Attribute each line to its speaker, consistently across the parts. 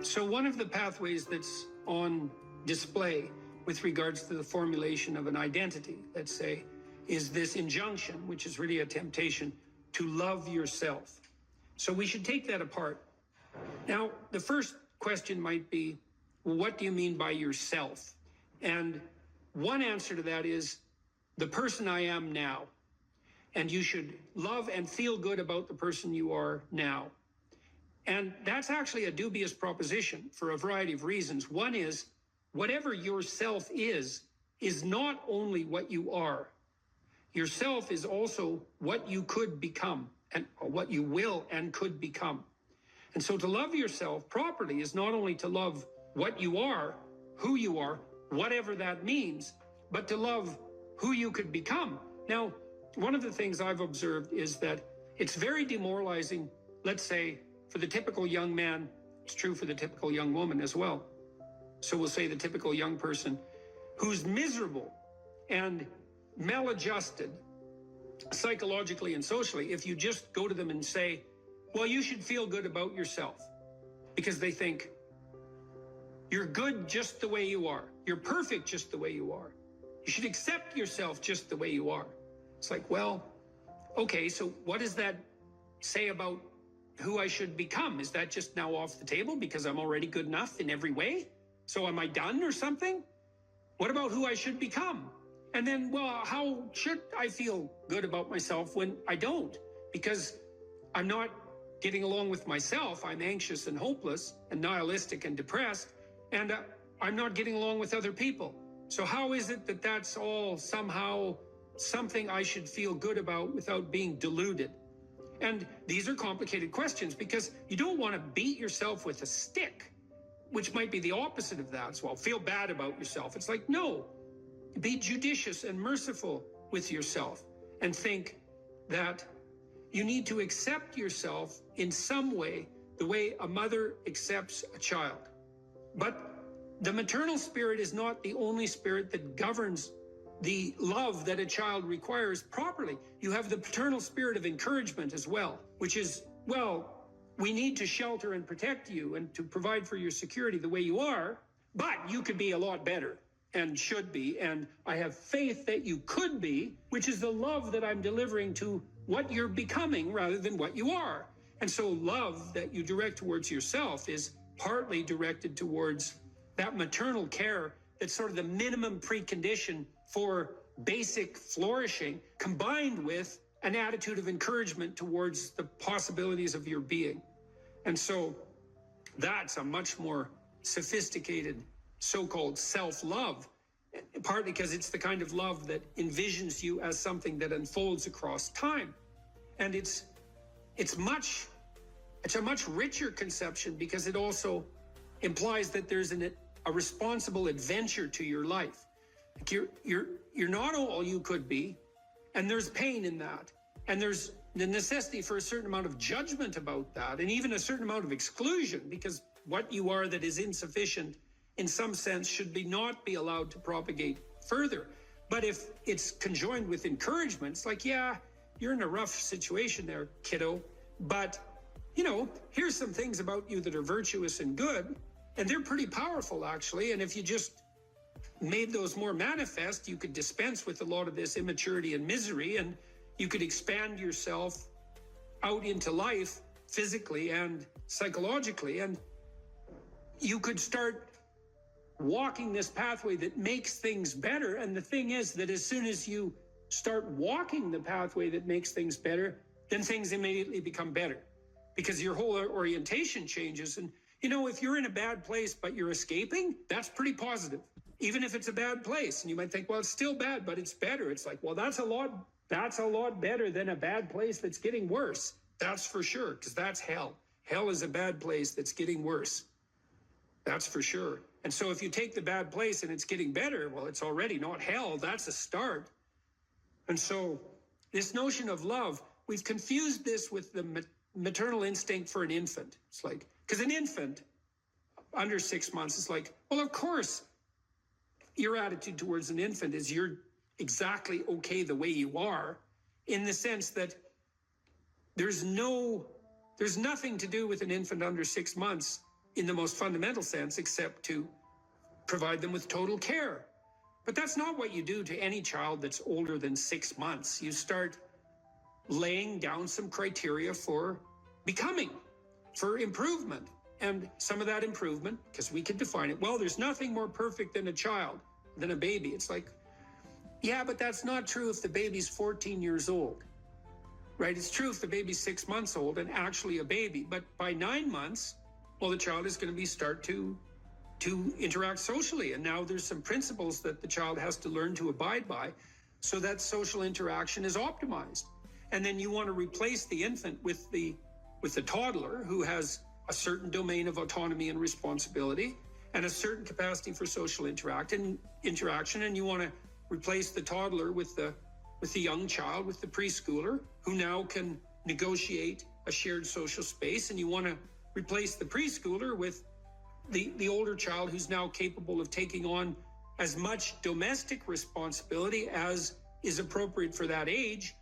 Speaker 1: So one of the pathways that's on display with regards to the formulation of an identity, let's say, is this injunction, which is really a temptation to love yourself. So we should take that apart. Now, the first question might be, well, what do you mean by yourself? And one answer to that is the person I am now. And you should love and feel good about the person you are now. And that's actually a dubious proposition for a variety of reasons. One is, whatever yourself is not only what you are. Yourself is also what you could become, and what you will and could become. And so to love yourself properly is not only to love what you are, who you are, whatever that means, but to love who you could become. Now, one of the things I've observed is that it's very demoralizing, let's say, for the typical young man. It's true for the typical young woman as well. So we'll say the typical young person who's miserable and maladjusted psychologically and socially, if you just go to them and say, well, you should feel good about yourself, because they think you're good just the way you are. You're perfect just the way you are. You should accept yourself just the way you are. It's like, well, okay, so what does that say about who I should become? Is that just now off the table because I'm already good enough in every way? So am I done or something? What about who I should become? And then, well, how should I feel good about myself when I don't? Because I'm not getting along with myself. I'm anxious and hopeless and nihilistic and depressed, and I'm not getting along with other people. So how is it that that's all somehow something I should feel good about without being deluded? And these are complicated questions, because you don't want to beat yourself with a stick, which might be the opposite of that as well. Feel bad about yourself. It's like, no, be judicious and merciful with yourself and think that you need to accept yourself in some way, the way a mother accepts a child. But the maternal spirit is not the only spirit that governs the love that a child requires properly. You have the paternal spirit of encouragement as well, which is, well, we need to shelter and protect you and to provide for your security the way you are, but you could be a lot better and should be, and I have faith that you could be, which is the love that I'm delivering to what you're becoming rather than what you are. And so love that you direct towards yourself is partly directed towards that maternal care that's sort of the minimum precondition for basic flourishing, combined with an attitude of encouragement towards the possibilities of your being. And so that's a much more sophisticated so-called self-love, partly because it's the kind of love that envisions you as something that unfolds across time. And it's a much richer conception, because it also implies that there's a responsible adventure to your life. Like you're not all you could be, and there's pain in that, and there's the necessity for a certain amount of judgment about that, and even a certain amount of exclusion, because what you are that is insufficient in some sense should not be allowed to propagate further. But if it's conjoined with encouragement, it's like, yeah, you're in a rough situation there, kiddo, but here's some things about you that are virtuous and good, and they're pretty powerful actually, and if you just made those more manifest, you could dispense with a lot of this immaturity and misery, and you could expand yourself out into life physically and psychologically, and you could start walking this pathway that makes things better. And the thing is that as soon as you start walking the pathway that makes things better, then things immediately become better, because your whole orientation changes. And if you're in a bad place but you're escaping, that's pretty positive, even if it's a bad place. And you might think, well, it's still bad, but it's better. It's like, well, that's a lot better than a bad place that's getting worse. That's for sure, because that's hell. Hell is a bad place that's getting worse. That's for sure. And so if you take the bad place and it's getting better, well, it's already not hell. That's a start. And so this notion of love, we've confused this with the maternal instinct for an infant. It's like, because an infant under 6 months is like, well, of course, your attitude towards an infant is you're exactly okay the way you are, in the sense that there's nothing to do with an infant under 6 months in the most fundamental sense, except to provide them with total care. But that's not what you do to any child that's older than 6 months. You start laying down some criteria for becoming, for improvement. And some of that improvement, because we can define it, well, there's nothing more perfect than a child, than a baby. It's like, yeah, but that's not true if the baby's 14 years old, right? It's true if the baby's 6 months old and actually a baby. But by 9 months, well, the child is going to start to interact socially. And now there's some principles that the child has to learn to abide by so that social interaction is optimized. And then you want to replace the infant with the toddler who has a certain domain of autonomy and responsibility and a certain capacity for social interaction. And you want to replace the toddler with the young child, with the preschooler, who now can negotiate a shared social space. And you want to replace the preschooler with the older child who's now capable of taking on as much domestic responsibility as is appropriate for that age.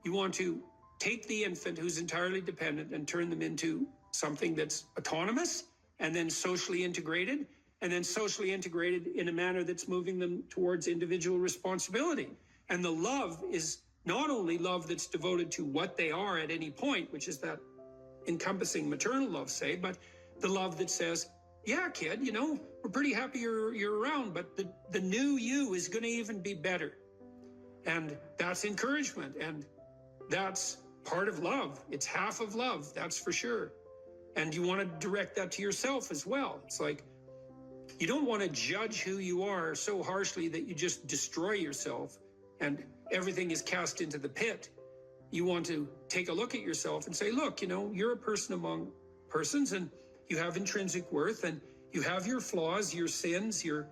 Speaker 1: You want to take the infant who's entirely dependent and turn them into something that's autonomous and then socially integrated, and then socially integrated in a manner that's moving them towards individual responsibility. And the love is not only love that's devoted to what they are at any point, which is that encompassing maternal love, say, but the love that says, yeah, kid, you know, we're pretty happy you're around, but the new you is going to even be better. And that's encouragement. And that's part of love. It's half of love, that's for sure. And you want to direct that to yourself as well. It's like, you don't want to judge who you are so harshly that you just destroy yourself and everything is cast into the pit. You want to take a look at yourself and say, look, you know, you're a person among persons and you have intrinsic worth and you have your flaws, your sins, your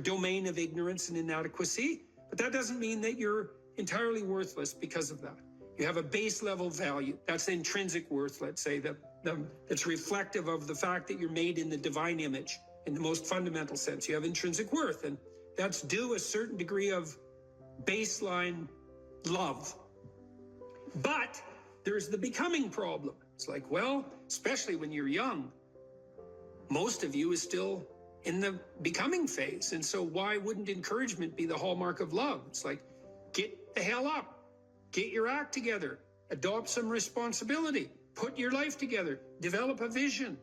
Speaker 1: domain of ignorance and inadequacy. But that doesn't mean that you're entirely worthless because of that. You have a base level value. That's intrinsic worth, let's say, that's reflective of the fact that you're made in the divine image in the most fundamental sense. You have intrinsic worth, and that's due a certain degree of baseline love. But there's the becoming problem. It's like, well, especially when you're young, most of you is still in the becoming phase. And so why wouldn't encouragement be the hallmark of love? It's like, get the hell up, get your act together, adopt some responsibility, put your life together, develop a vision,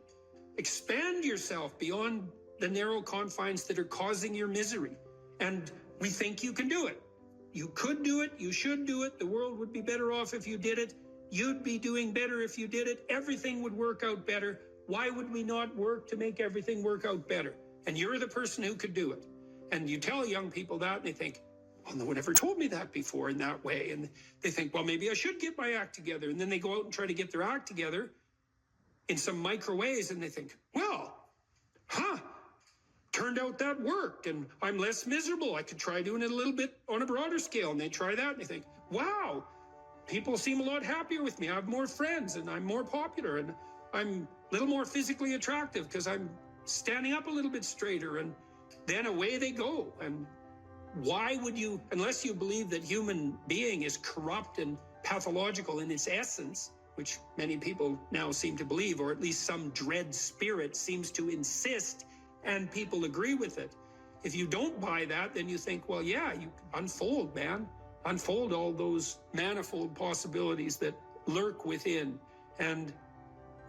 Speaker 1: expand yourself beyond the narrow confines that are causing your misery. And we think you can do it. You could do it. You should do it. The world would be better off if you did it. You'd be doing better if you did it. Everything would work out better. Why would we not work to make everything work out better? And you're the person who could do it. And you tell young people that, and they think, well, no one ever told me that before in that way. And they think, well, maybe I should get my act together. And then they go out and try to get their act together in some micro ways. And they think, well, turned out that worked. And I'm less miserable. I could try doing it a little bit on a broader scale. And they try that and they think, wow, people seem a lot happier with me. I have more friends and I'm more popular and I'm a little more physically attractive because I'm standing up a little bit straighter. And then away they go. And why would you, unless you believe that human being is corrupt and pathological in its essence, which many people now seem to believe, or at least some dread spirit seems to insist, and people agree with it. If you don't buy that, then you think, well, yeah, you unfold, man. Unfold all those manifold possibilities that lurk within and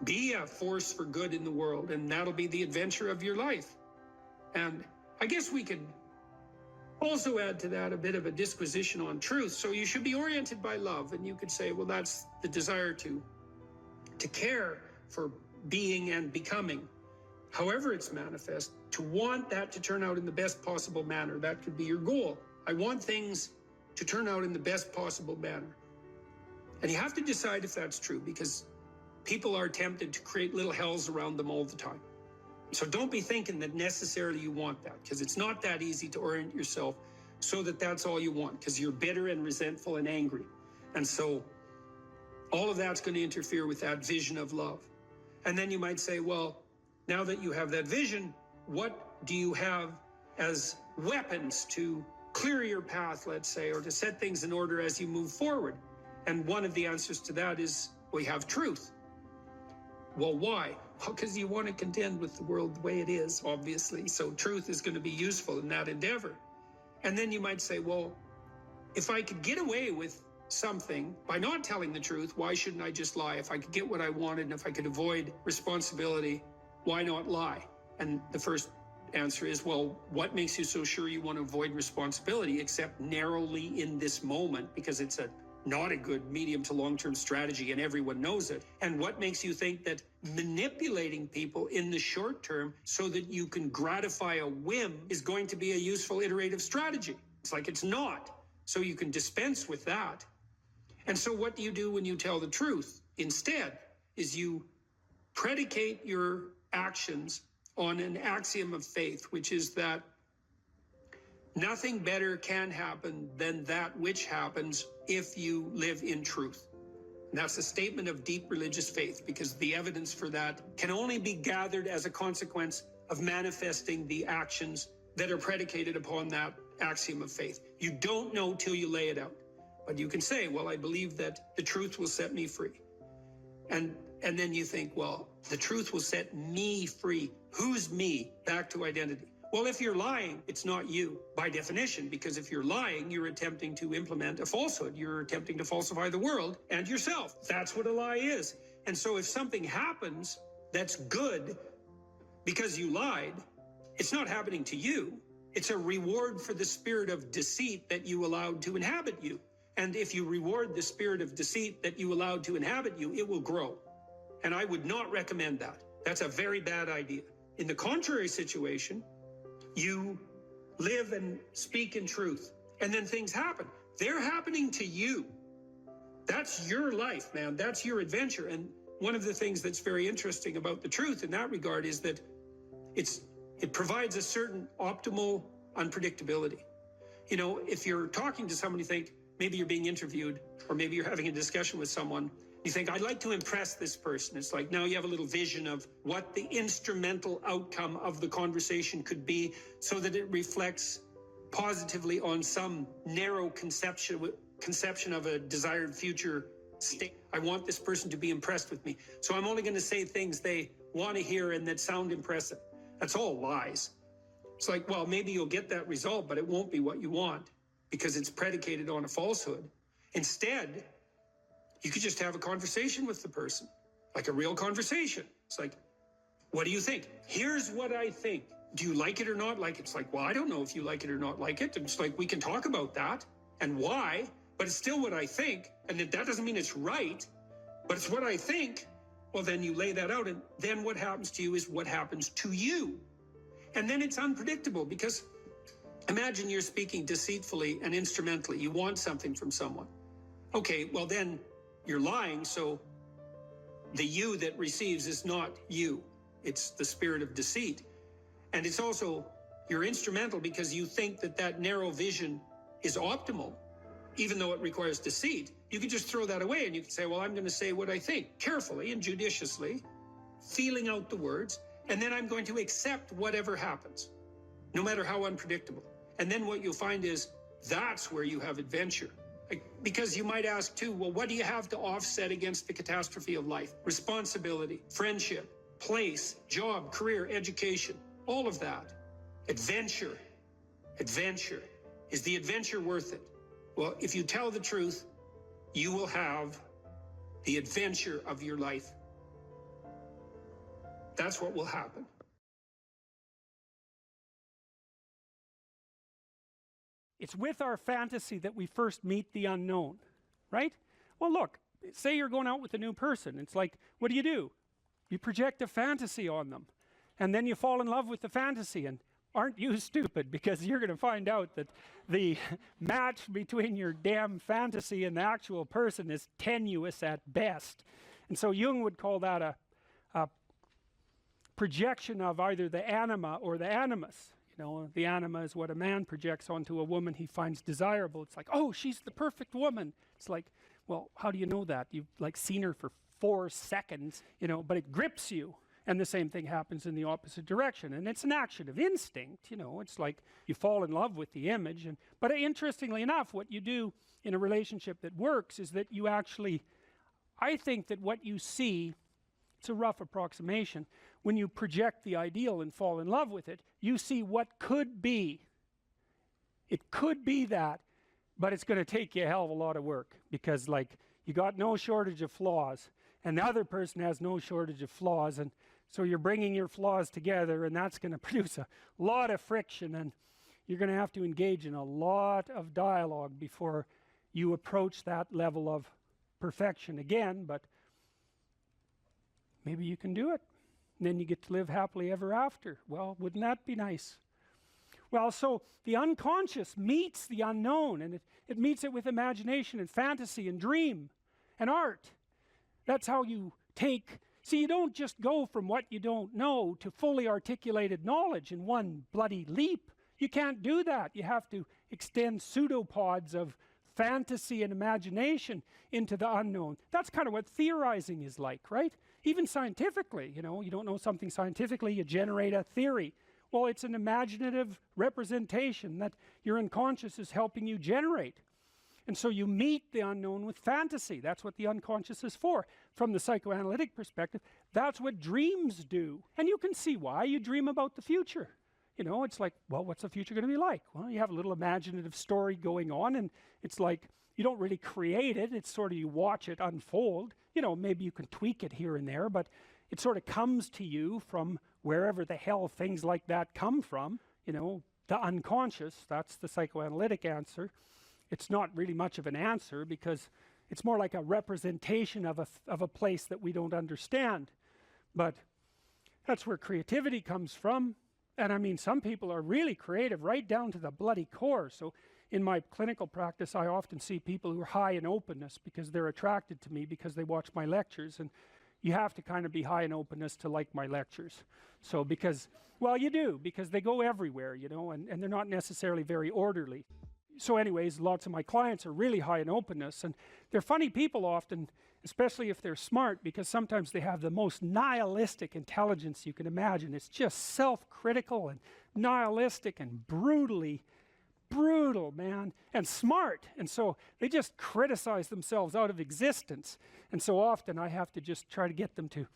Speaker 1: be a force for good in the world. And that'll be the adventure of your life. And I guess we could also add to that a bit of a disquisition on truth. So you should be oriented by love. And you could say, well, that's the desire to care for being and becoming, however it's manifest, to want that to turn out in the best possible manner. That could be your goal. I want things to turn out in the best possible manner. And you have to decide if that's true, because people are tempted to create little hells around them all the time. So don't be thinking that necessarily you want that, because it's not that easy to orient yourself so that that's all you want, because you're bitter and resentful and angry. And so all of that's going to interfere with that vision of love. And then you might say, well, now that you have that vision, what do you have as weapons to clear your path, let's say, or to set things in order as you move forward? And one of the answers to that is, we have truth. Well, why? Well, because you want to contend with the world the way it is, obviously. So truth is going to be useful in that endeavor. And then you might say, well, if I could get away with something by not telling the truth, why shouldn't I just lie? If I could get what I wanted and if I could avoid responsibility, why not lie? And the first answer is, well, what makes you so sure you want to avoid responsibility, except narrowly in this moment, because it's not a good medium to long-term strategy and everyone knows it. And what makes you think that manipulating people in the short term so that you can gratify a whim is going to be a useful iterative strategy? It's like it's not. So you can dispense with that. And so what do you do when you tell the truth? Instead, is you predicate your actions on an axiom of faith, which is that nothing better can happen than that which happens if you live in truth. And that's a statement of deep religious faith, because the evidence for that can only be gathered as a consequence of manifesting the actions that are predicated upon that axiom of faith. You don't know till you lay it out. But you can say, well, I believe that the truth will set me free. And then you think, well, the truth will set me free. Who's me? Back to identity. Well, if you're lying, it's not you by definition, because if you're lying, you're attempting to implement a falsehood. You're attempting to falsify the world and yourself. That's what a lie is. And so if something happens that's good because you lied, it's not happening to you. It's a reward for the spirit of deceit that you allowed to inhabit you. And if you reward the spirit of deceit that you allowed to inhabit you, it will grow. And I would not recommend that. That's a very bad idea. In the contrary situation, you live and speak in truth, and then things happen. They're happening to you. That's your life, man. That's your adventure. And one of the things that's very interesting about the truth in that regard is that it provides a certain optimal unpredictability. You know, if you're talking to someone, you think maybe you're being interviewed, or maybe you're having a discussion with someone, you think, I'd like to impress this person. It's like now you have a little vision of what the instrumental outcome of the conversation could be, so that it reflects positively on some narrow conception of a desired future state. I want this person to be impressed with me, so I'm only going to say things they want to hear and that sound impressive. That's all lies. It's like, well, maybe you'll get that result, but it won't be what you want, because it's predicated on a falsehood. Instead, you could just have a conversation with the person, like a real conversation. It's like, what do you think? Here's what I think. Do you like it or not like it? It's like, well, I don't know if you like it or not like it. It's like, we can talk about that and why, but it's still what I think. And that doesn't mean it's right, but it's what I think. Well, then you lay that out, and then what happens to you is what happens to you. And then it's unpredictable, because imagine you're speaking deceitfully and instrumentally. You want something from someone. Okay, well then you're lying, so the you that receives is not you. It's the spirit of deceit. And it's also, you're instrumental because you think that that narrow vision is optimal, even though it requires deceit. You can just throw that away and you can say, well, I'm going to say what I think, carefully and judiciously, feeling out the words, and then I'm going to accept whatever happens, no matter how unpredictable. And then what you'll find is that's where you have adventure. Because you might ask too, well, what do you have to offset against the catastrophe of life? Responsibility, friendship, place, job, career, education, all of that. Adventure. Adventure. Is the adventure worth it? Well, if you tell the truth, you will have the adventure of your life. That's what will happen.
Speaker 2: It's with our fantasy that we first meet the unknown, right? Well, look, say you're going out with a new person. It's like, what do? You project a fantasy on them, and then you fall in love with the fantasy. And aren't you stupid? Because you're going to find out that the match between your damn fantasy and the actual person is tenuous at best. And so Jung would call that a projection of either the anima or the animus. You know, the anima is what a man projects onto a woman he finds desirable. It's like, oh, she's the perfect woman. It's like, well, how do you know that? You've like seen her for 4 seconds, you know, but it grips you. And the same thing happens in the opposite direction. And it's an action of instinct, you know. It's like you fall in love with the image. But interestingly enough, what you do in a relationship that works is that you actually, I think that what you see, it's a rough approximation. When you project the ideal and fall in love with it, you see what could be. It could be that, but it's going to take you a hell of a lot of work, because like you got no shortage of flaws and the other person has no shortage of flaws, and so you're bringing your flaws together, and that's going to produce a lot of friction, and you're going to have to engage in a lot of dialogue before you approach that level of perfection again. But maybe you can do it, and then you get to live happily ever after. Well, wouldn't that be nice? Well, so the unconscious meets the unknown, and it meets it with imagination and fantasy and dream and art. That's how you take, see, you don't just go from what you don't know to fully articulated knowledge in one bloody leap. You can't do that. You have to extend pseudopods of fantasy and imagination into the unknown. That's kind of what theorizing is like, right? Even scientifically, you know, you don't know something scientifically, you generate a theory. Well, it's an imaginative representation that your unconscious is helping you generate. And so you meet the unknown with fantasy. That's what the unconscious is for. From the psychoanalytic perspective, that's what dreams do. And you can see why. You dream about the future. You know, it's like, well, what's the future going to be like? Well, you have a little imaginative story going on, and it's like, you don't really create it. It's sort of, you watch it unfold. You know, maybe you can tweak it here and there, but it sort of comes to you from wherever the hell things like that come from. You know, the unconscious, that's the psychoanalytic answer. It's not really much of an answer, because it's more like a representation of a place that we don't understand. But that's where creativity comes from. And I mean, some people are really creative right down to the bloody core. So in my clinical practice, I often see people who are high in openness because they're attracted to me because they watch my lectures. And you have to kind of be high in openness to like my lectures. So because, well, you do, because they go everywhere, you know, and they're not necessarily very orderly. So anyways, lots of my clients are really high in openness, and they're funny people often, especially if they're smart, because sometimes they have the most nihilistic intelligence you can imagine. It's just self-critical and nihilistic and brutally brutal, man, and smart. And so they just criticize themselves out of existence. And so often I have to just try to get them to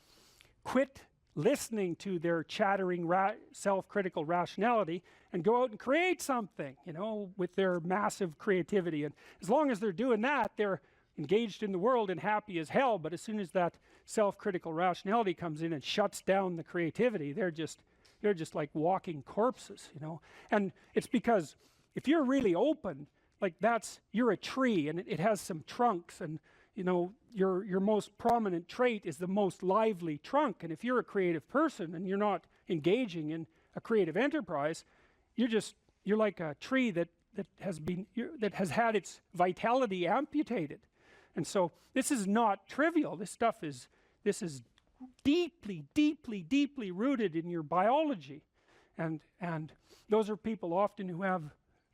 Speaker 2: quit listening to their chattering self-critical rationality and go out and create something, you know, with their massive creativity. And as long as they're doing that, they're engaged in the world and happy as hell. But as soon as that self-critical rationality comes in and shuts down the creativity, they're just like walking corpses, you know. And it's because if you're really open, like you're a tree, and it has some trunks, and you know, your most prominent trait is the most lively trunk. And if you're a creative person and you're not engaging in a creative enterprise, you're like a tree that has had its vitality amputated. And so this is not trivial. This is deeply, deeply, deeply rooted in your biology. And those are people often who have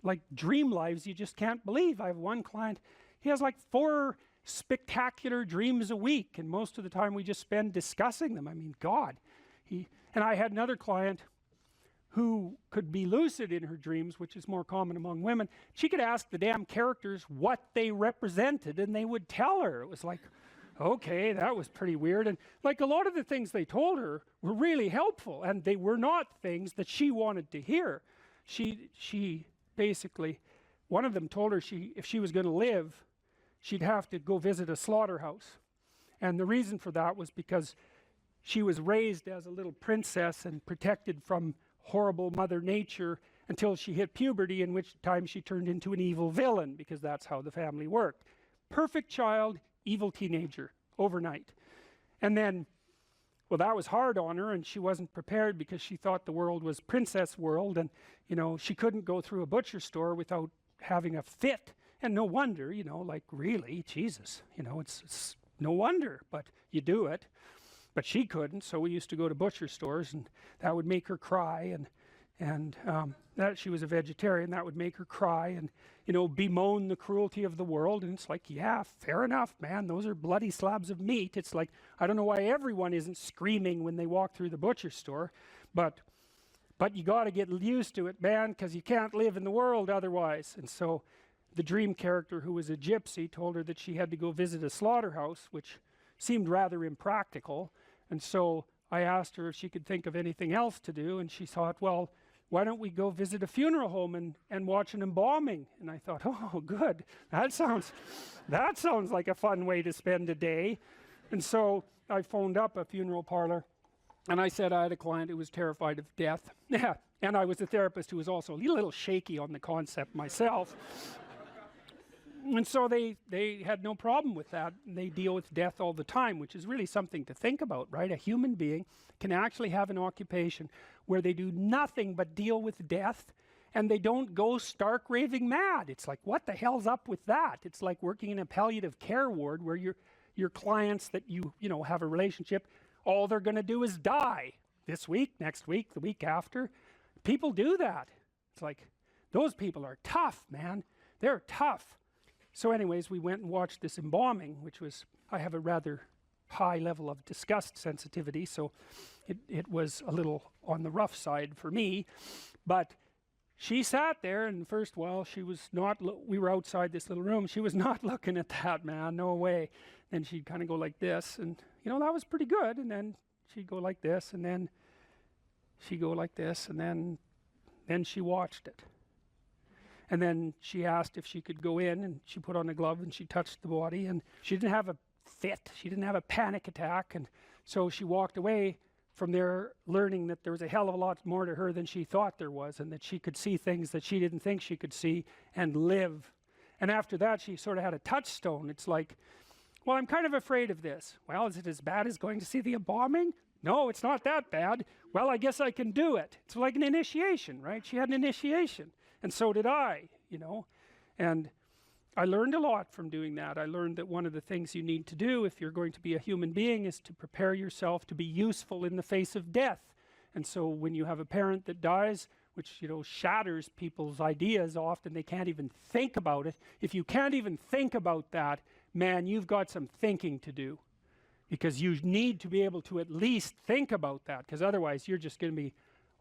Speaker 2: like dream lives you just can't believe. I have one client, he has like 4 spectacular dreams a week, and most of the time we just spend discussing them. I mean, God. And I had another client who could be lucid in her dreams, which is more common among women. She could ask the damn characters what they represented, and they would tell her. It was like, okay, that was pretty weird. And like a lot of the things they told her were really helpful, and they were not things that she wanted to hear. She basically, one of them told her if she was going to live, she'd have to go visit a slaughterhouse. And the reason for that was because she was raised as a little princess and protected from horrible Mother Nature until she hit puberty, in which time she turned into an evil villain, because that's how the family worked. Perfect child, evil teenager, overnight. And then, well, that was hard on her, and she wasn't prepared because she thought the world was princess world, and, you know, she couldn't go through a butcher store without having a fit. And no wonder, you know, like really, Jesus, you know, it's no wonder, but you do it. But she couldn't, so we used to go to butcher stores, and that would make her cry, and that she was a vegetarian, that would make her cry, and, you know, bemoan the cruelty of the world. And it's like, yeah, fair enough, man, those are bloody slabs of meat. It's like, I don't know why everyone isn't screaming when they walk through the butcher store, but you got to get used to it, man, because you can't live in the world otherwise. And so the dream character, who was a gypsy, told her that she had to go visit a slaughterhouse, which seemed rather impractical. And so I asked her if she could think of anything else to do, and she thought, well, why don't we go visit a funeral home and watch an embalming? And I thought, oh, good. That sounds like a fun way to spend a day. And so I phoned up a funeral parlor, and I said I had a client who was terrified of death. Yeah, and I was a therapist who was also a little shaky on the concept myself. And so they had no problem with that. They deal with death all the time, which is really something to think about, right? A human being can actually have an occupation where they do nothing but deal with death, and they don't go stark raving mad. It's like, what the hell's up with that? It's like working in a palliative care ward where your clients that you know have a relationship, all they're going to do is die this week, next week, the week after. People do that. It's like, those people are tough, man. They're tough. So anyways, we went and watched this embalming, which was, I have a rather high level of disgust sensitivity, so it was a little on the rough side for me. But she sat there, and first while she was not, we were outside this little room, she was not looking at that, man, no way. Then she'd kind of go like this, and you know, that was pretty good. And then she'd go like this, and then she'd go like this, and then she watched it. And then she asked if she could go in, and she put on a glove and she touched the body, and she didn't have a fit, she didn't have a panic attack. And so she walked away from there learning that there was a hell of a lot more to her than she thought there was, and that she could see things that she didn't think she could see and live. And after that, she sort of had a touchstone. It's like, well, I'm kind of afraid of this. Well, is it as bad as going to see the embalming? No, it's not that bad. Well, I guess I can do it. It's like an initiation, right? She had an initiation. And so did I, you know. And I learned a lot from doing that. I learned that one of the things you need to do if you're going to be a human being is to prepare yourself to be useful in the face of death. And so when you have a parent that dies, which, you know, shatters people's ideas often, they can't even think about it. If you can't even think about that, man, you've got some thinking to do. Because you need to be able to at least think about that, because otherwise you're just going to be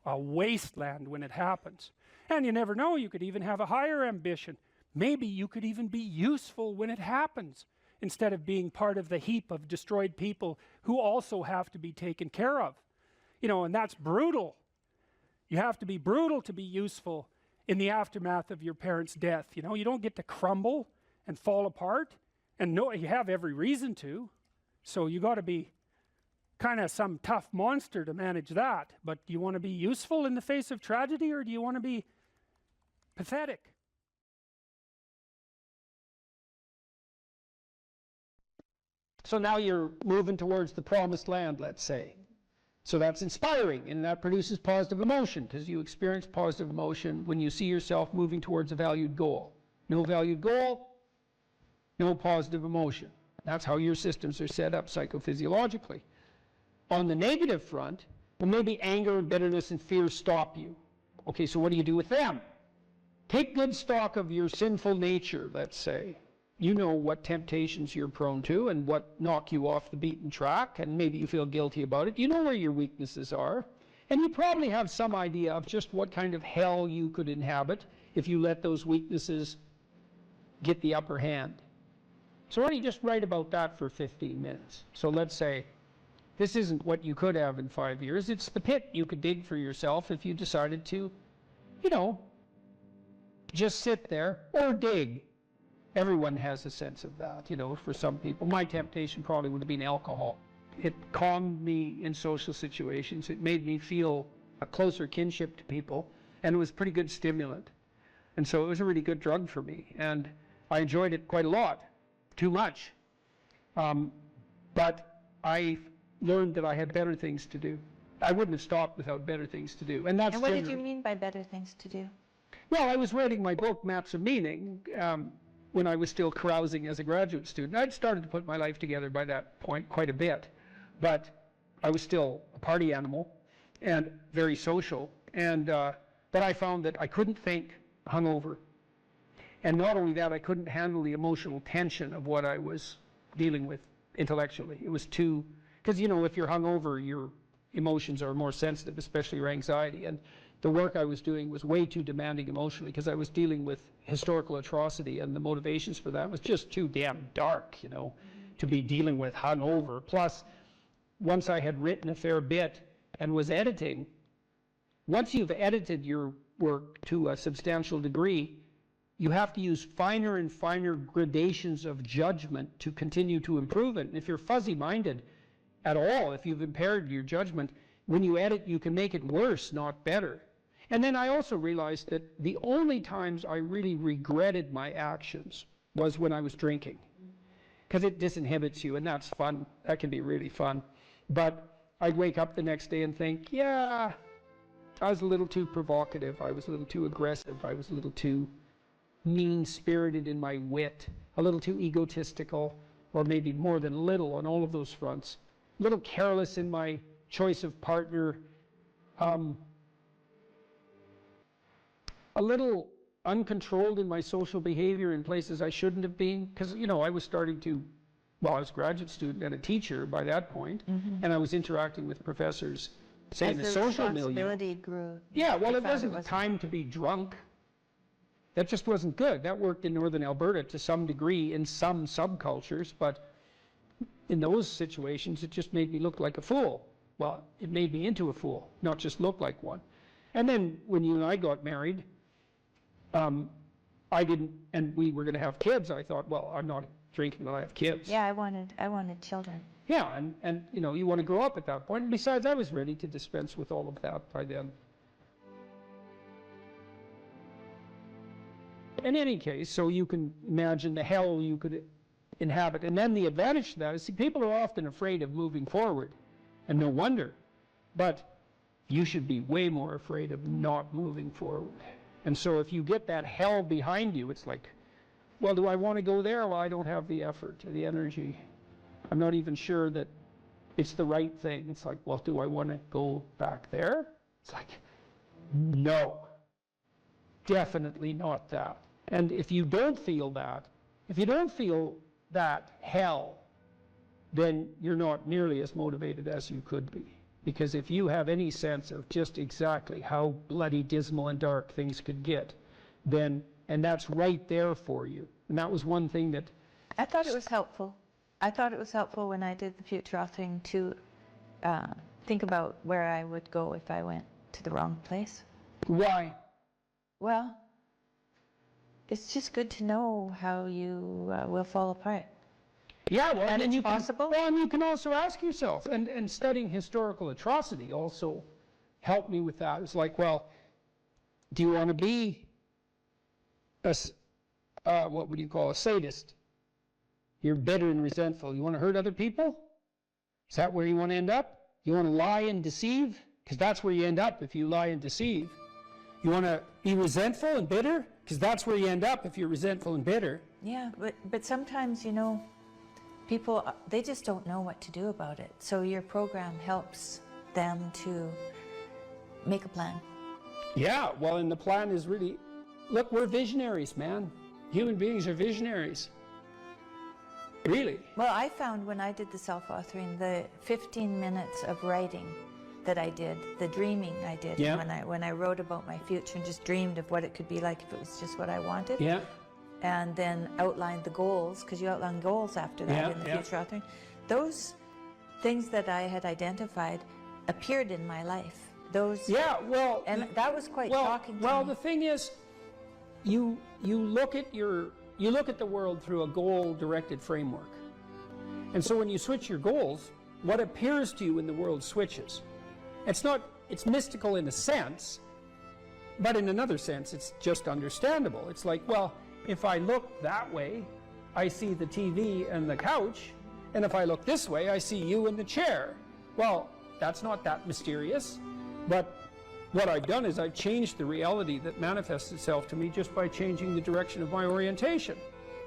Speaker 2: a wasteland when it happens. And you never know, you could even have a higher ambition. Maybe you could even be useful when it happens, instead of being part of the heap of destroyed people who also have to be taken care of. You know, and that's brutal. You have to be brutal to be useful in the aftermath of your parents' death. You know, you don't get to crumble and fall apart, and no, you have every reason to. So you got to be kind of some tough monster to manage that. But do you want to be useful in the face of tragedy, or do you want to be pathetic? So now you're moving towards the promised land, let's say. So that's inspiring, and that produces positive emotion, because you experience positive emotion when you see yourself moving towards a valued goal. No valued goal, no positive emotion. That's how your systems are set up psychophysiologically. On the negative front, well, maybe anger and bitterness and fear stop you. Okay, so what do you do with them? Take good stock of your sinful nature, let's say. You know what temptations you're prone to and what knock you off the beaten track, and maybe you feel guilty about it. You know where your weaknesses are, and you probably have some idea of just what kind of hell you could inhabit if you let those weaknesses get the upper hand. So why don't you just write about that for 15 minutes? So let's say this isn't what you could have in 5 years. It's the pit you could dig for yourself if you decided to, you know, just sit there or dig. Everyone has a sense of that, you know, for some people. My temptation probably would have been alcohol. It calmed me in social situations. It made me feel a closer kinship to people, and it was a pretty good stimulant. And so it was a really good drug for me, and I enjoyed it quite a lot. Too much. But I learned that I had better things to do. I wouldn't have stopped without better things to do. And that's.
Speaker 3: And what did you mean by better things to do?
Speaker 2: Well, I was writing my book, Maps of Meaning, when I was still carousing as a graduate student. I'd started to put my life together by that point quite a bit, but I was still a party animal and very social. And but I found that I couldn't think hungover. And not only that, I couldn't handle the emotional tension of what I was dealing with intellectually. It was too, because, you know, if you're hungover, your emotions are more sensitive, especially your anxiety. And the work I was doing was way too demanding emotionally, because I was dealing with historical atrocity, and the motivations for that was just too damn dark, you know, to be dealing with hungover. Plus,
Speaker 4: once I had written a fair bit and was editing, once you've edited your work to a substantial degree, you have to use finer and finer gradations of judgment to continue to improve it. And if you're fuzzy-minded at all, if you've impaired your judgment, when you edit, you can make it worse, not better. And then I also realized that the only times I really regretted my actions was when I was drinking, because it disinhibits you, and that's fun. That can be really fun. But I'd wake up the next day and think, yeah, I was a little too provocative, I was a little too aggressive, I was a little too mean-spirited in my wit, a little too egotistical, or maybe more than a little on all of those fronts, a little careless in my choice of partner, a little uncontrolled in my social behavior in places I shouldn't have been, because, you know, I was starting to, well, I was a graduate student and a teacher by that point, and I was interacting with professors, say, in the social milieu.
Speaker 3: Responsibility grew.
Speaker 4: Yeah, well, it wasn't time to be drunk. That just wasn't good. That worked in northern Alberta to some degree in some subcultures, but in those situations, it just made me look like a fool. Well, it made me into a fool, not just look like one. And then when you and I got married, I didn't, and we were going to have kids. I thought, well, I'm not drinking when I have kids.
Speaker 3: Yeah, I wanted children.
Speaker 4: Yeah, and you know, you want to grow up at that point. And besides, I was ready to dispense with all of that by then. In any case, so you can imagine the hell you could inhabit. And then the advantage to that is, see, people are often afraid of moving forward, and no wonder. But you should be way more afraid of not moving forward. And so if you get that hell behind you, it's like, well, do I want to go there? Well, I don't have the effort or the energy. I'm not even sure that it's the right thing. It's like, well, do I want to go back there? It's like, no, definitely not that. And if you don't feel that, hell, then you're not nearly as motivated as you could be. Because if you have any sense of just exactly how bloody dismal and dark things could get, then, and that's right there for you. And that was one thing that...
Speaker 3: I thought it was helpful. I thought it was helpful when I did the future authoring to think about where I would go if I went to the wrong place.
Speaker 4: Why?
Speaker 3: Well, it's just good to know how you will fall apart.
Speaker 4: Yeah, well,
Speaker 3: and
Speaker 4: it's
Speaker 3: possible.
Speaker 4: Well, and you can also ask yourself, and studying historical atrocity also helped me with that. It's like, well, do you want to be a, what would you call a sadist? You're bitter and resentful. You want to hurt other people? Is that where you want to end up? You want to lie and deceive? Because that's where you end up if you lie and deceive. You want to be resentful and bitter? Because that's where you end up if you're resentful and bitter.
Speaker 3: Yeah, but sometimes, you know, people, they just don't know what to do about it. So your program helps them to make a plan.
Speaker 4: Yeah, well, and the plan is really, look, we're visionaries, man. Human beings are visionaries. Really.
Speaker 3: Well, I found when I did the self-authoring, the 15 minutes of writing that I did, the dreaming I did,
Speaker 4: yeah.
Speaker 3: when I wrote about my future and just dreamed of what it could be like if it was just what I wanted.
Speaker 4: Yeah.
Speaker 3: And then outlined the goals, because you outline goals after that in the future authoring. Those things that I had identified appeared in my life. Those.
Speaker 4: Yeah, well.
Speaker 3: And that was quite shocking to me.
Speaker 4: Well, the thing is, you look at the world through a goal-directed framework. And so when you switch your goals, what appears to you in the world switches. It's mystical in a sense, but in another sense, it's just understandable. It's like, well, if I look that way, I see the TV and the couch, and if I look this way, I see you in the chair. Well, that's not that mysterious, but what I've done is I've changed the reality that manifests itself to me just by changing the direction of my orientation.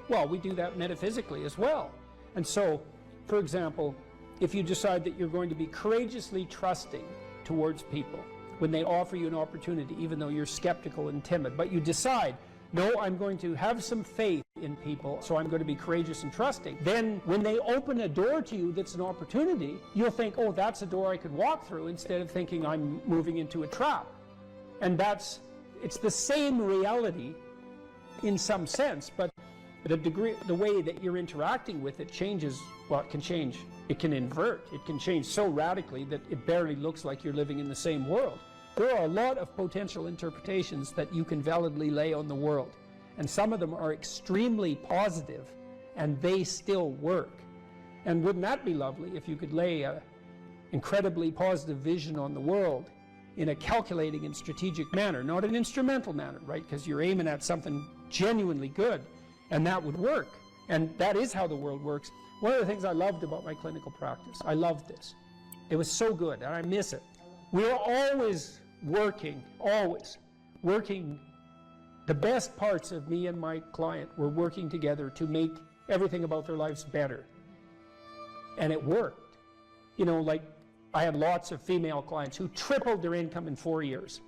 Speaker 4: Well, we do that metaphysically as well. And so, for example, if you decide that you're going to be courageously trusting towards people when they offer you an opportunity, even though you're skeptical and timid, but you decide, no, I'm going to have some faith in people, so I'm going to be courageous and trusting. Then when they open a door to you that's an opportunity, you'll think, oh, that's a door I could walk through, instead of thinking I'm moving into a trap. And it's the same reality in some sense, but the way that you're interacting with it changes, well, it can change it can invert. It can change so radically that it barely looks like you're living in the same world. There are a lot of potential interpretations that you can validly lay on the world. And some of them are extremely positive, and they still work. And wouldn't that be lovely if you could lay an incredibly positive vision on the world in a calculating and strategic manner, not an instrumental manner, right? Because you're aiming at something genuinely good, and that would work. And that is how the world works. One of the things I loved about my clinical practice, I loved this. It was so good, and I miss it. We're always working. The best parts of me and my client were working together to make everything about their lives better. And it worked. You know, like, I had lots of female clients who tripled their income in 4 years.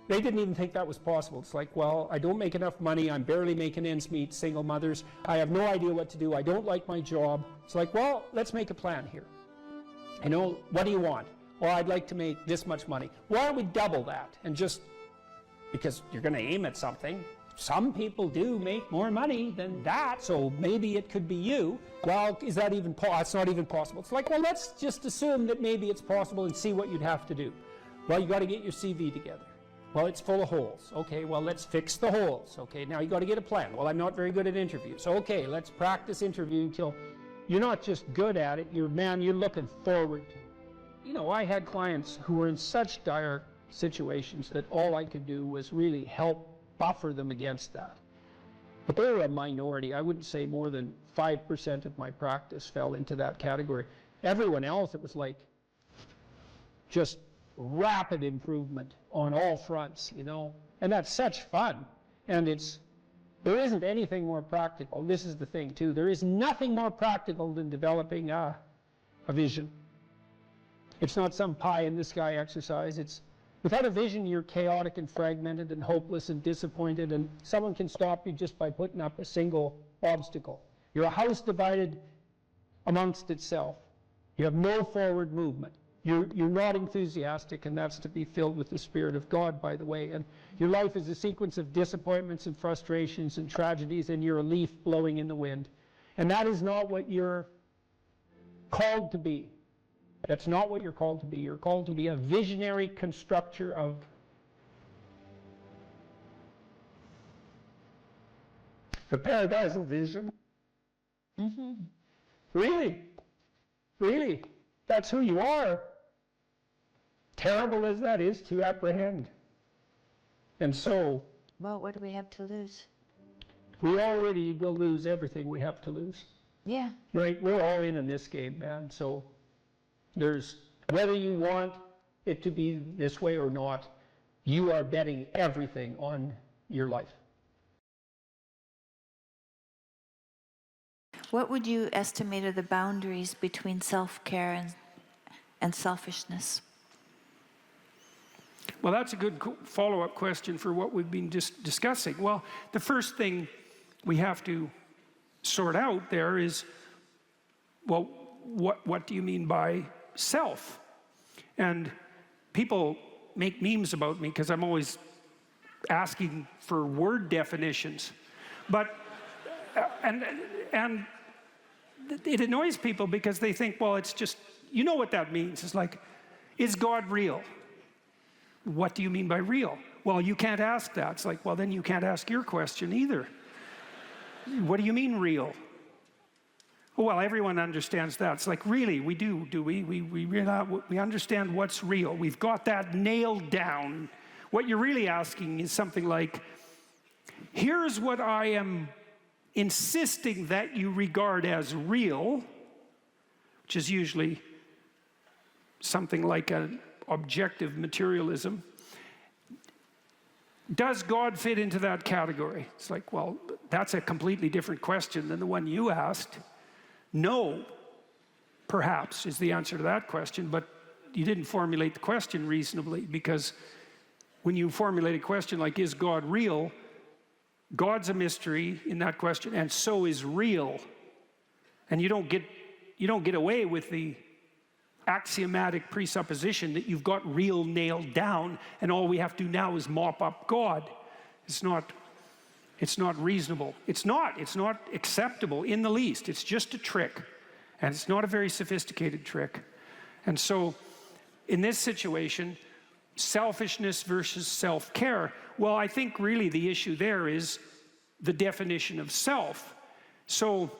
Speaker 4: They didn't even think that was possible. It's like, well, I don't make enough money, I'm barely making ends meet, single mothers, I have no idea what to do, I don't like my job. It's like, well, let's make a plan here. You know, what do you want? Well, I'd like to make this much money. Why don't we double that? And just, because you're going to aim at something. Some people do make more money than that, so maybe it could be you. Well, is that even possible? It's not even possible. It's like, well, let's just assume that maybe it's possible and see what you'd have to do. Well, you got to get your CV together. Well, it's full of holes. Okay, well, let's fix the holes. Okay, now you got to get a plan. Well, I'm not very good at interviews. Okay, let's practice interviewing till you're not just good at it, you're looking forward to it. You know, I had clients who were in such dire situations that all I could do was really help buffer them against that. But they were a minority. I wouldn't say more than 5% of my practice fell into that category. Everyone else, it was like just rapid improvement on all fronts, you know. And that's such fun. And there isn't anything more practical. This is the thing, too. There is nothing more practical than developing a vision. It's not some pie-in-the-sky exercise. Without a vision, you're chaotic and fragmented and hopeless and disappointed, and someone can stop you just by putting up a single obstacle. You're a house divided amongst itself. You have no forward movement. You're not enthusiastic, and that's to be filled with the Spirit of God, by the way. And your life is a sequence of disappointments and frustrations and tragedies, and you're a leaf blowing in the wind. And that is not what you're called to be. That's not what you're called to be. You're called to be a visionary constructor of the paradisal vision. Mm-hmm. Really, that's who you are. Terrible as that is to apprehend. And so,
Speaker 3: well, what do we have to lose?
Speaker 4: We already will lose everything we have to lose.
Speaker 3: Yeah.
Speaker 4: Right? We're all in this game, man. So there's, whether you want it to be this way or not, you are betting everything on your life.
Speaker 3: What would you estimate are the boundaries between self-care and selfishness?
Speaker 2: Well, that's a good follow-up question for what we've been just discussing. Well, the first thing we have to sort out there is, well, what do you mean by self? And people make memes about me because I'm always asking for word definitions. But, and it annoys people because they think, well, it's just, you know what that means. It's like, is God real? What do you mean by real? Well, you can't ask that. It's like, well, then you can't ask your question either. What do you mean real? Well, everyone understands that. It's like, really, we do we? We understand what's real. We've got that nailed down. What you're really asking is something like, here's what I am insisting that you regard as real, which is usually something like an objective materialism. Does God fit into that category? It's like, well, that's a completely different question than the one you asked. No, perhaps, is the answer to that question, but you didn't formulate the question reasonably, because when you formulate a question like, is God real? God's a mystery in that question, and so is real. And you don't get away with the axiomatic presupposition that you've got real nailed down, and all we have to do now is mop up God. It's not reasonable. It's not acceptable in the least. It's just a trick. And it's not a very sophisticated trick. And so, in this situation, selfishness versus self-care, well, I think really the issue there is the definition of self. So,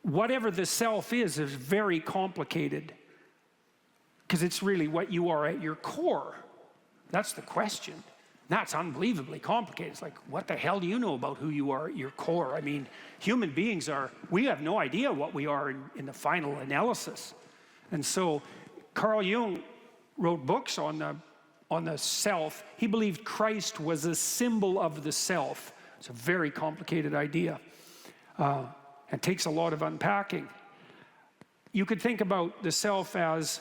Speaker 2: whatever the self is very complicated, because it's really what you are at your core. That's the question. That's unbelievably complicated. It's like, what the hell do you know about who you are at your core? I mean, human beings we have no idea what we are in the final analysis. And so Carl Jung wrote books on the self. He believed Christ was a symbol of the self. It's a very complicated idea. It takes a lot of unpacking. You could think about the self as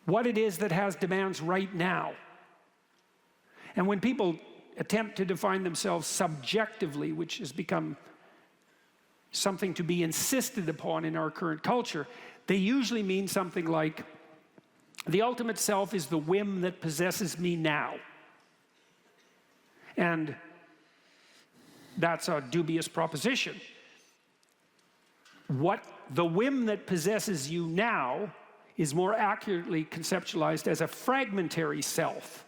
Speaker 2: what it is that has demands right now. And when people attempt to define themselves subjectively, which has become something to be insisted upon in our current culture, they usually mean something like, the ultimate self is the whim that possesses me now. And that's a dubious proposition. What the whim that possesses you now is more accurately conceptualized as a fragmentary self.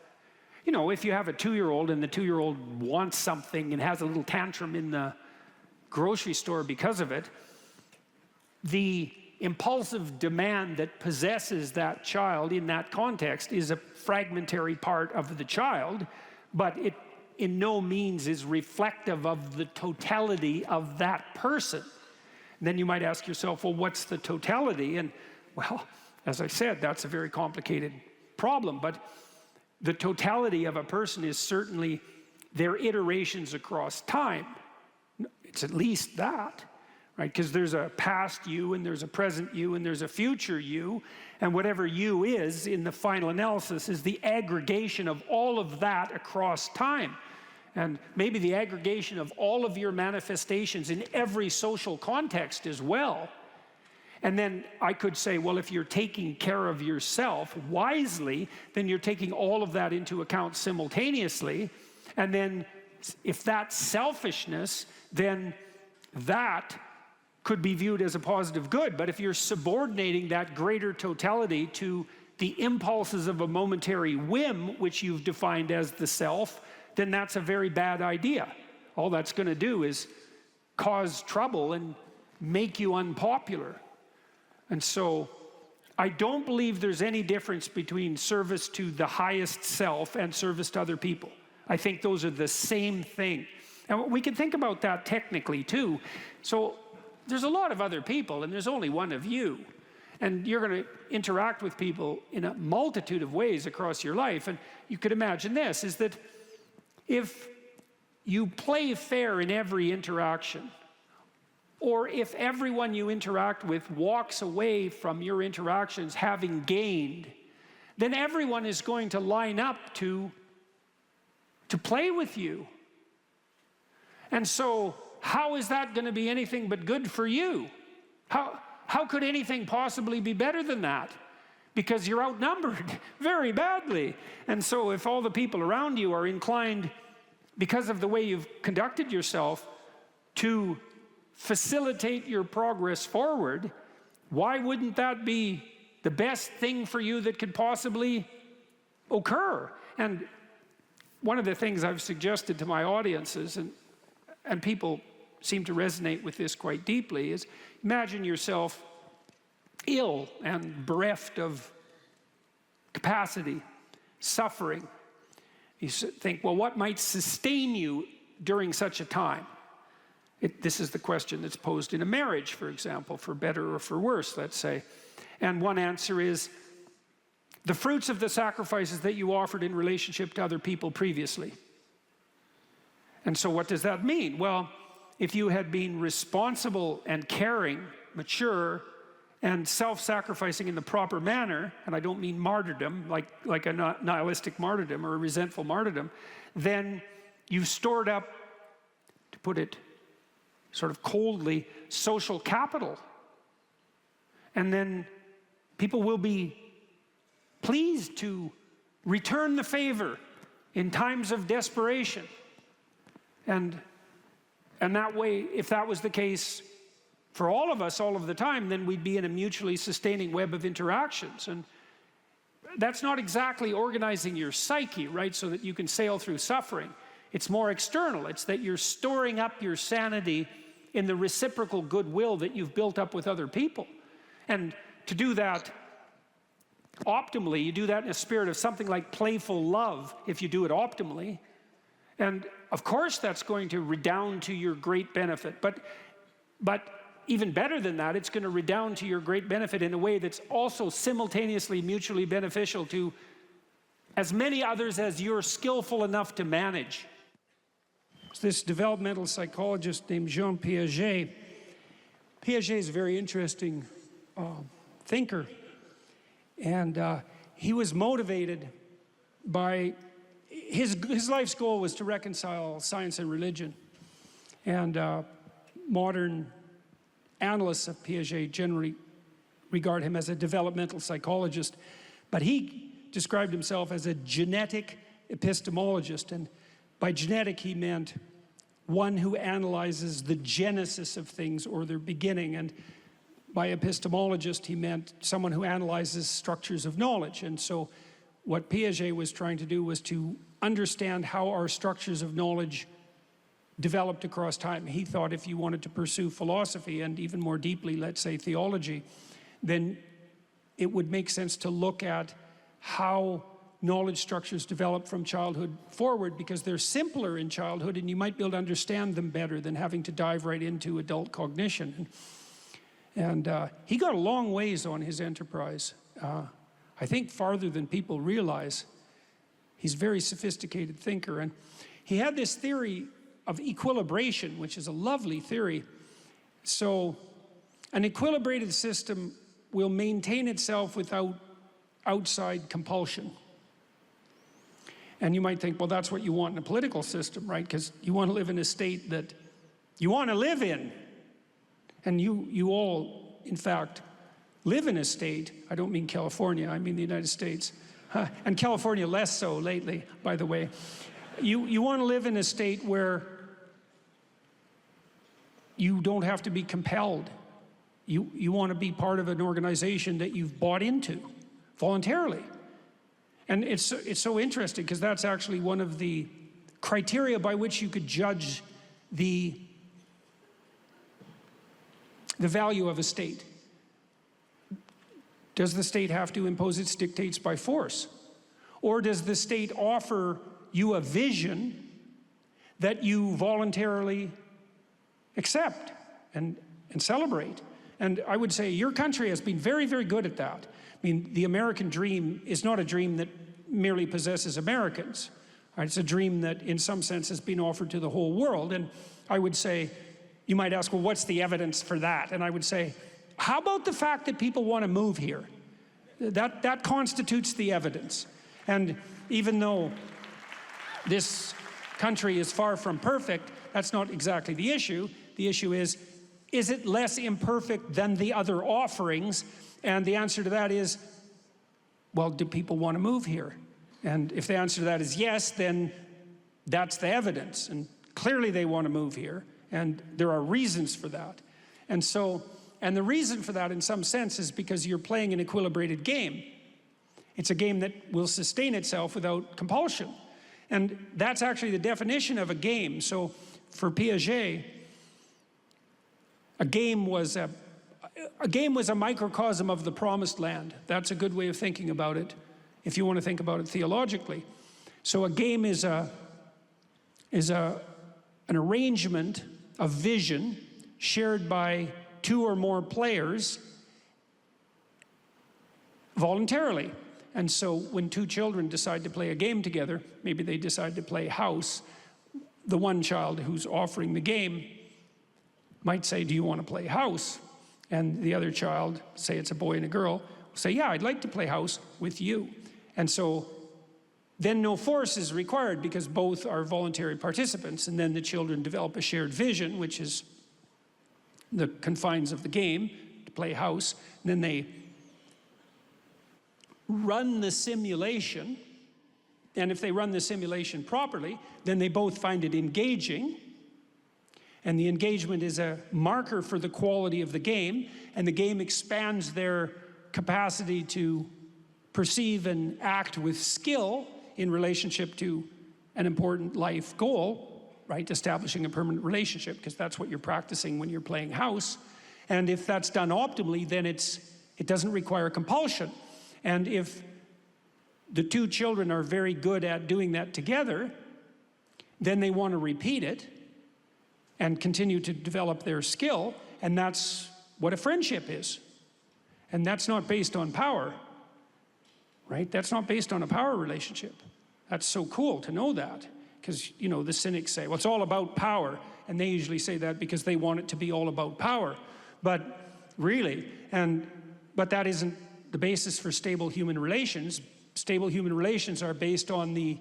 Speaker 2: You know, if you have a 2-year-old and the 2-year-old wants something and has a little tantrum in the grocery store because of it, the impulsive demand that possesses that child in that context is a fragmentary part of the child, but it in no means is reflective of the totality of that person. And then you might ask yourself, well, what's the totality? And well, as I said, that's a very complicated problem, but the totality of a person is certainly their iterations across time. It's at least that, right? Because there's a past you, and there's a present you, and there's a future you, and whatever you is in the final analysis is the aggregation of all of that across time. And maybe the aggregation of all of your manifestations in every social context as well. And then I could say, well, if you're taking care of yourself wisely, then you're taking all of that into account simultaneously. And then if that's selfishness, then that could be viewed as a positive good. But if you're subordinating that greater totality to the impulses of a momentary whim, which you've defined as the self, then that's a very bad idea. All that's going to do is cause trouble and make you unpopular. And so I don't believe there's any difference between service to the highest self and service to other people. I think those are the same thing. And we can think about that technically too. So there's a lot of other people and there's only one of you. And you're going to interact with people in a multitude of ways across your life. And you could imagine this, is that if you play fair in every interaction, or if everyone you interact with walks away from your interactions having gained, then everyone is going to line up to play with you. And so how is that going to be anything but good for you? How could anything possibly be better than that? Because you're outnumbered very badly. And so if all the people around you are inclined, because of the way you've conducted yourself, to facilitate your progress forward, why wouldn't that be the best thing for you that could possibly occur? And one of the things I've suggested to my audiences, and people seem to resonate with this quite deeply, is imagine yourself ill and bereft of capacity, suffering. You think, well, what might sustain you during such a time? This is the question that's posed in a marriage, for example, for better or for worse, let's say. And one answer is the fruits of the sacrifices that you offered in relationship to other people previously. And so what does that mean? Well, if you had been responsible and caring, mature, and self-sacrificing in the proper manner, and I don't mean martyrdom, like a nihilistic martyrdom or a resentful martyrdom, then you've stored up, to put it sort of coldly, social capital. And then people will be pleased to return the favor in times of desperation. And that way, if that was the case, for all of us all of the time, then we'd be in a mutually sustaining web of interactions. And that's not exactly organizing your psyche, right, so that you can sail through suffering. It's more external. It's that you're storing up your sanity in the reciprocal goodwill that you've built up with other people. And to do that optimally, you do that in a spirit of something like playful love, if you do it optimally. And of course that's going to redound to your great benefit. But even better than that, it's going to redound to your great benefit in a way that's also simultaneously mutually beneficial to as many others as you're skillful enough to manage. This developmental psychologist named Jean Piaget. Piaget is a very interesting thinker. And he was motivated by, his life's goal was to reconcile science and religion. And modern analysts of Piaget generally regard him as a developmental psychologist. But he described himself as a genetic epistemologist. And by genetic, he meant one who analyzes the genesis of things or their beginning. And by epistemologist, he meant someone who analyzes structures of knowledge. And so what Piaget was trying to do was to understand how our structures of knowledge developed across time. He thought if you wanted to pursue philosophy, and even more deeply, let's say theology, then it would make sense to look at how knowledge structures develop from childhood forward, because they're simpler in childhood and you might be able to understand them better than having to dive right into adult cognition. And he got a long ways on his enterprise. I think farther than people realize. He's a very sophisticated thinker. And he had this theory of equilibration, which is a lovely theory. So an equilibrated system will maintain itself without outside compulsion. And you might think, well, that's what you want in a political system, right? Because you want to live in a state that you want to live in. And you all, in fact, live in a state, I don't mean California, I mean the United States. And California less so lately, by the way. You want to live in a state where you don't have to be compelled. You want to be part of an organization that you've bought into voluntarily. And it's so interesting, because that's actually one of the criteria by which you could judge the value of a state. Does the state have to impose its dictates by force? Or does the state offer you a vision that you voluntarily accept and celebrate? And I would say your country has been very, very good at that. I mean, the American dream is not a dream that merely possesses Americans. Right? It's a dream that in some sense has been offered to the whole world. And I would say, you might ask, well, what's the evidence for that? And I would say, how about the fact that people want to move here? That constitutes the evidence. And even though this country is far from perfect, that's not exactly the issue. The issue is it less imperfect than the other offerings? And the answer to that is, well, do people want to move here? And if the answer to that is yes, then that's the evidence. And clearly they want to move here. And there are reasons for that. And the reason for that in some sense is because you're playing an equilibrated game. It's a game that will sustain itself without compulsion. And that's actually the definition of a game. So for Piaget, a game was a microcosm of the promised land. That's a good way of thinking about it, if you want to think about it theologically. So a game is an arrangement of vision shared by two or more players voluntarily. And so when two children decide to play a game together, maybe they decide to play house, the one child who's offering the game might say, do you want to play house? And the other child, say it's a boy and a girl, will say, yeah, I'd like to play house with you. And so then no force is required, because both are voluntary participants. And then the children develop a shared vision, which is the confines of the game, to play house. And then they run the simulation. And if they run the simulation properly, then they both find it engaging. And the engagement is a marker for the quality of the game, and the game expands their capacity to perceive and act with skill in relationship to an important life goal, right? Establishing a permanent relationship, because that's what you're practicing when you're playing house. And if that's done optimally, then it doesn't require compulsion. And if the two children are very good at doing that together, then they want to repeat it and continue to develop their skill, and that's what a friendship is. And that's not based on power, right? That's not based on a power relationship. That's so cool to know that, because, you know, the cynics say, well, it's all about power, and they usually say that because they want it to be all about power. But really, but that isn't the basis for stable human relations. Stable human relations are based on the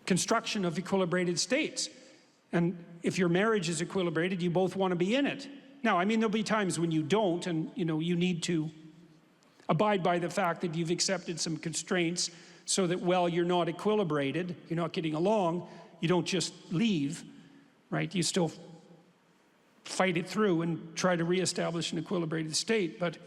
Speaker 2: construction of equilibrated states. And if your marriage is equilibrated, you both want to be in it. Now, I mean, there'll be times when you don't, and, you know, you need to abide by the fact that you've accepted some constraints so that, well, you're not equilibrated, you're not getting along, you don't just leave, right? You still fight it through and try to reestablish an equilibrated state. But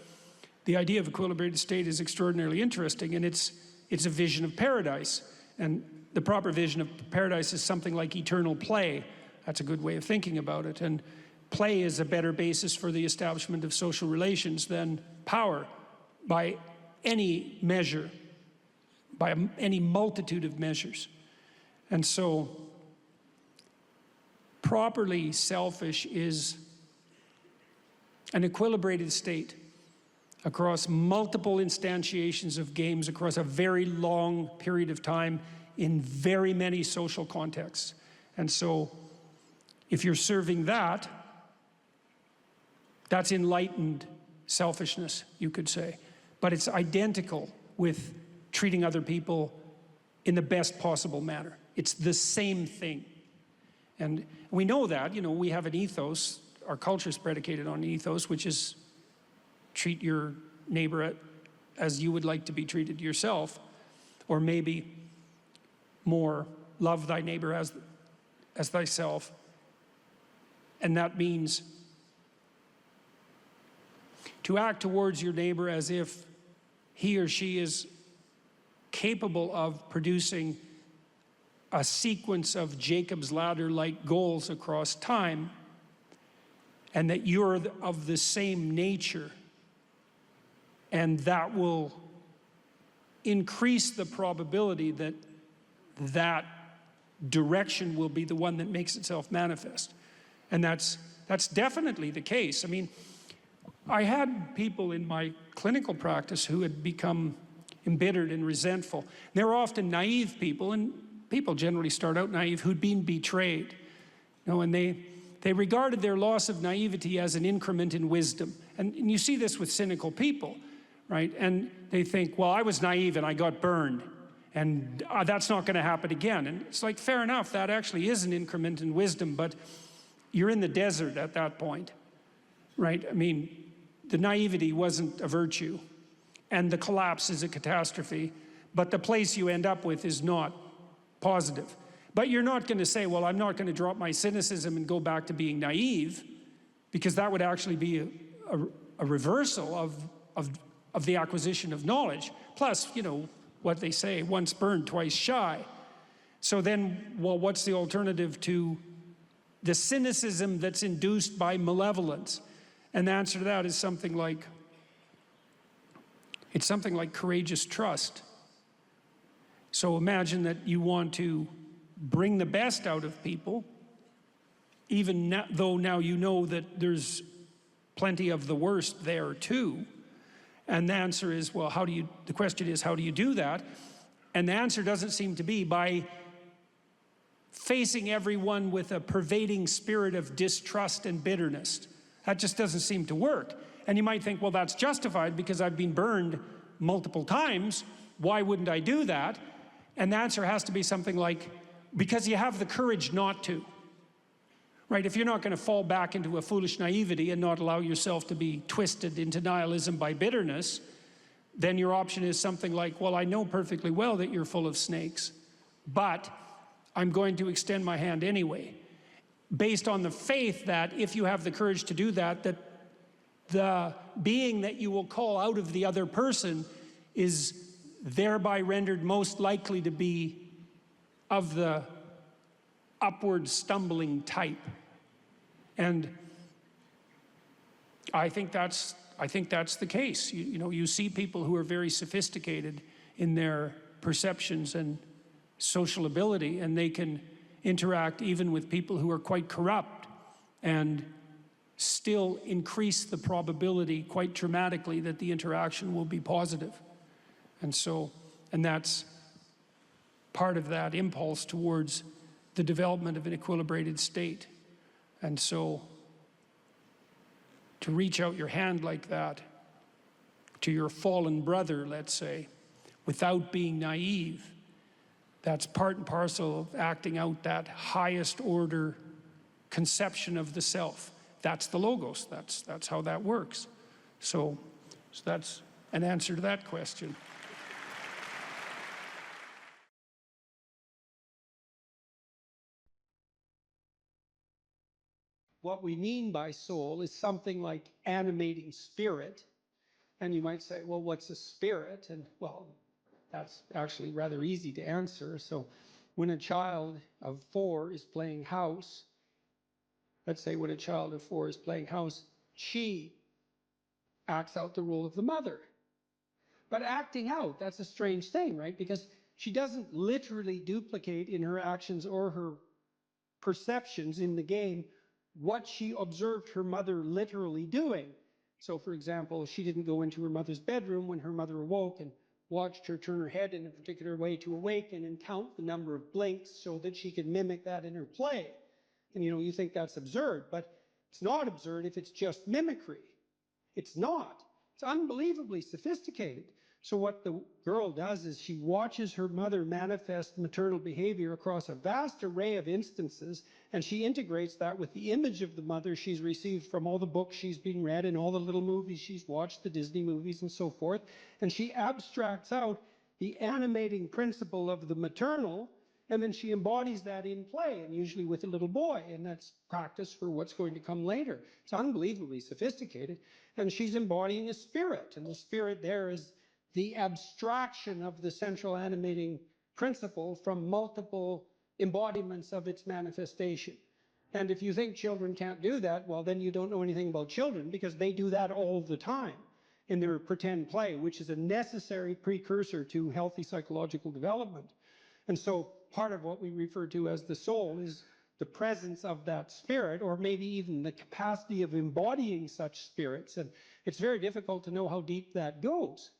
Speaker 2: the idea of equilibrated state is extraordinarily interesting, and it's a vision of paradise. And the proper vision of paradise is something like eternal play. That's a good way of thinking about it. And play is a better basis for the establishment of social relations than power by any measure, by any multitude of measures. And so, properly selfish is an equilibrated state across multiple instantiations of games, across a very long period of time, in very many social contexts. And so, if you're serving that, that's enlightened selfishness, you could say. But it's identical with treating other people in the best possible manner. It's the same thing. And we know that, you know, we have an ethos, our culture is predicated on an ethos, which is treat your neighbor as you would like to be treated yourself, or maybe more, love thy neighbor as thyself. And that means to act towards your neighbor as if he or she is capable of producing a sequence of Jacob's ladder-like goals across time, and that you're of the same nature, and that will increase the probability that that direction will be the one that makes itself manifest. And that's definitely the case. I mean, I had people in my clinical practice who had become embittered and resentful. They were often naive people, and people generally start out naive, who'd been betrayed. You know, and they regarded their loss of naivety as an increment in wisdom. And you see this with cynical people, right? And they think, well, I was naive and I got burned, and that's not going to happen again. And it's like, fair enough, that actually is an increment in wisdom, but you're in the desert at that point, right? I mean, the naivety wasn't a virtue, and the collapse is a catastrophe, but the place you end up with is not positive. But you're not going to say, well, I'm not going to drop my cynicism and go back to being naive, because that would actually be a reversal of the acquisition of knowledge. Plus, you know, what they say, once burned, twice shy. So then, well, what's the alternative to the cynicism that's induced by malevolence? And the answer to that is something like, it's something like courageous trust. So imagine that you want to bring the best out of people, even though now you know that there's plenty of the worst there too. And the answer is, well, the question is, how do you do that? And the answer doesn't seem to be by facing everyone with a pervading spirit of distrust and bitterness. That just doesn't seem to work. And you might think, well, that's justified because I've been burned multiple times. Why wouldn't I do that? And the answer has to be something like, because you have the courage not to. Right? If you're not going to fall back into a foolish naivety and not allow yourself to be twisted into nihilism by bitterness, then your option is something like, well, I know perfectly well that you're full of snakes, but I'm going to extend my hand anyway. based on the faith that if you have the courage to do that, that the being that you will call out of the other person is thereby rendered most likely to be of the upward stumbling type. And I think that's the case. You know, you see people who are very sophisticated in their perceptions and social ability, and they can interact even with people who are quite corrupt and still increase the probability quite dramatically that the interaction will be positive. And so, and that's part of that impulse towards the development of an equilibrated state. And so, to reach out your hand like that to your fallen brother, let's say, without being naive, that's part and parcel of acting out that highest order conception of the self. That's the logos. That's how that works. So that's an answer to that question.
Speaker 4: What we mean by soul is something like animating spirit. And you might say, well, what's a spirit? And well, that's actually rather easy to answer. So when a child of 4 is playing house, let's say when a child of 4 is playing house, she acts out the role of the mother. But acting out, that's a strange thing, right? Because she doesn't literally duplicate in her actions or her perceptions in the game what she observed her mother literally doing. So, for example, she didn't go into her mother's bedroom when her mother awoke and watched her turn her head in a particular way to awaken and count the number of blinks so that she could mimic that in her play. And you think that's absurd, but it's not absurd if it's just mimicry. It's not. It's unbelievably sophisticated. So what the girl does is she watches her mother manifest maternal behavior across a vast array of instances, and she integrates that with the image of the mother she's received from all the books she's been read and all the little movies she's watched, the Disney movies and so forth, and she abstracts out the animating principle of the maternal, and then she embodies that in play, and usually with a little boy, and that's practice for what's going to come later. It's unbelievably sophisticated, and she's embodying a spirit, and the spirit there is the abstraction of the central animating principle from multiple embodiments of its manifestation. And if you think children can't do that, well, then you don't know anything about children, because they do that all the time in their pretend play, which is a necessary precursor to healthy psychological development. And so part of what we refer to as the soul is the presence of that spirit, or maybe even the capacity of embodying such spirits. And it's very difficult to know how deep that goes.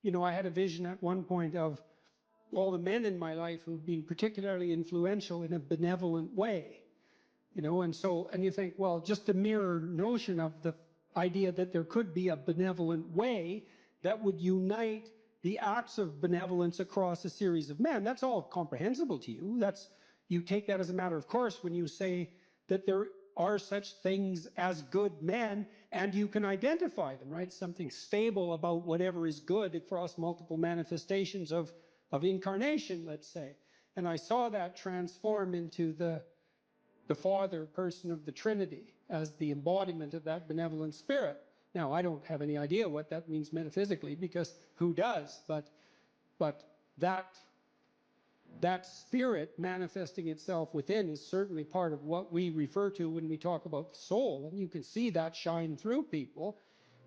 Speaker 4: I had a vision at one point of all the men in my life who've been particularly influential in a benevolent way. And you think, well, just a mere notion of the idea that there could be a benevolent way that would unite the acts of benevolence across a series of men, that's all comprehensible to you. You take that as a matter of course when you say that there are such things as good men, and you can identify them, right? Something stable about whatever is good across multiple manifestations of incarnation, let's say. And I saw that transform into the Father person of the Trinity as the embodiment of that benevolent spirit. Now, I don't have any idea what that means metaphysically, because who does? But that spirit manifesting itself within is certainly part of what we refer to when we talk about the soul. And you can see that shine through people.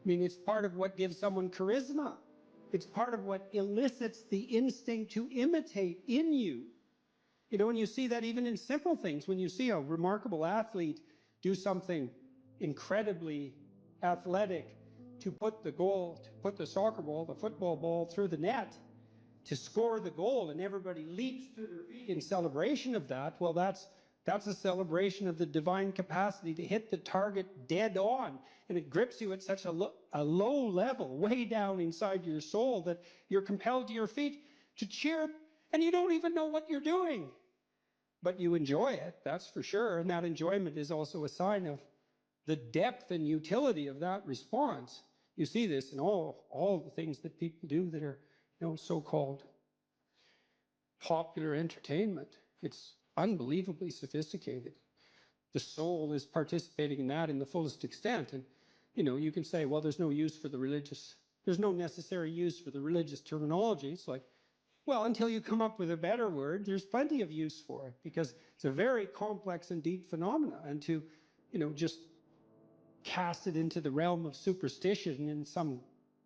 Speaker 4: I mean, it's part of what gives someone charisma. It's part of what elicits the instinct to imitate in you. And you see that even in simple things. When you see a remarkable athlete do something incredibly athletic to put the soccer ball, the football ball through the net, to score the goal, and everybody leaps to their feet in celebration of that, well, that's a celebration of the divine capacity to hit the target dead on. And it grips you at such a low level, way down inside your soul, that you're compelled to your feet to cheer, and you don't even know what you're doing. But you enjoy it, that's for sure. And that enjoyment is also a sign of the depth and utility of that response. You see this in all the things that people do that are so-called popular entertainment. It's unbelievably sophisticated.
Speaker 2: the soul is participating in that in the fullest extent. And, you know, you can say, well, there's no use for the religious, there's no necessary use for the religious terminology. It's like, well, until you come up with a better word, there's plenty of use for it, because it's a very complex and deep phenomena. And to, you know, just cast it into the realm of superstition in some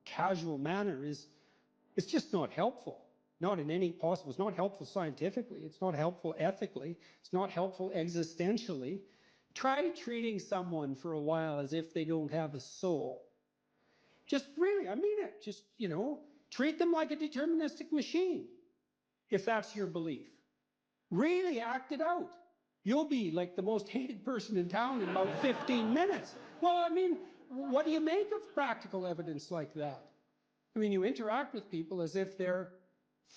Speaker 2: casual manner it's just not helpful. Not in any possible, it's not helpful scientifically, it's not helpful ethically, it's not helpful existentially. Try treating someone for a while as if they don't have a soul. Just really, I mean it, just, you know, treat them like a deterministic machine, if that's your belief. Really act it out. You'll be like the most hated person in town in about 15 minutes. Well, I mean, what do you make of practical evidence like that? I mean, you interact with people as if they're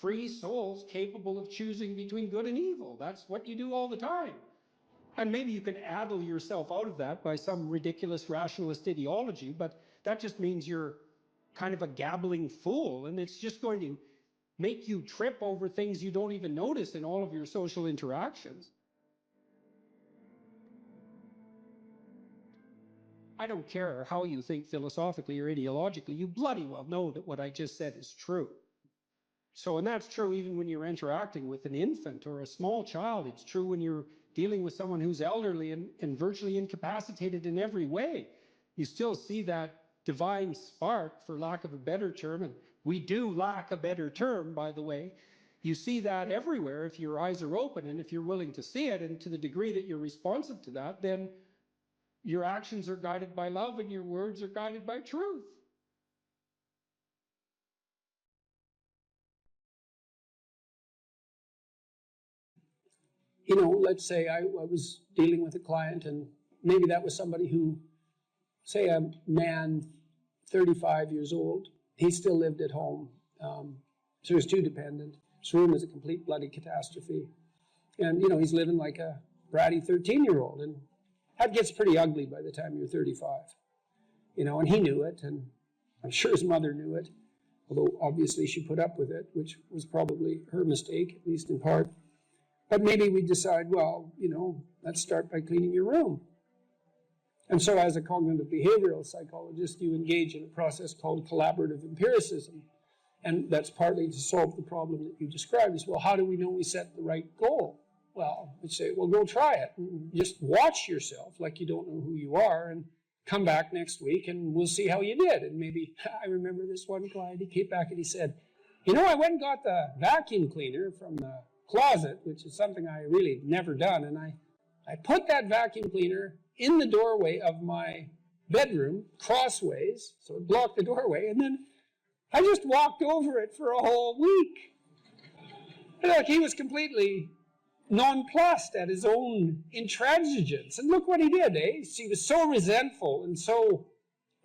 Speaker 2: free souls capable of choosing between good and evil. That's what you do all the time. And maybe you can addle yourself out of that by some ridiculous rationalist ideology, but that just means you're kind of a gabbling fool, and it's just going to make you trip over things you don't even notice in all of your social interactions. I don't care how you think philosophically or ideologically, you bloody well know that what I just said is true. So, and that's true even when you're interacting with an infant or a small child. It's true when you're dealing with someone who's elderly and virtually incapacitated in every way. You still see that divine spark, for lack of a better term, and we do lack a better term, by the way. You see that everywhere if your eyes are open and if you're willing to see it, and to the degree that you're responsive to that, then your actions are guided by love and your words are guided by truth.
Speaker 1: You know, let's say I was dealing with a client, and maybe that was somebody who, say a man, 35 years old, he still lived at home. So he was too dependent. His room is a complete bloody catastrophe. And, you know, he's living like a bratty 13-year-old. And that gets pretty ugly by the time you're 35. You know, and he knew it, and I'm sure his mother knew it, although obviously she put up with it, which was probably her mistake, at least in part. But maybe we decide, well, you know, let's start by cleaning your room. And so as a cognitive behavioral psychologist, you engage in a process called collaborative empiricism. And that's partly to solve the problem that you described. Is, well, how do we know we set the right goal? Well, we'd say, well, go try it. And just watch yourself like you don't know who you are, and come back next week and we'll see how you did. And maybe, I remember this one client, he came back and he said, you know, I went and got the vacuum cleaner from the closet, which is something I really never done, and I put that vacuum cleaner in the doorway of my bedroom, crossways, so it blocked the doorway, and then I just walked over it for a whole week. And like, he was completely nonplussed at his own intransigence. And look what he did, eh? He was so resentful and so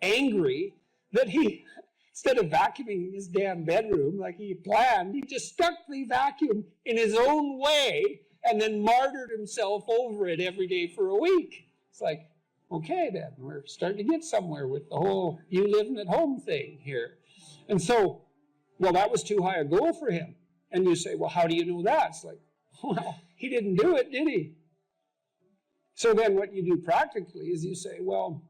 Speaker 1: angry that he, instead of vacuuming his damn bedroom like he planned, he just stuck the vacuum in his own way and then martyred himself over it every day for a week. It's like, okay then, we're starting to get somewhere with the whole you living at home thing here. And so, well, that was too high a goal for him. And you say, well, how do you know that? It's like, well, he didn't do it, did he? So then what you do practically is you say, well,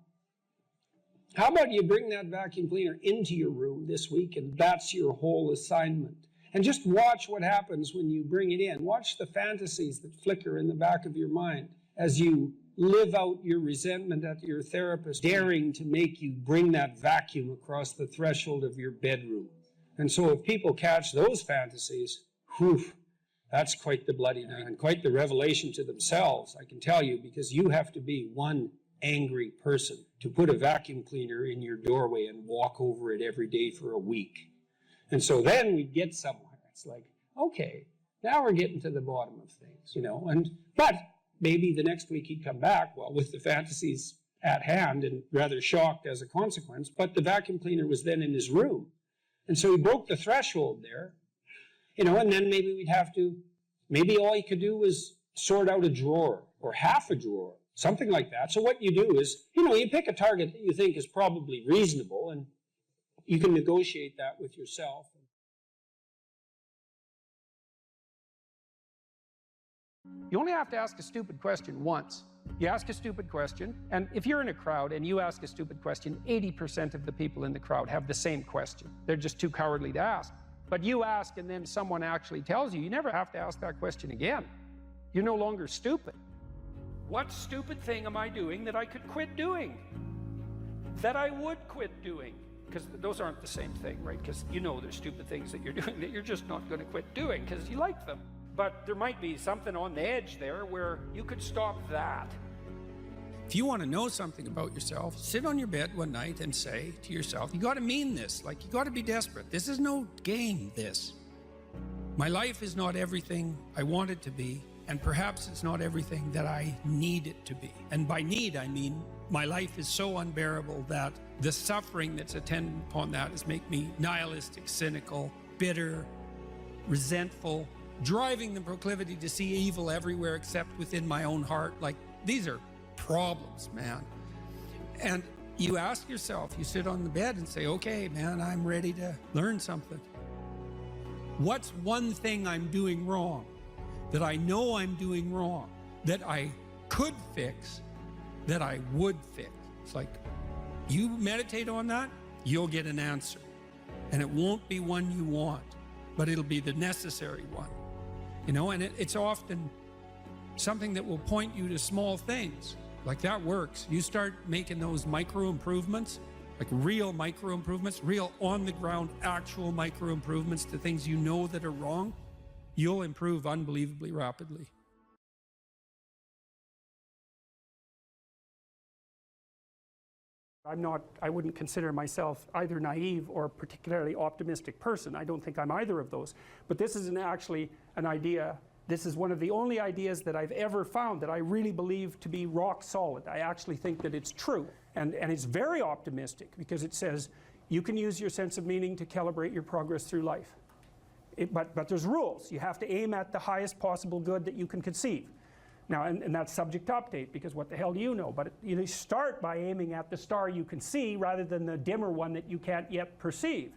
Speaker 1: how about you bring that vacuum cleaner into your room this week, and that's your whole assignment. And just watch what happens when you bring it in. Watch the fantasies that flicker in the back of your mind as you live out your resentment at your therapist, daring to make you bring that vacuum across the threshold of your bedroom. And so if people catch those fantasies, whew, that's quite the bloody night and quite the revelation to themselves, I can tell you, because you have to be one angry person to put a vacuum cleaner in your doorway and walk over it every day for a week. And so then we get somewhere. It's like, okay, now we're getting to the bottom of things, you know. But maybe the next week he'd come back, well, with the fantasies at hand and rather shocked as a consequence, but the vacuum cleaner was then in his room. And so he broke the threshold there, you know, and then maybe we'd have to, maybe all he could do was sort out a drawer or half a drawer, something like that. So what you do is, you know, you pick a target that you think is probably reasonable, and you can negotiate that with yourself.
Speaker 4: You only have to ask a stupid question once. You ask a stupid question, and if you're in a crowd and you ask a stupid question, 80% of the people in the crowd have the same question. They're just too cowardly to ask. But you ask and then someone actually tells you, you never have to ask that question again. You're no longer stupid.
Speaker 2: What stupid thing am I doing that I could quit doing? That I would quit doing? Because those aren't the same thing, right? Because you know there's stupid things that you're doing that you're just not going to quit doing because you like them. But there might be something on the edge there where you could stop that.
Speaker 1: If you want to know something about yourself, sit on your bed one night and say to yourself, you got to mean this, like you got to be desperate. This is no game, this. My life is not everything I want it to be, and perhaps it's not everything that I need it to be. And by need, I mean my life is so unbearable that the suffering that's attendant upon that is make me nihilistic, cynical, bitter, resentful, driving the proclivity to see evil everywhere except within my own heart. Like, these are problems, man. And you ask yourself, you sit on the bed and say, okay, man, I'm ready to learn something. What's one thing I'm doing wrong that I know I'm doing wrong, that I could fix, that I would fix? It's like, you meditate on that, you'll get an answer. And it won't be one you want, but it'll be the necessary one. You know, and it's often something that will point you to small things. Like, that works. You start making those micro improvements, like real micro improvements, real on the ground, actual micro improvements to things you know that are wrong, you'll improve unbelievably rapidly.
Speaker 2: I wouldn't consider myself either naive or particularly optimistic person. I don't think I'm either of those. But this is actually an idea. This is one of the only ideas that I've ever found that I really believe to be rock solid. I actually think that it's true. And it's very optimistic because it says you can use your sense of meaning to calibrate your progress through life. But there's rules. You have to aim at the highest possible good that you can conceive. Now, and that's subject to update, because what the hell do you know? But you start by aiming at the star you can see rather than the dimmer one that you can't yet perceive.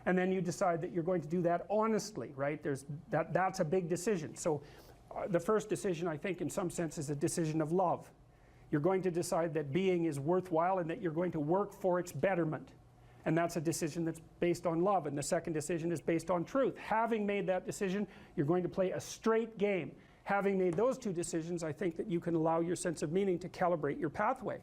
Speaker 2: And then you decide that you're going to do that honestly, right? That's a big decision. So the first decision, I think, in some sense, is a decision of love. You're going to decide that being is worthwhile and that you're going to work for its betterment. And that's a decision that's based on love. And the second decision is based on truth. Having made that decision, you're going to play a straight game. Having made those two decisions, I think that you can allow your sense of meaning to calibrate your pathway.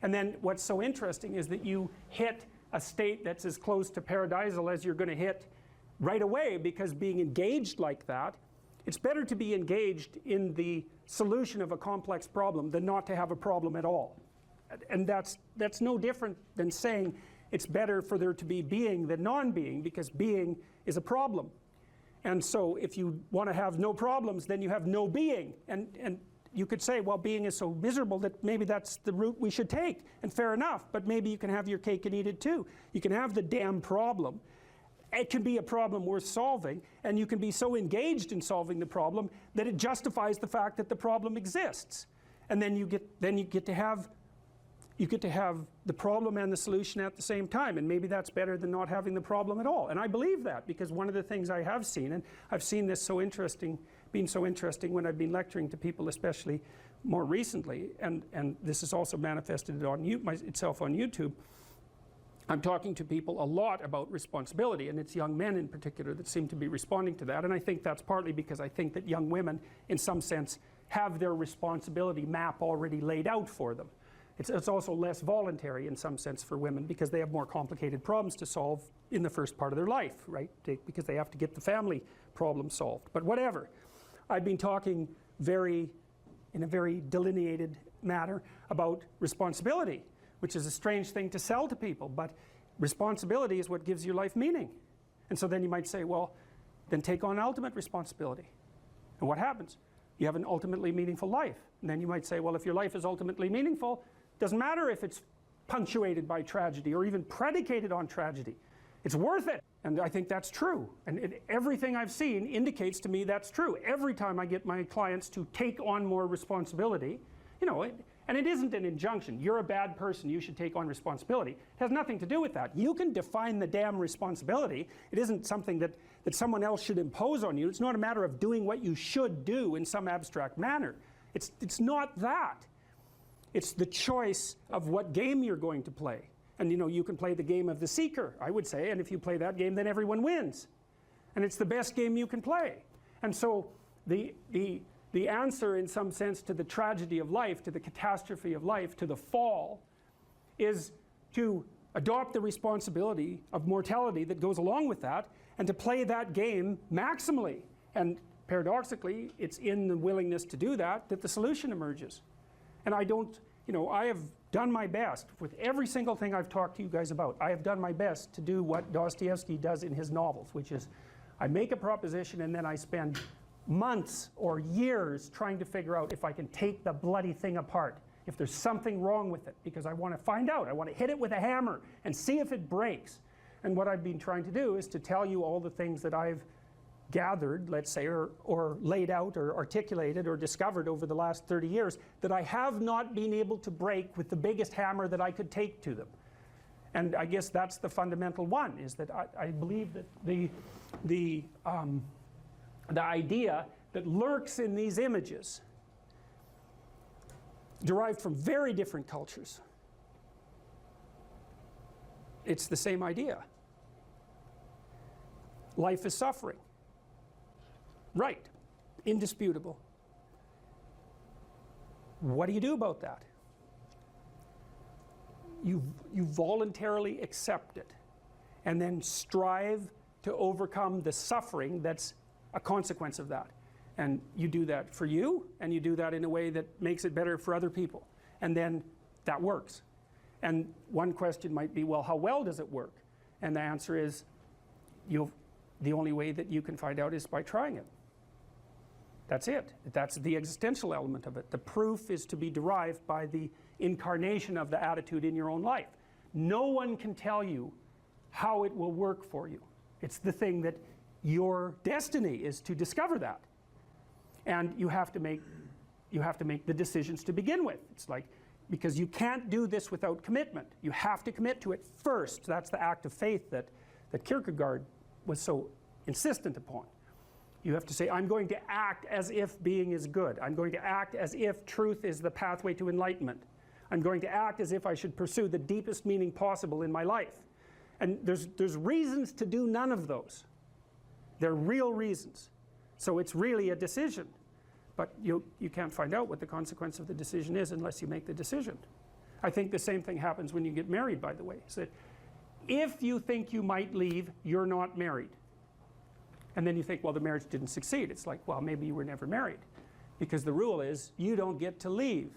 Speaker 2: And then what's so interesting is that you hit a state that's as close to paradisal as you're going to hit right away, because being engaged like that, it's better to be engaged in the solution of a complex problem than not to have a problem at all. And that's no different than saying it's better for there to be being than non-being, because being is a problem. And so if you want to have no problems, then you have no being. And you could say, well, being is so miserable that maybe that's the route we should take. And fair enough, but maybe you can have your cake and eat it too. You can have the damn problem. It can be a problem worth solving, and you can be so engaged in solving the problem that it justifies the fact that the problem exists. And then you get to have the problem and the solution at the same time, and maybe that's better than not having the problem at all. And I believe that, because one of the things I have seen, and I've seen this being so interesting when I've been lecturing to people, especially more recently, and this is also manifested on itself on YouTube. I'm talking to people a lot about responsibility, and it's young men in particular that seem to be responding to that. And I think that's partly because I think that young women, in some sense, have their responsibility map already laid out for them. It's also less voluntary in some sense for women, because they have more complicated problems to solve in the first part of their life, right? Because they have to get the family problem solved. But whatever. I've been talking in a very delineated manner about responsibility, which is a strange thing to sell to people, but responsibility is what gives your life meaning. And so then you might say, well, then take on ultimate responsibility. And what happens? You have an ultimately meaningful life. And then you might say, well, if your life is ultimately meaningful, doesn't matter if it's punctuated by tragedy or even predicated on tragedy. It's worth it. And I think that's true. And everything I've seen indicates to me that's true. Every time I get my clients to take on more responsibility, you know, And it isn't an injunction. You're a bad person, you should take on responsibility. It has nothing to do with that. You can define the damn responsibility. It isn't something that someone else should impose on you. It's not a matter of doing what you should do in some abstract manner. It's not that. It's the choice of what game you're going to play. And you know, you can play the game of the seeker, I would say, and if you play that game, then everyone wins. And it's the best game you can play. And so the answer, in some sense, to the tragedy of life, to the catastrophe of life, to the fall, is to adopt the responsibility of mortality that goes along with that, and to play that game maximally. And paradoxically, it's in the willingness to do that that the solution emerges. And I don't, you know, I have done my best with every single thing I've talked to you guys about. I have done my best to do what Dostoevsky does in his novels, which is I make a proposition and then I spend months or years trying to figure out if I can take the bloody thing apart, if there's something wrong with it, because I want to find out. I want to hit it with a hammer and see if it breaks. And what I've been trying to do is to tell you all the things that I've gathered, let's say, or laid out or articulated or discovered over the last 30 years that I have not been able to break with the biggest hammer that I could take to them. And I guess that's the fundamental one, is that I believe that the idea that lurks in these images, derived from very different cultures, it's the same idea. Life is suffering. Right, indisputable. What do you do about that? You voluntarily accept it and then strive to overcome the suffering that's a consequence of that. And you do that for you, and you do that in a way that makes it better for other people. And then that works. And one question might be, well, how well does it work? And the answer is, the only way that you can find out is by trying it. That's it. That's the existential element of it. The proof is to be derived by the incarnation of the attitude in your own life. No one can tell you how it will work for you. It's the thing that your destiny is to discover that. And you have to make the decisions to begin with. It's like, because you can't do this without commitment. You have to commit to it first. That's the act of faith that Kierkegaard was so insistent upon. You have to say, I'm going to act as if being is good. I'm going to act as if truth is the pathway to enlightenment. I'm going to act as if I should pursue the deepest meaning possible in my life. And there's reasons to do none of those. They're real reasons. So it's really a decision. But you can't find out what the consequence of the decision is unless you make the decision. I think the same thing happens when you get married, by the way. So if you think you might leave, you're not married. And then you think, well, the marriage didn't succeed. It's like, well, maybe you were never married. Because the rule is, you don't get to leave.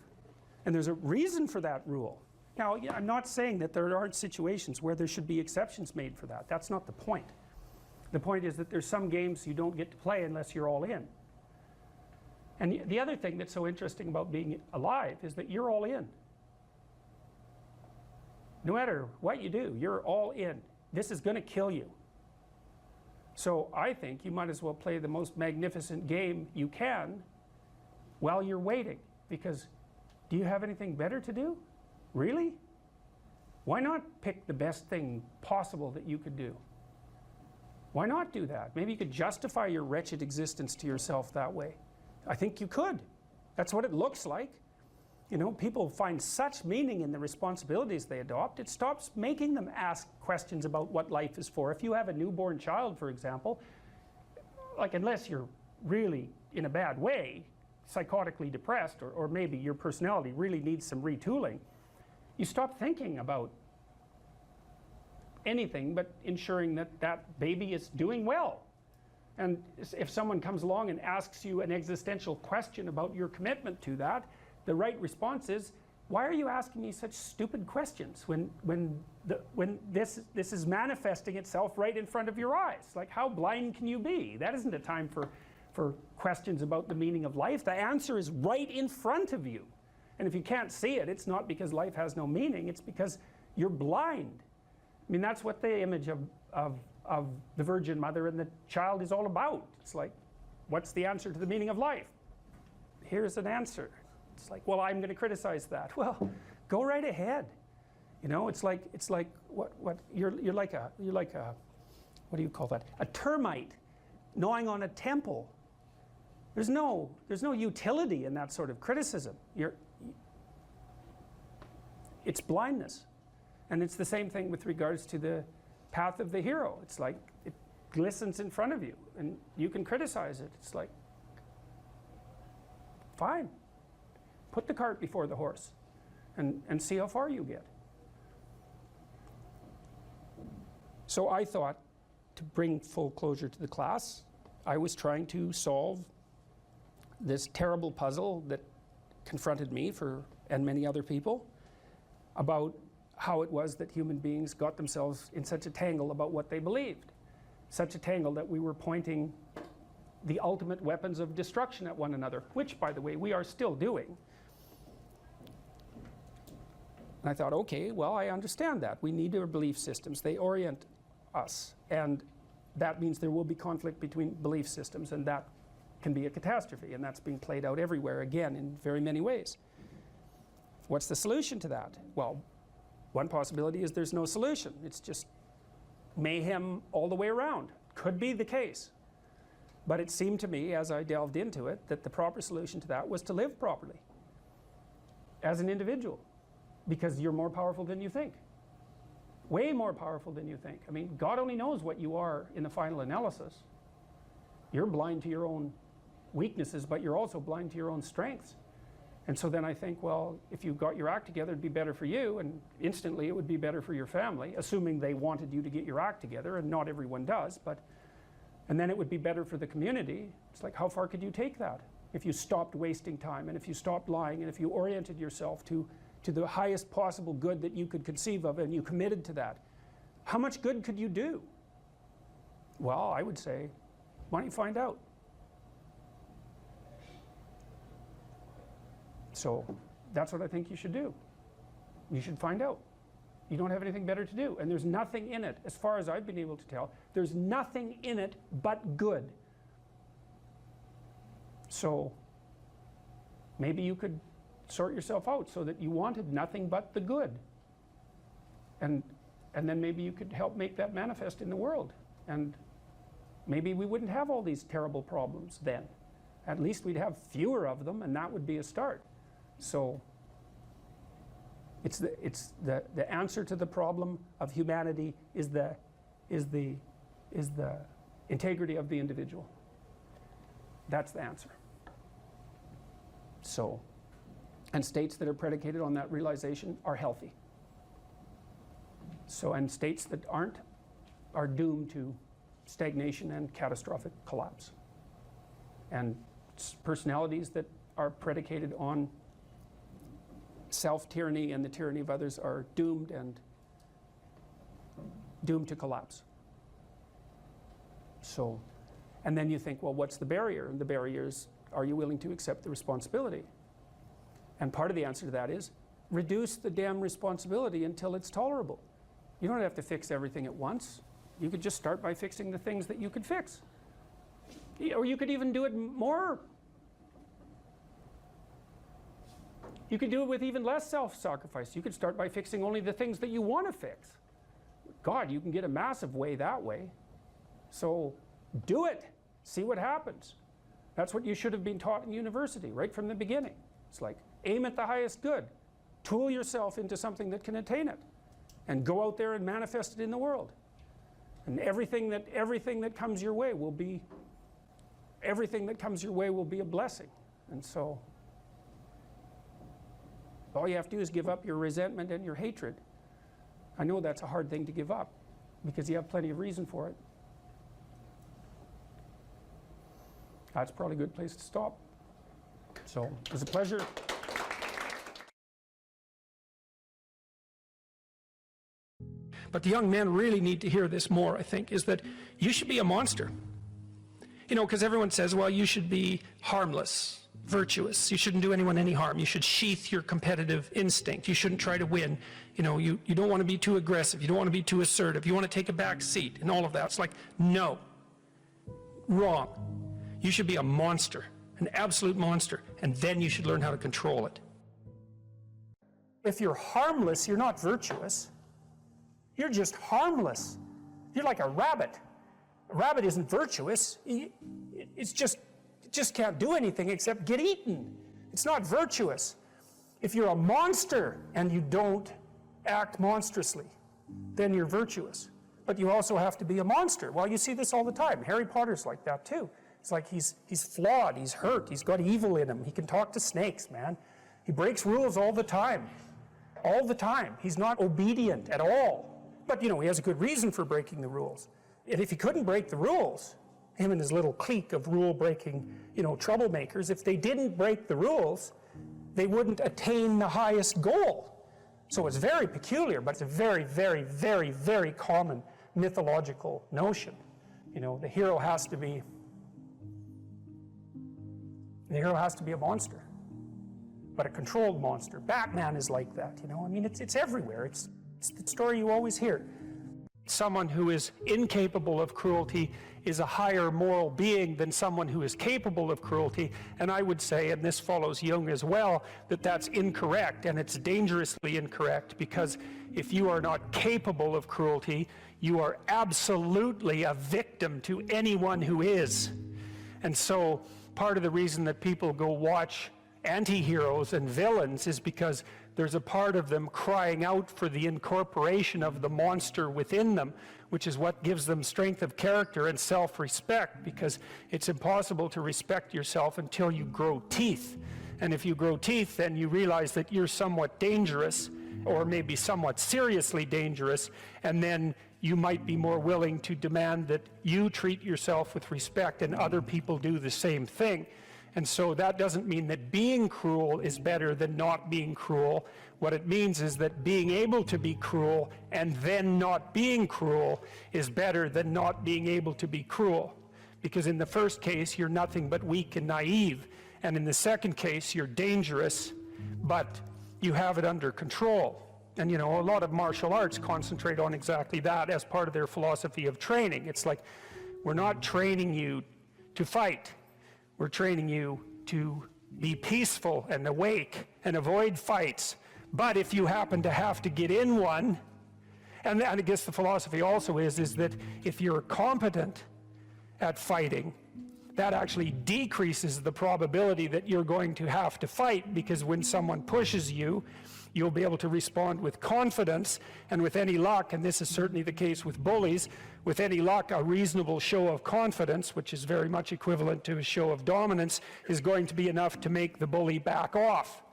Speaker 2: And there's a reason for that rule. Now, I'm not saying that there aren't situations where there should be exceptions made for that. That's not the point. The point is that there's some games you don't get to play unless you're all in. And the other thing that's so interesting about being alive is that you're all in. No matter what you do, you're all in. This is going to kill you. So I think you might as well play the most magnificent game you can while you're waiting. Because do you have anything better to do? Really? Why not pick the best thing possible that you could do? Why not do that? Maybe you could justify your wretched existence to yourself that way. I think you could. That's what it looks like. You know, people find such meaning in the responsibilities they adopt, it stops making them ask questions about what life is for. If you have a newborn child, for example, like, unless you're really in a bad way, psychotically depressed, or maybe your personality really needs some retooling, you stop thinking about anything but ensuring that that baby is doing well. And if someone comes along and asks you an existential question about your commitment to that, the right response is, why are you asking me such stupid questions when this is manifesting itself right in front of your eyes? Like, how blind can you be? That isn't a time for questions about the meaning of life. The answer is right in front of you. And if you can't see it, it's not because life has no meaning, it's because you're blind. I mean, that's what the image of the Virgin Mother and the child is all about. It's like, what's the answer to the meaning of life? Here's an answer. It's like, well, I'm going to criticize that. Well, go right ahead. You know, it's like what you're like a what do you call that? A termite gnawing on a temple. There's no utility in that sort of criticism. It's blindness. And it's the same thing with regards to the path of the hero. It's like it glistens in front of you and you can criticize it. It's like, fine, put the cart before the horse and see how far you get. So I thought, to bring full closure to the class, I was trying to solve this terrible puzzle that confronted me and many other people about how it was that human beings got themselves in such a tangle about what they believed. Such a tangle that we were pointing the ultimate weapons of destruction at one another, which, by the way, we are still doing. And I thought, okay, well, I understand that. We need our belief systems. They orient us. And that means there will be conflict between belief systems, and that can be a catastrophe. And that's being played out everywhere, again, in very many ways. What's the solution to that? Well, one possibility is there's no solution. It's just mayhem all the way around. Could be the case. But it seemed to me, as I delved into it, that the proper solution to that was to live properly as an individual, because you're more powerful than you think. Way more powerful than you think. I mean, God only knows what you are in the final analysis. You're blind to your own weaknesses, but you're also blind to your own strengths. And so then I think, well, if you got your act together, it'd be better for you, and instantly it would be better for your family, assuming they wanted you to get your act together, and not everyone does, and then it would be better for the community. It's like, how far could you take that? If you stopped wasting time, and if you stopped lying, and if you oriented yourself to the highest possible good that you could conceive of, and you committed to that, how much good could you do? Well, I would say, why don't you find out? So that's what I think you should do. You should find out. You don't have anything better to do. And there's nothing in it, as far as I've been able to tell, there's nothing in it but good. So maybe you could sort yourself out so that you wanted nothing but the good. And then maybe you could help make that manifest in the world. And maybe we wouldn't have all these terrible problems then. At least we'd have fewer of them, and that would be a start. So it's the answer to the problem of humanity is the integrity of the individual. That's the answer. So, and states that are predicated on that realization are healthy. So, and states that aren't are doomed to stagnation and catastrophic collapse. And personalities that are predicated on self-tyranny and the tyranny of others are doomed to collapse. So, and then you think, well, what's the barrier? And the barrier is, are you willing to accept the responsibility? And part of the answer to that is, reduce the damn responsibility until it's tolerable. You don't have to fix everything at once. You could just start by fixing the things that you could fix. Or you could even do it more. You could do it with even less self-sacrifice. You could start by fixing only the things that you want to fix. God, you can get a massive way that way. So do it. See what happens. That's what you should have been taught in university right from the beginning. It's like, aim at the highest good. Tool yourself into something that can attain it. And go out there and manifest it in the world. And everything that comes your way will be a blessing. And so all you have to do is give up your resentment and your hatred. I know that's a hard thing to give up because you have plenty of reason for it. That's probably a good place to stop. So it was a pleasure. But the young men really need to hear this more, I think, is that you should be a monster. You know, because everyone says, well, you should be harmless, virtuous. You shouldn't do anyone any harm. You should sheath your competitive instinct. You shouldn't try to win. You know, you don't want to be too aggressive. You don't want to be too assertive. You want to take a back seat and all of that. It's like, no. Wrong. You should be a monster, an absolute monster. and then you should learn how to control it.
Speaker 4: If you're harmless, you're not virtuous. You're just harmless. You're like a rabbit. A rabbit isn't virtuous. It just can't do anything except get eaten. It's not virtuous. If you're a monster and you don't act monstrously, then you're virtuous. But you also have to be a monster. Well, you see this all the time. Harry Potter's like that too. It's like he's flawed, he's hurt, he's got evil in him. He can talk to snakes, man. He breaks rules all the time. All the time. He's not obedient at all. But, you know, he has a good reason for breaking the rules. And if he couldn't break the rules, him and his little clique of rule-breaking, you know, troublemakers, if they didn't break the rules, they wouldn't attain the highest goal. So it's very peculiar, but it's a very, very, very, very common mythological notion. You know, the hero has to be a monster, but a controlled monster. Batman is like that, you know. I mean, it's everywhere. It's the story you always hear.
Speaker 2: Someone who is incapable of cruelty is a higher moral being than someone who is capable of cruelty. And I would say, and this follows Jung as well, that that's incorrect, and it's dangerously incorrect, because if you are not capable of cruelty, you are absolutely a victim to anyone who is. And so part of the reason that people go watch anti-heroes and villains is because there's a part of them crying out for the incorporation of the monster within them, which is what gives them strength of character and self-respect, because it's impossible to respect yourself until you grow teeth. And if you grow teeth, then you realize that you're somewhat dangerous, or maybe somewhat seriously dangerous, and then you might be more willing to demand that you treat yourself with respect and other people do the same thing. And so that doesn't mean that being cruel is better than not being cruel. What it means is that being able to be cruel and then not being cruel is better than not being able to be cruel. Because in the first case, you're nothing but weak and naive. And in the second case, you're dangerous, but you have it under control. And you know, a lot of martial arts concentrate on exactly that as part of their philosophy of training. It's like, we're not training you to fight. We're training you to be peaceful and awake and avoid fights. But if you happen to have to get in one, and I guess the philosophy also is that if you're competent at fighting, that actually decreases the probability that you're going to have to fight, because when someone pushes you, you'll be able to respond with confidence, and with any luck, and this is certainly the case with bullies, with any luck, a reasonable show of confidence, which is very much equivalent to a show of dominance, is going to be enough to make the bully back off.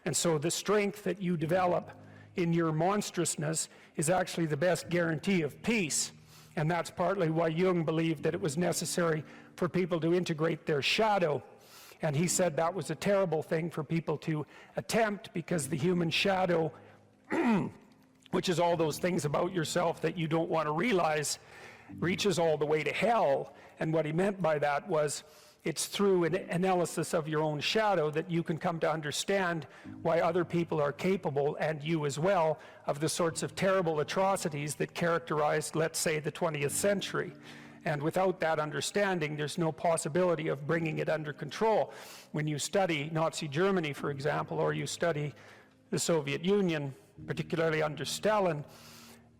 Speaker 2: And so the strength that you develop in your monstrousness is actually the best guarantee of peace. And that's partly why Jung believed that it was necessary for people to integrate their shadow. And he said that was a terrible thing for people to attempt, because the human shadow, which is all those things about yourself that you don't want to realize, reaches all the way to hell. And what he meant by that was, it's through an analysis of your own shadow that you can come to understand why other people are capable, and you as well, of the sorts of terrible atrocities that characterized, let's say, the 20th century. And without that understanding, there's no possibility of bringing it under control. When you study Nazi Germany, for example, or you study the Soviet Union, particularly under Stalin,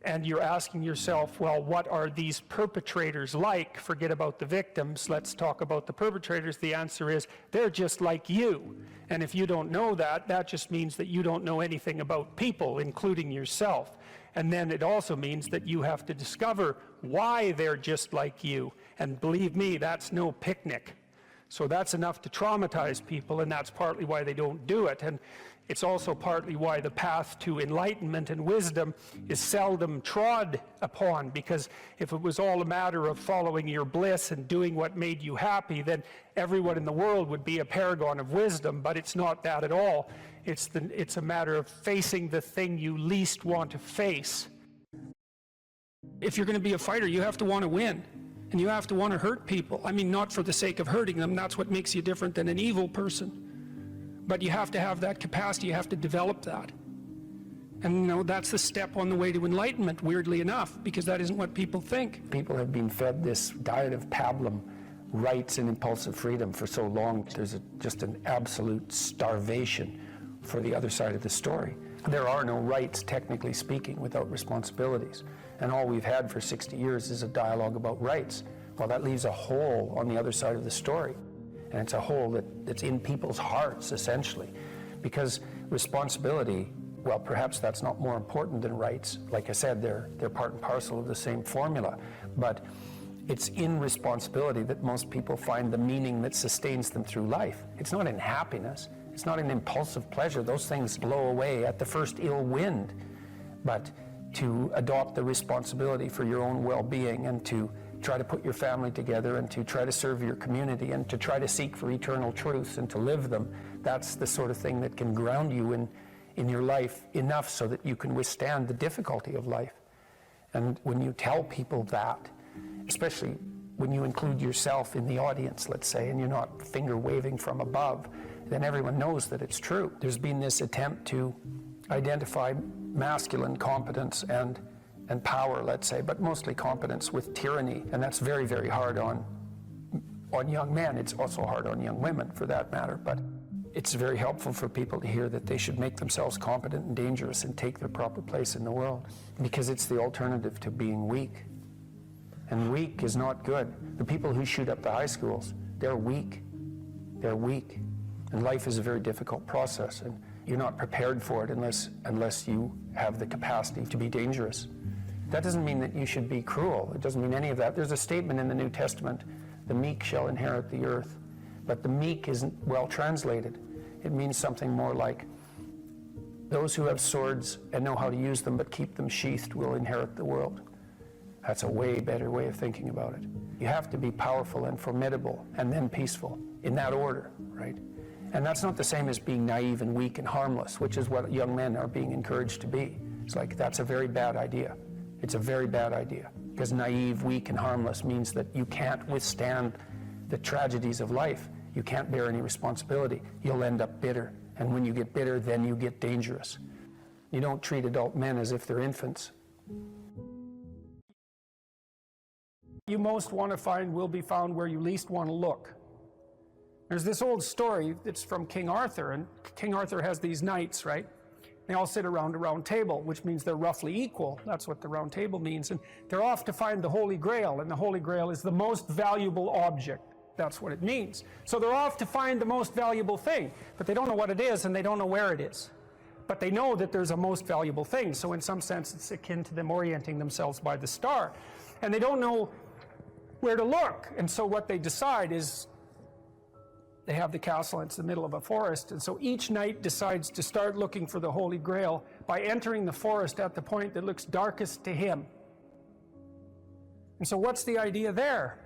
Speaker 2: and you're asking yourself, well, what are these perpetrators like? Forget about the victims, let's talk about the perpetrators. The answer is, they're just like you. And if you don't know that, that just means that you don't know anything about people, including yourself. And then it also means that you have to discover why they're just like you. And believe me, that's no picnic. So that's enough to traumatize people, and that's partly why they don't do it. And it's also partly why the path to enlightenment and wisdom is seldom trod upon, because if it was all a matter of following your bliss and doing what made you happy, then everyone in the world would be a paragon of wisdom. But it's not that at all. It's a matter of facing the thing you least want to face. If you're going to be a fighter, you have to want to win. And you have to want to hurt people. I mean, not for the sake of hurting them. That's what makes you different than an evil person. But you have to have that capacity. You have to develop that. And, you know, that's the step on the way to enlightenment, weirdly enough, because that isn't what people think.
Speaker 4: People have been fed this diet of pablum rights and impulsive freedom for so long, there's just an absolute starvation for the other side of the story. There are no rights, technically speaking, without responsibilities. And all we've had for 60 years is a dialogue about rights. Well, that leaves a hole on the other side of the story. And it's a hole that's in people's hearts, essentially. Because responsibility, well, perhaps that's not more important than rights. Like I said, they're part and parcel of the same formula. But it's in responsibility that most people find the meaning that sustains them through life. It's not in happiness. It's not an impulsive pleasure. Those things blow away at the first ill wind. But to adopt the responsibility for your own well-being and to try to put your family together and to try to serve your community and to try to seek for eternal truths and to live them, that's the sort of thing that can ground you in your life enough so that you can withstand the difficulty of life. And when you tell people that, especially when you include yourself in the audience, let's say, and you're not finger waving from above, then everyone knows that it's true. There's been this attempt to identify masculine competence and power, let's say, but mostly competence with tyranny, and that's very, very hard on young men. It's also hard on young women, for that matter, but it's very helpful for people to hear that they should make themselves competent and dangerous and take their proper place in the world, because it's the alternative to being weak. And weak is not good. The people who shoot up the high schools, they're weak. They're weak. And life is a very difficult process, and you're not prepared for it unless you have the capacity to be dangerous. That doesn't mean that you should be cruel. It doesn't mean any of that. There's a statement in the New Testament, the meek shall inherit the earth. But the meek isn't well translated. It means something more like, those who have swords and know how to use them but keep them sheathed will inherit the world. That's a way better way of thinking about it. You have to be powerful and formidable and then peaceful, in that order, right? And that's not the same as being naive and weak and harmless, which is what young men are being encouraged to be. It's like, that's a very bad idea. It's a very bad idea, because naive, weak, and harmless means that you can't withstand the tragedies of life. You can't bear any responsibility. You'll end up bitter. And when you get bitter, then you get dangerous. You don't treat adult men as if they're infants.
Speaker 2: You most want to find will be found where you least want to look. There's this old story that's from King Arthur, and King Arthur has these knights, right? They all sit around a round table, which means they're roughly equal. That's what the round table means. And they're off to find the Holy Grail, and the Holy Grail is the most valuable object. That's what it means. So they're off to find the most valuable thing, but they don't know what it is, and they don't know where it is. But they know that there's a most valuable thing, so in some sense it's akin to them orienting themselves by the star. And they don't know where to look, and so what they decide is, they have the castle, and it's the middle of a forest, and so each knight decides to start looking for the Holy Grail by entering the forest at the point that looks darkest to him. And so what's the idea there?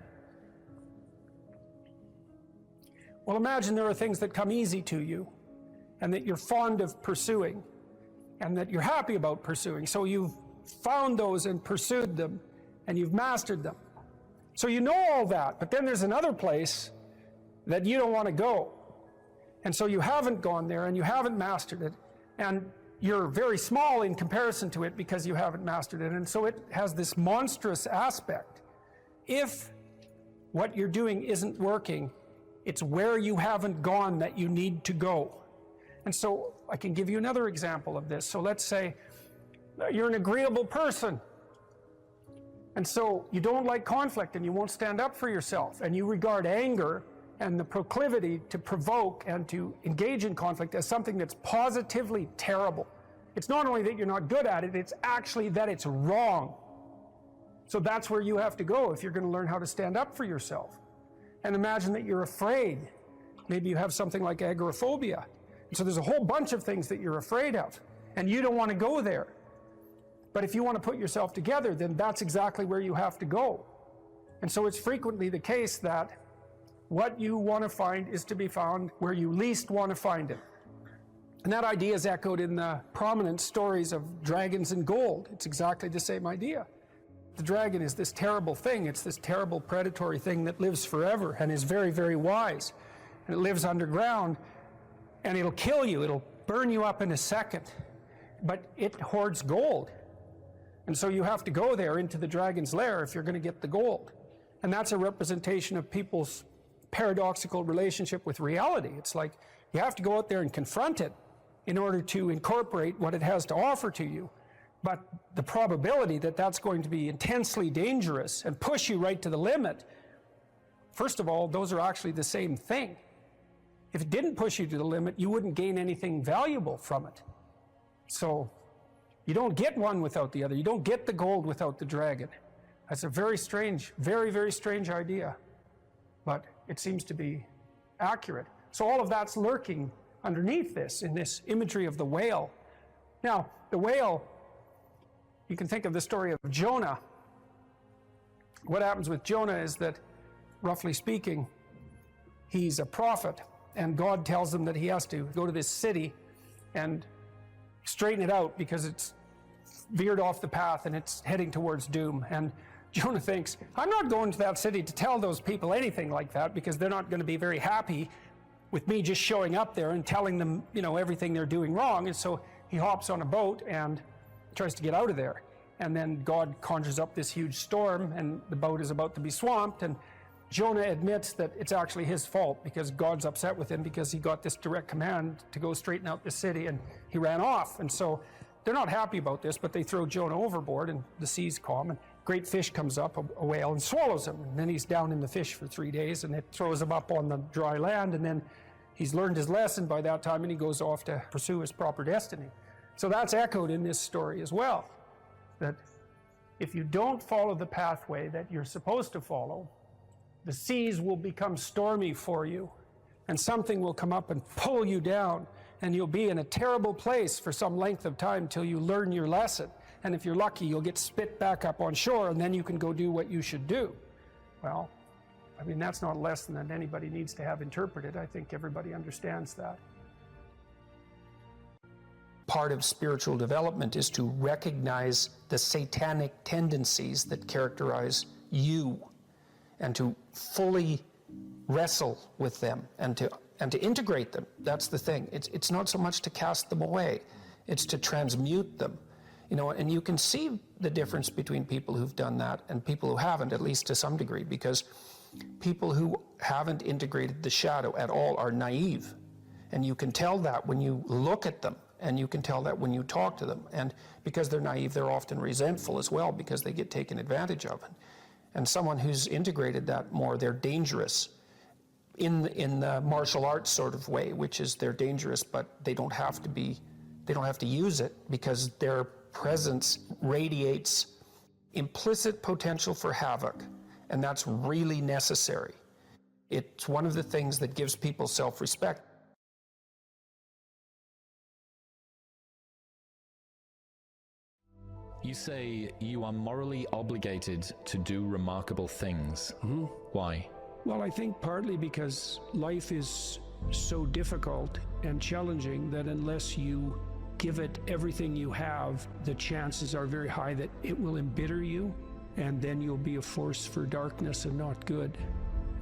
Speaker 2: Well, imagine there are things that come easy to you, and that you're fond of pursuing, and that you're happy about pursuing. So you've found those and pursued them, and you've mastered them. So you know all that, but then there's another place that you don't want to go. And so you haven't gone there, and you haven't mastered it, and you're very small in comparison to it because you haven't mastered it, and so it has this monstrous aspect. If what you're doing isn't working, it's where you haven't gone that you need to go. And so I can give you another example of this. So let's say you're an agreeable person, and so you don't like conflict, and you won't stand up for yourself, and you regard anger and the proclivity to provoke and to engage in conflict as something that's positively terrible. It's not only that you're not good at it, it's actually that it's wrong. So that's where you have to go if you're going to learn how to stand up for yourself. And imagine that you're afraid. Maybe you have something like agoraphobia. So there's a whole bunch of things that you're afraid of, and you don't want to go there. But if you want to put yourself together, then that's exactly where you have to go. And so it's frequently the case that what you want to find is to be found where you least want to find it. And that idea is echoed in the prominent stories of dragons and gold. It's exactly the same idea. The dragon is this terrible thing. It's this terrible predatory thing that lives forever and is very, very wise. And it lives underground, and it'll kill you. It'll burn you up in a second. But it hoards gold. And so you have to go there into the dragon's lair if you're going to get the gold.
Speaker 4: And that's a representation of people's paradoxical relationship with reality. It's like you have to go out there and confront it in order to incorporate what it has to offer to you. But the probability that that's going to be intensely dangerous and push you right to the limit, first of all, those are actually the same thing. If it didn't push you to the limit, you wouldn't gain anything valuable from it. So you don't get one without the other. You don't get the gold without the dragon. That's a very strange, very, very strange idea. But it seems to be accurate. So all of that's lurking underneath this, in this imagery of the whale. Now, the whale, you can think of the story of Jonah. What happens with Jonah is that, roughly speaking, he's a prophet, and God tells him that he has to go to this city and straighten it out because it's veered off the path and it's heading towards doom. And Jonah thinks, I'm not going to that city to tell those people anything like that because they're not going to be very happy with me just showing up there and telling them, you know, everything they're doing wrong. And so he hops on a boat and tries to get out of there. And then God conjures up this huge storm and the boat is about to be swamped. And Jonah admits that it's actually his fault because God's upset with him because he got this direct command to go straighten out the city and he ran off. And so they're not happy about this, but they throw Jonah overboard and the sea's calm and great fish comes up, a whale, and swallows him. And then he's down in the fish for 3 days and it throws him up on the dry land. And then he's learned his lesson by that time and he goes off to pursue his proper destiny. So that's echoed in this story as well, that if you don't follow the pathway that you're supposed to follow, the seas will become stormy for you and something will come up and pull you down and you'll be in a terrible place for some length of time till you learn your lesson. And if you're lucky, you'll get spit back up on shore and then you can go do what you should do. Well, I mean, that's not a lesson that anybody needs to have interpreted. I think everybody understands that. Part of spiritual development is to recognize the satanic tendencies that characterize you and to fully wrestle with them and to integrate them. That's the thing. It's not so much to cast them away. It's to transmute them. You know, and you can see the difference between people who've done that and people who haven't, at least to some degree, because people who haven't integrated the shadow at all are naive. And you can tell that when you look at them, and you can tell that when you talk to them. And because they're naive, they're often resentful as well because they get taken advantage of. And someone who's integrated that more, they're dangerous in the martial arts sort of way, which is they're dangerous, but they don't have to use it because their presence radiates implicit potential for havoc. And that's really necessary. It's one of the things that gives people self-respect.
Speaker 5: You say you are morally obligated to do remarkable things. Mm-hmm. Why?
Speaker 4: Well, I think partly because life is so difficult and challenging that unless you give it everything you have, the chances are very high that it will embitter you, and then you'll be a force for darkness and not good.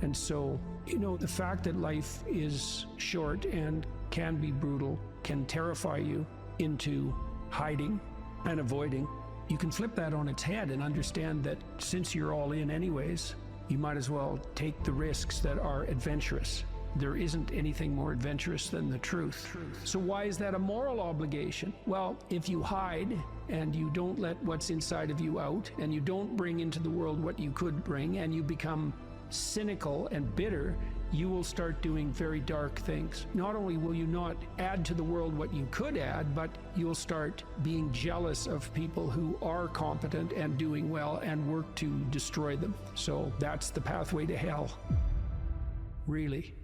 Speaker 4: And so, you know, the fact that life is short and can be brutal can terrify you into hiding and avoiding. You can flip that on its head and understand that since you're all in anyways, you might as well take the risks that are adventurous. There isn't anything more adventurous than the truth. So why is that a moral obligation? Well, if you hide and you don't let what's inside of you out and you don't bring into the world what you could bring and you become cynical and bitter, you will start doing very dark things. Not only will you not add to the world what you could add, but you'll start being jealous of people who are competent and doing well and work to destroy them. So that's the pathway to hell, really.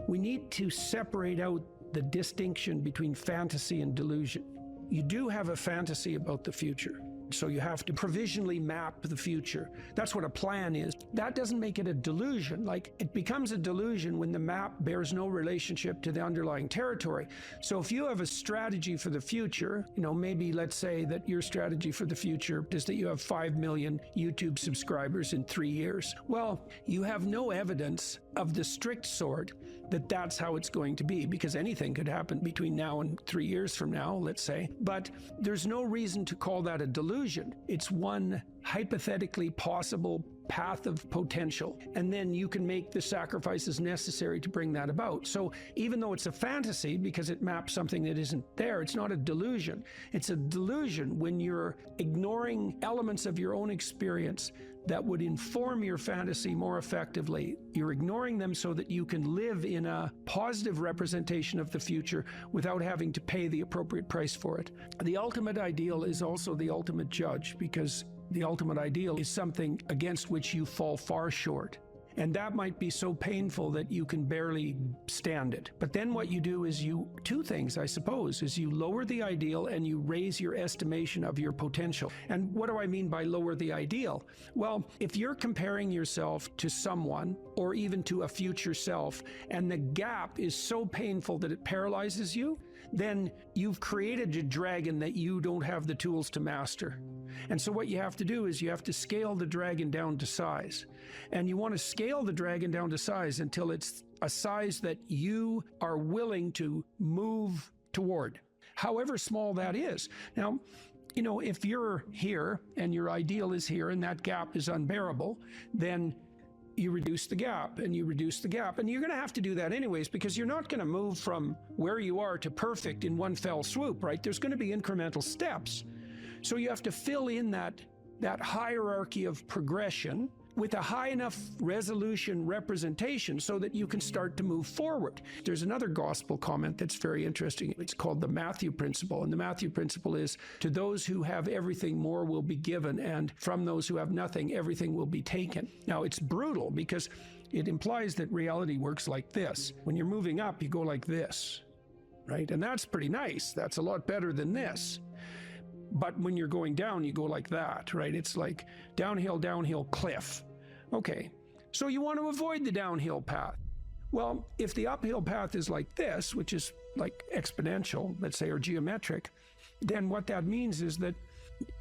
Speaker 4: We need to separate out the distinction between fantasy and delusion. You do have a fantasy about the future. So you have to provisionally map the future. That's what a plan is. That doesn't make it a delusion. Like, it becomes a delusion when the map bears no relationship to the underlying territory. So if you have a strategy for the future, you know, maybe let's say that your strategy for the future is that you have 5 million YouTube subscribers in 3 years. Well, you have no evidence of the strict sort that that's how it's going to be, because anything could happen between now and 3 years from now, let's say. But there's no reason to call that a delusion. delusion. It's one hypothetically possible path of potential, and then you can make the sacrifices necessary to bring that about. So even though it's a fantasy because it maps something that isn't there, it's not a delusion. It's a delusion when you're ignoring elements of your own experience that would inform your fantasy more effectively. You're ignoring them so that you can live in a positive representation of the future without having to pay the appropriate price for it. The ultimate ideal is also the ultimate judge, because the ultimate ideal is something against which you fall far short. And that might be so painful that you can barely stand it. But then what you do is two things, I suppose, is you lower the ideal and you raise your estimation of your potential. And what do I mean by lower the ideal? Well, if you're comparing yourself to someone or even to a future self, and the gap is so painful that it paralyzes you, then you've created a dragon that you don't have the tools to master. And so what you have to do is you have to scale the dragon down to size. And you want to scale the dragon down to size until it's a size that you are willing to move toward, however small that is. Now, you know, if you're here and your ideal is here and that gap is unbearable, then you reduce the gap and you reduce the gap. And you're going to have to do that anyways, because you're not going to move from where you are to perfect in one fell swoop, right? There's going to be incremental steps. So you have to fill in that hierarchy of progression with a high enough resolution representation so that you can start to move forward. There's another gospel comment that's very interesting. It's called the Matthew principle. And the Matthew principle is, to those who have everything, more will be given, and from those who have nothing, everything will be taken. Now, it's brutal because it implies that reality works like this. When you're moving up, you go like this, right? And that's pretty nice. That's a lot better than this. But when you're going down, you go like that, right? It's like downhill, downhill, cliff. Okay, so you want to avoid the downhill path. Well, if the uphill path is like this, which is like exponential, let's say, or geometric, then what that means is that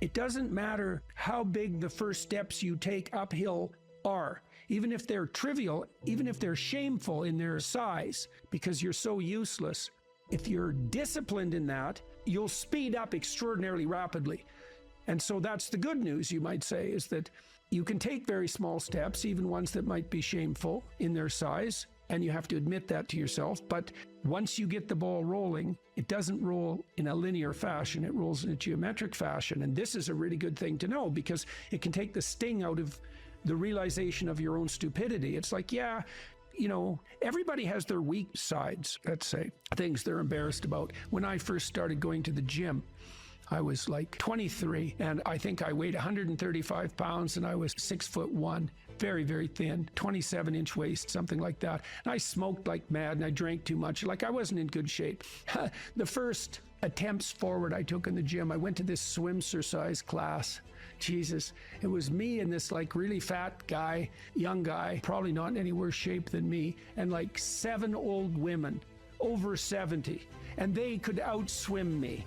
Speaker 4: it doesn't matter how big the first steps you take uphill are, even if they're trivial, even if they're shameful in their size, because you're so useless. If you're disciplined in that, you'll speed up extraordinarily rapidly. And so that's the good news, you might say, is that you can take very small steps, even ones that might be shameful in their size, and you have to admit that to yourself. But once you get the ball rolling, it doesn't roll in a linear fashion, it rolls in a geometric fashion. And this is a really good thing to know, because it can take the sting out of the realization of your own stupidity. It's like, yeah, you know, everybody has their weak sides, let's say, things they're embarrassed about. When I first started going to the gym, I was like 23, and I think I weighed 135 pounds, and I was 6'1", very, very thin, 27-inch waist, something like that. And I smoked like mad, and I drank too much. Like, I wasn't in good shape. The first attempts forward I took in the gym, I went to this swimsuit class. Jesus, it was me and this like really fat guy, young guy, probably not in any worse shape than me, and like 7 old women over 70, and they could outswim me.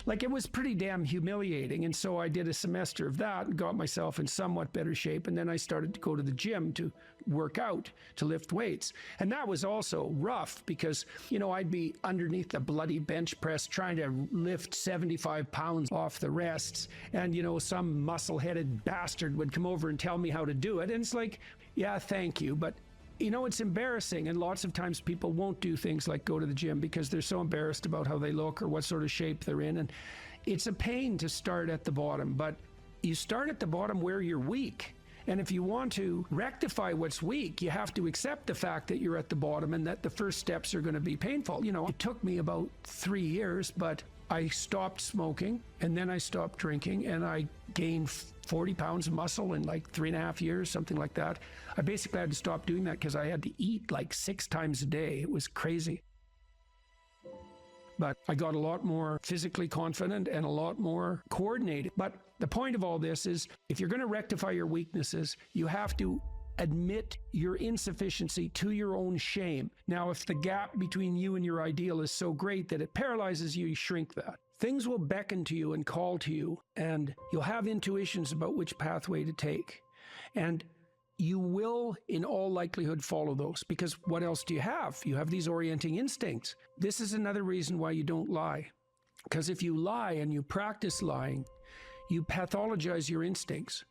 Speaker 4: Like, it was pretty damn humiliating. And so I did a semester of that and got myself in somewhat better shape. And then I started to go to the gym to work out, to lift weights. And that was also rough because, you know, I'd be underneath the bloody bench press trying to lift 75 pounds off the rests. And, you know, some muscle-headed bastard would come over and tell me how to do it. And it's like, yeah, thank you. But you know, it's embarrassing, and lots of times people won't do things like go to the gym because they're so embarrassed about how they look or what sort of shape they're in. And it's a pain to start at the bottom, but you start at the bottom where you're weak. And if you want to rectify what's weak, you have to accept the fact that you're at the bottom and that the first steps are going to be painful. You know, it took me about 3 years, but I stopped smoking, and then I stopped drinking, and I gained 40 pounds of muscle in like 3.5 years, something like that. I basically had to stop doing that because I had to eat like 6 times a day. It was crazy. But I got a lot more physically confident and a lot more coordinated. But the point of all this is, if you're going to rectify your weaknesses, you have to admit your insufficiency to your own shame. Now, if the gap between you and your ideal is so great that it paralyzes you, you shrink that. Things will beckon to you and call to you, and you'll have intuitions about which pathway to take. And you will, in all likelihood, follow those, because what else do you have? You have these orienting instincts. This is another reason why you don't lie. Because if you lie and you practice lying, you pathologize your instincts.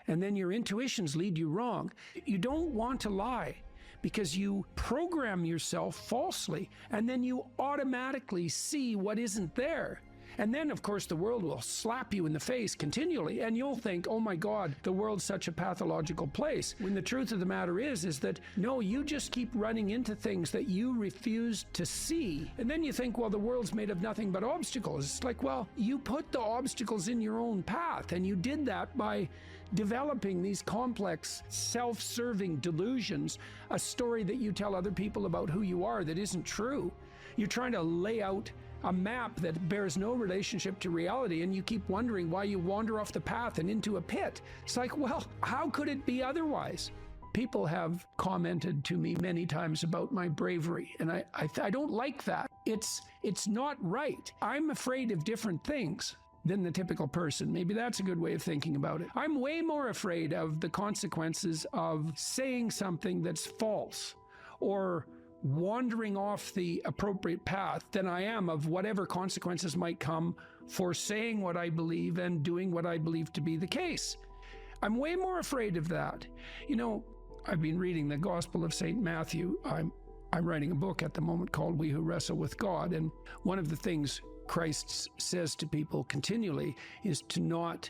Speaker 4: And then your intuitions lead you wrong. You don't want to lie because you program yourself falsely, and then you automatically see what isn't there. And then, of course, the world will slap you in the face continually, and you'll think, oh my God, the world's such a pathological place. When the truth of the matter is that, no, you just keep running into things that you refuse to see. And then you think, well, the world's made of nothing but obstacles. It's like, well, you put the obstacles in your own path, and you did that by developing these complex, self-serving delusions, a story that you tell other people about who you are that isn't true. You're trying to lay out a map that bears no relationship to reality, and you keep wondering why you wander off the path and into a pit. It's like, well, how could it be otherwise? People have commented to me many times about my bravery, and I don't like that. It's not right. I'm afraid of different things than the typical person. Maybe that's a good way of thinking about it. I'm way more afraid of the consequences of saying something that's false or wandering off the appropriate path than I am of whatever consequences might come for saying what I believe and doing what I believe to be the case. I'm way more afraid of that. You know, I've been reading the Gospel of St. Matthew. I'm writing a book at the moment called We Who Wrestle with God, and one of the things Christ says to people continually is to not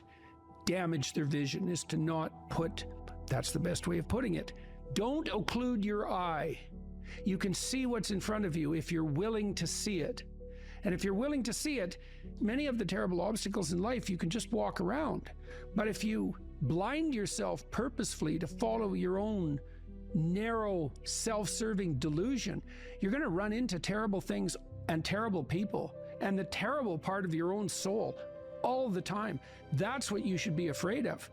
Speaker 4: damage their vision, is to not put, that's the best way of putting it, don't occlude your eye. You can see what's in front of you if you're willing to see it. And if you're willing to see it, many of the terrible obstacles in life you can just walk around. But if you blind yourself purposefully to follow your own narrow, self-serving delusion, you're going to run into terrible things and terrible people and the terrible part of your own soul all the time. That's what you should be afraid of.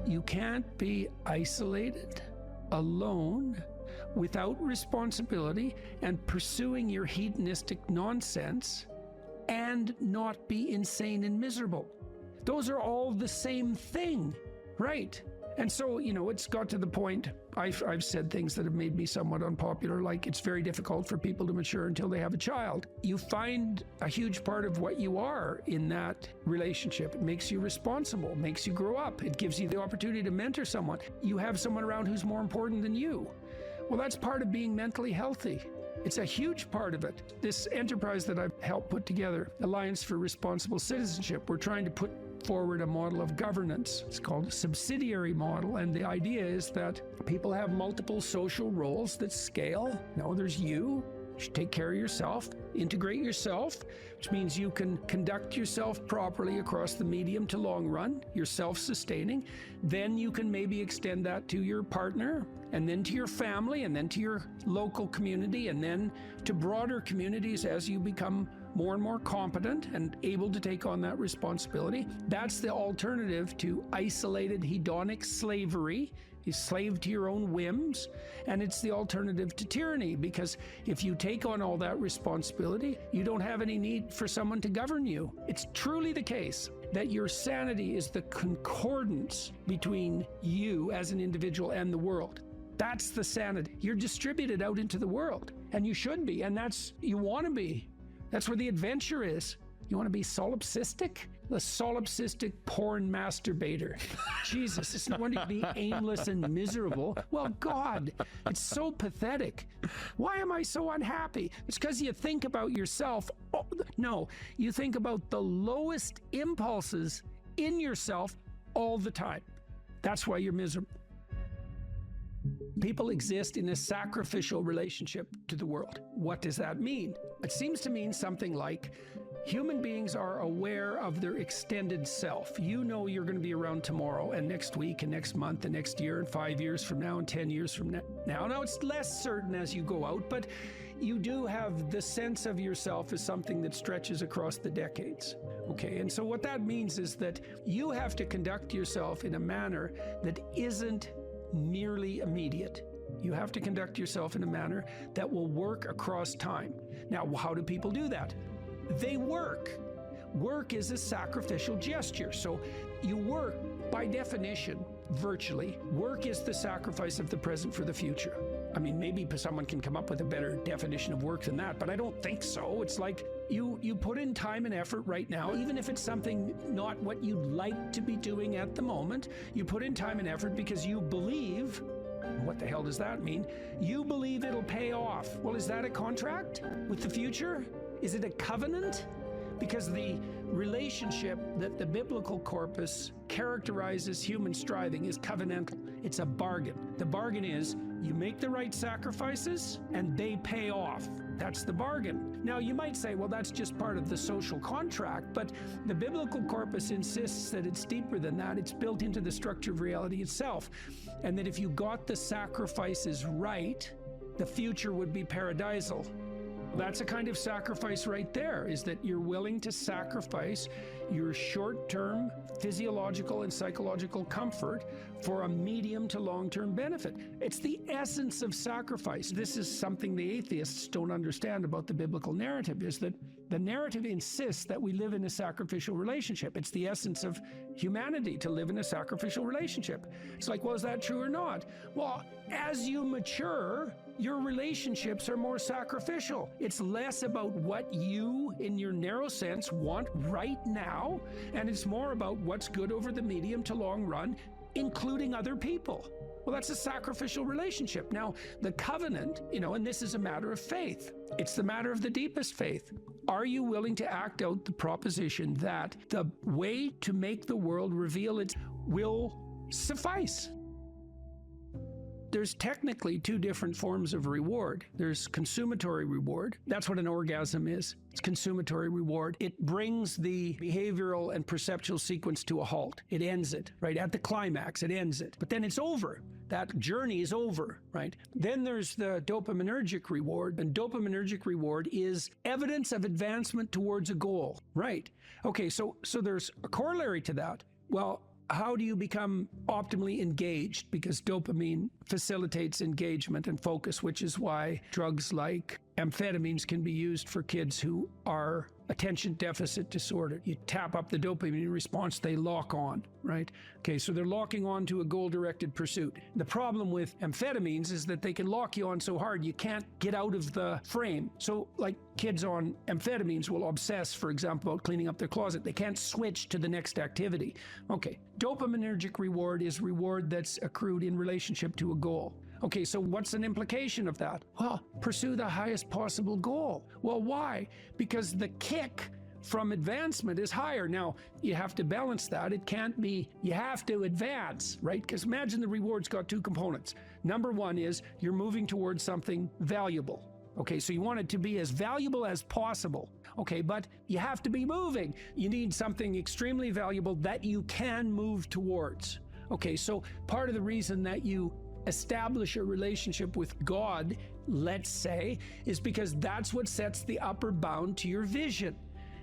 Speaker 4: You can't be isolated, alone, without responsibility and pursuing your hedonistic nonsense and not be insane and miserable. Those are all the same thing, right? And so, you know, it's got to the point, I've said things that have made me somewhat unpopular, like it's very difficult for people to mature until they have a child. You find a huge part of what you are in that relationship. It makes you responsible, makes you grow up. It gives you the opportunity to mentor someone. You have someone around who's more important than you. Well, that's part of being mentally healthy. It's a huge part of it. This enterprise that I've helped put together, Alliance for Responsible Citizenship, we're trying to put forward a model of governance. It's called a subsidiary model, and the idea is that people have multiple social roles that scale. No, there's you should take care of yourself, integrate yourself, which means you can conduct yourself properly across the medium to long run. You're self-sustaining. Then you can maybe extend that to your partner, and then to your family, and then to your local community, and then to broader communities as you become more and more competent and able to take on that responsibility. That's the alternative to isolated hedonic slavery. You're slave to your own whims, and it's the alternative to tyranny, because if you take on all that responsibility, you don't have any need for someone to govern you. It's truly the case that your sanity is the concordance between you as an individual and the world. That's the sanity. You're distributed out into the world, and you should be, and that's, you want to be. That's where the adventure is. You want to be solipsistic? The solipsistic porn masturbator. Jesus, it's no wonder to be aimless and miserable. Well, God, it's so pathetic. Why am I so unhappy? It's because you think about yourself. Oh, no, you think about the lowest impulses in yourself all the time. That's why you're miserable. People exist in a sacrificial relationship to the world. What does that mean? It seems to mean something like human beings are aware of their extended self. You know you're going to be around tomorrow and next week and next month and next year and 5 years from now and 10 years from now. Now it's less certain as you go out, but you do have the sense of yourself as something that stretches across the decades. Okay, and so what that means is that you have to conduct yourself in a manner that isn't merely immediate. You have to conduct yourself in a manner that will work across time. Now, how do people do that? They work. Work is a sacrificial gesture. So you work, by definition, virtually. Work is the sacrifice of the present for the future. I mean, maybe someone can come up with a better definition of work than that, but I don't think so. It's like you put in time and effort right now, even if it's something not what you'd like to be doing at the moment. You put in time and effort because you believe. What the hell does that mean? You believe it'll pay off. Well, is that a contract with the future? Is it a covenant? Because the relationship that the biblical corpus characterizes human striving is covenantal. It's a bargain. The bargain is you make the right sacrifices and they pay off. That's the bargain. Now, you might say, well, that's just part of the social contract, but the biblical corpus insists that it's deeper than that. It's built into the structure of reality itself. And that if you got the sacrifices right, the future would be paradisal. That's a kind of sacrifice right there, is that you're willing to sacrifice your short-term physiological and psychological comfort for a medium to long-term benefit. It's the essence of sacrifice. This is something the atheists don't understand about the biblical narrative, is that the narrative insists that we live in a sacrificial relationship. It's the essence of humanity to live in a sacrificial relationship. It's like, well, is that true or not? Well, as you mature, your relationships are more sacrificial. It's less about what you, in your narrow sense, want right now, and it's more about what's good over the medium to long run, including other people. Well, that's a sacrificial relationship. Now, the covenant, and this is a matter of faith. It's the matter of the deepest faith. Are you willing to act out the proposition that the way to make the world reveal it will suffice? There's technically two different forms of reward. There's consummatory reward. That's what an orgasm is. It's consummatory reward. It brings the behavioral and perceptual sequence to a halt. It ends it, right? At the climax, it ends it. But then it's over. That journey is over, right? Then there's the dopaminergic reward, and dopaminergic reward is evidence of advancement towards a goal, right? Okay, so there's a corollary to that. Well, how do you become optimally engaged? Because dopamine facilitates engagement and focus, which is why drugs like amphetamines can be used for kids who are attention deficit disorder. You tap up the dopamine response, they lock on, right? Okay, so they're locking on to a goal-directed pursuit. The problem with amphetamines is that they can lock you on so hard you can't get out of the frame. So like kids on amphetamines will obsess, for example, about cleaning up their closet. They can't switch to the next activity. Okay, dopaminergic reward is reward that's accrued in relationship to a goal. Okay, so what's an implication of that? Well, pursue the highest possible goal. Well, why? Because the kick from advancement is higher. Now, you have to balance that. It can't be, you have to advance, right? Because imagine the reward's got two components. Number one is you're moving towards something valuable. Okay, so you want it to be as valuable as possible. Okay, but you have to be moving. You need something extremely valuable that you can move towards. Okay, so part of the reason that you establish a relationship with God, let's say, is because that's what sets the upper bound to your vision.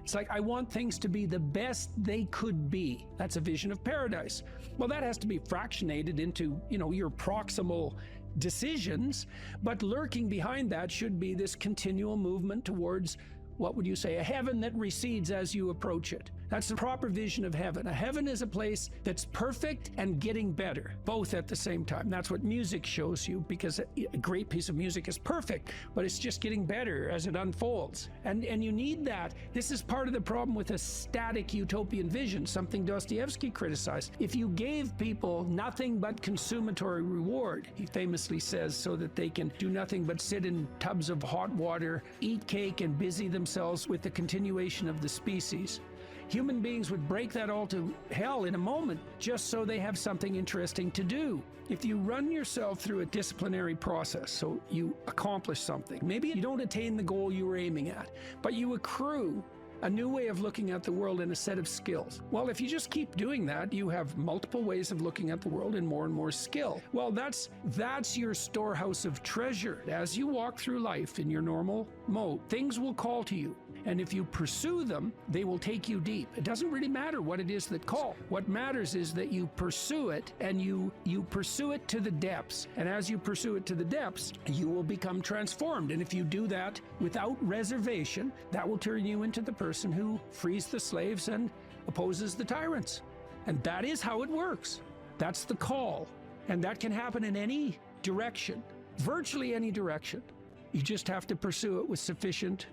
Speaker 4: It's like, I want things to be the best they could be. That's a vision of paradise. Well, that has to be fractionated into, your proximal decisions, but lurking behind that should be this continual movement towards, what would you say, a heaven that recedes as you approach it. That's the proper vision of heaven. A heaven is a place that's perfect and getting better, both at the same time. That's what music shows you, because a great piece of music is perfect, but it's just getting better as it unfolds. And you need that. This is part of the problem with a static utopian vision, something Dostoevsky criticized. If you gave people nothing but consummatory reward, he famously says, so that they can do nothing but sit in tubs of hot water, eat cake, and busy themselves with the continuation of the species, human beings would break that all to hell in a moment just so they have something interesting to do. If you run yourself through a disciplinary process, so you accomplish something, maybe you don't attain the goal you were aiming at, but you accrue a new way of looking at the world and a set of skills. Well, if you just keep doing that, you have multiple ways of looking at the world and more skill. Well, that's your storehouse of treasure. As you walk through life in your normal mode, things will call to you. And if you pursue them, they will take you deep. It doesn't really matter what it is that call. What matters is that you pursue it, and you pursue it to the depths. And as you pursue it to the depths, you will become transformed. And if you do that without reservation, that will turn you into the person who frees the slaves and opposes the tyrants. And that is how it works. That's the call. And that can happen in any direction, virtually any direction. You just have to pursue it with sufficient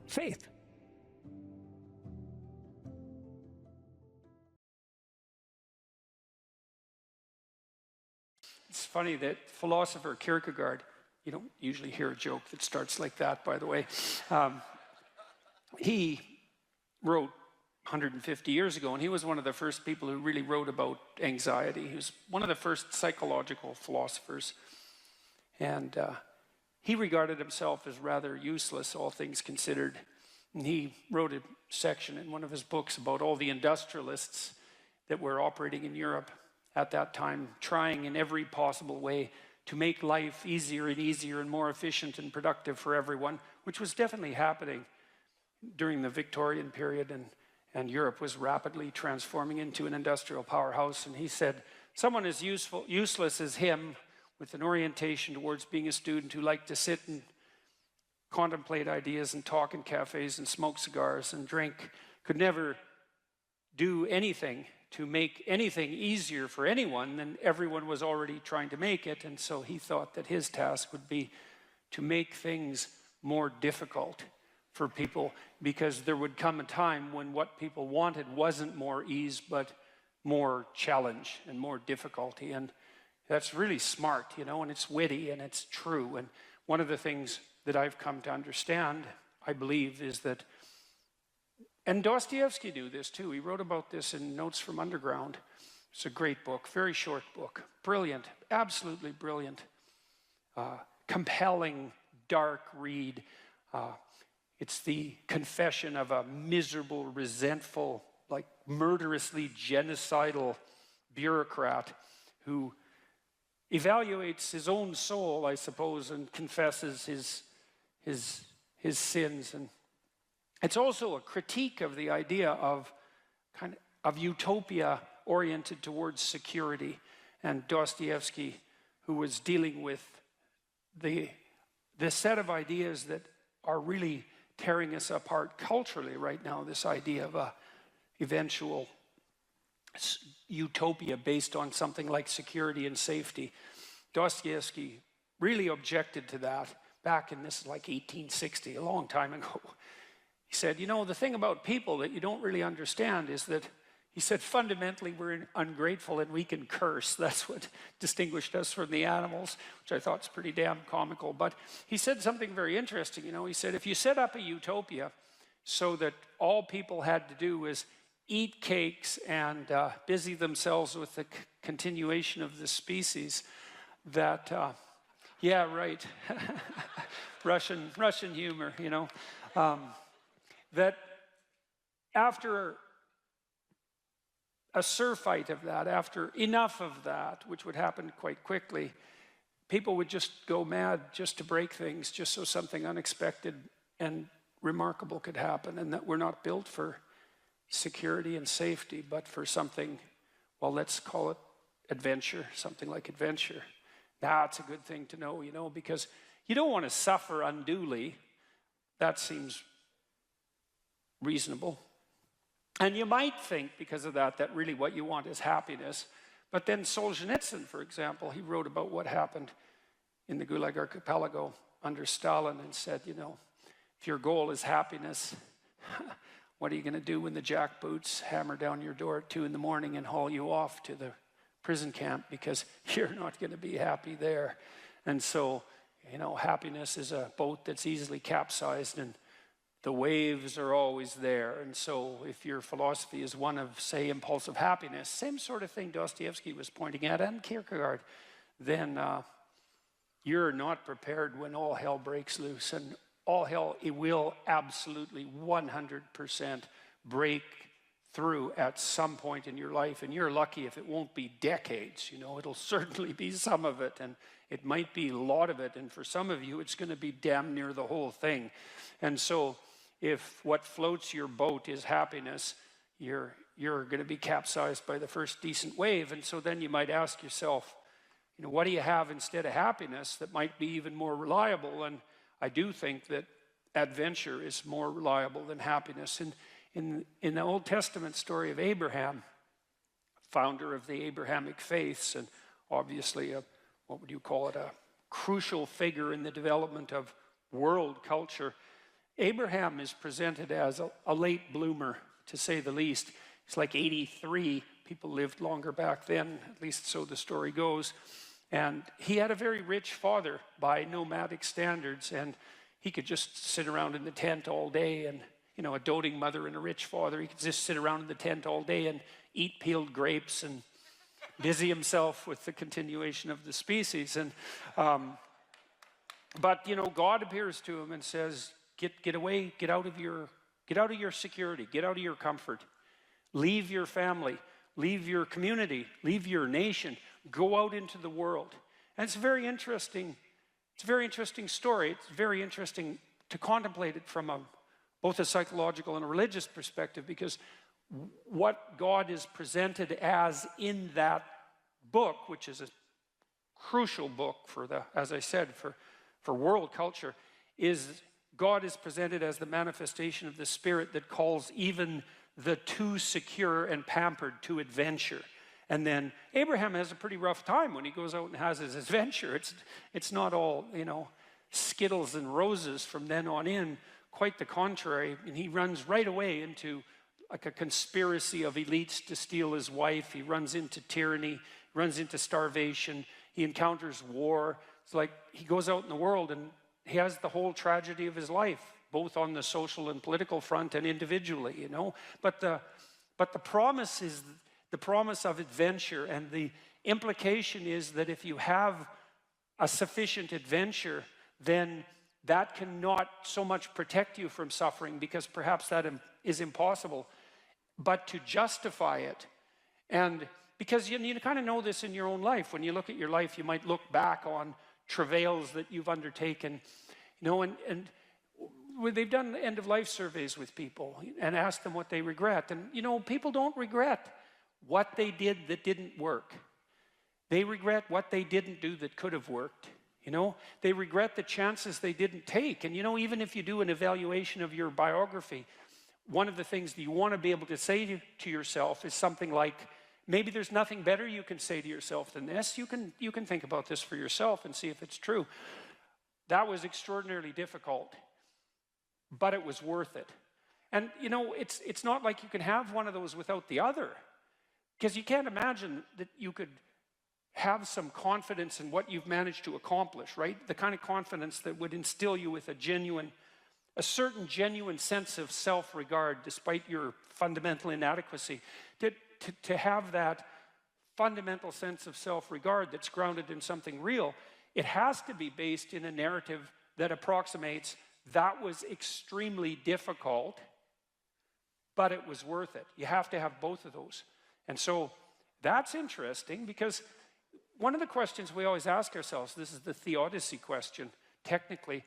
Speaker 4: faith.
Speaker 2: It's funny that philosopher Kierkegaard, you don't usually hear a joke that starts like that, by the way. He wrote 150 years ago, and he was one of the first people who really wrote about anxiety. He was one of the first psychological philosophers. And he regarded himself as rather useless, all things considered. And he wrote a section in one of his books about all the industrialists that were operating in Europe at that time, trying in every possible way to make life easier and more efficient and productive for everyone, which was definitely happening during the Victorian period, and Europe was rapidly transforming into an industrial powerhouse. And he said, someone as useless as him, with an orientation towards being a student who liked to sit and contemplate ideas and talk in cafes and smoke cigars and drink, could never do anything to make anything easier for anyone than everyone was already trying to make it. And so he thought that his task would be to make things more difficult for people, because there would come a time when what people wanted wasn't more ease, but more challenge and more difficulty. And that's really smart, you know, and it's witty and it's true. And one of the things that I've come to understand, I believe, is that, and Dostoevsky knew this too. He wrote about this in Notes from Underground. It's a great book, very short book, brilliant, absolutely brilliant, compelling, dark read. It's the confession of a miserable, resentful, like murderously genocidal bureaucrat who evaluates his own soul, I suppose, and confesses his sins. And it's also a critique of the idea of utopia oriented towards security. And Dostoevsky, who was dealing with the set of ideas that are really tearing us apart culturally right now, this idea of a eventual utopia based on something like security and safety. Dostoevsky really objected to that back in, this is like 1860, a long time ago. He said, you know, the thing about people that you don't really understand is that, he said, fundamentally we're ungrateful and we can curse. That's what distinguished us from the animals, which I thought is pretty damn comical. But he said something very interesting, you know. He said, if you set up a utopia so that all people had to do was eat cakes and busy themselves with the continuation of the species, that, yeah, right, Russian humor, you know, that after a surfeit of that, after enough of that, which would happen quite quickly, people would just go mad just to break things, just so something unexpected and remarkable could happen, and that we're not built for security and safety, but for something, well, let's call it adventure, something like adventure. That's a good thing to know, you know, because you don't want to suffer unduly. That seems reasonable. And you might think, because of that, that really what you want is happiness. But then Solzhenitsyn, for example, he wrote about what happened in the Gulag Archipelago under Stalin and said, you know, if your goal is happiness, what are you going to do when the jackboots hammer down your door at 2 in the morning and haul you off to the prison camp, because you're not going to be happy there. And so, you know, happiness is a boat that's easily capsized, and the waves are always there. And so if your philosophy is one of, say, impulsive happiness, same sort of thing Dostoevsky was pointing at, and Kierkegaard, then you're not prepared when all hell breaks loose. And all hell, it will absolutely 100% break through at some point in your life. And you're lucky if it won't be decades, you know, it'll certainly be some of it, and it might be a lot of it. And for some of you, it's going to be damn near the whole thing. And so if what floats your boat is happiness, you're going to be capsized by the first decent wave. And so then you might ask yourself, you know, what do you have instead of happiness that might be even more reliable? And I do think that adventure is more reliable than happiness. And in the Old Testament story of Abraham, founder of the Abrahamic faiths, and obviously what would you call it, a crucial figure in the development of world culture, Abraham is presented as a late bloomer, to say the least. He's like 83. People lived longer back then, at least so the story goes. And he had a very rich father by nomadic standards, and he could just sit around in the tent all day, and you know, a doting mother and a rich father, he could just sit around in the tent all day and eat peeled grapes and busy himself with the continuation of the species. And but you know, God appears to him and says, get away, get out of your security, get out of your comfort, leave your family, leave your community, leave your nation, go out into the world. And it's a very interesting story. It's very interesting to contemplate it from both a psychological and a religious perspective, because what God is presented as in that book, which is a crucial book for as I said, for world culture, is God is presented as the manifestation of the Spirit that calls even the too secure and pampered to adventure. And then Abraham has a pretty rough time when he goes out and has his adventure. It's not all, you know, Skittles and roses from then on in. Quite the contrary. And he runs right away into like a conspiracy of elites to steal his wife. He runs into tyranny, runs into starvation. He encounters war. It's like he goes out in the world and he has the whole tragedy of his life, both on the social and political front and individually, you know. But the promise is the promise of adventure, and the implication is that if you have a sufficient adventure, then that cannot so much protect you from suffering, because perhaps that is impossible, but to justify it. And because you kind of know this in your own life. When you look at your life, you might look back on travails that you've undertaken, you know, and they've done end-of-life surveys with people and asked them what they regret. And, you know, people don't regret what they did that didn't work. They regret what they didn't do that could have worked. You know, they regret the chances they didn't take. And, you know, even if you do an evaluation of your biography, one of the things that you want to be able to say to yourself is something like, maybe there's nothing better you can say to yourself than this. You can think about this for yourself and see if it's true. That was extraordinarily difficult, but it was worth it. And, you know, it's not like you can have one of those without the other, because you can't imagine that you could have some confidence in what you've managed to accomplish, right? The kind of confidence that would instill you with a certain genuine sense of self-regard despite your fundamental inadequacy. To have that fundamental sense of self-regard that's grounded in something real, it has to be based in a narrative that approximates that was extremely difficult, but it was worth it. You have to have both of those. And so that's interesting, because one of the questions we always ask ourselves, this is the theodicy question, technically.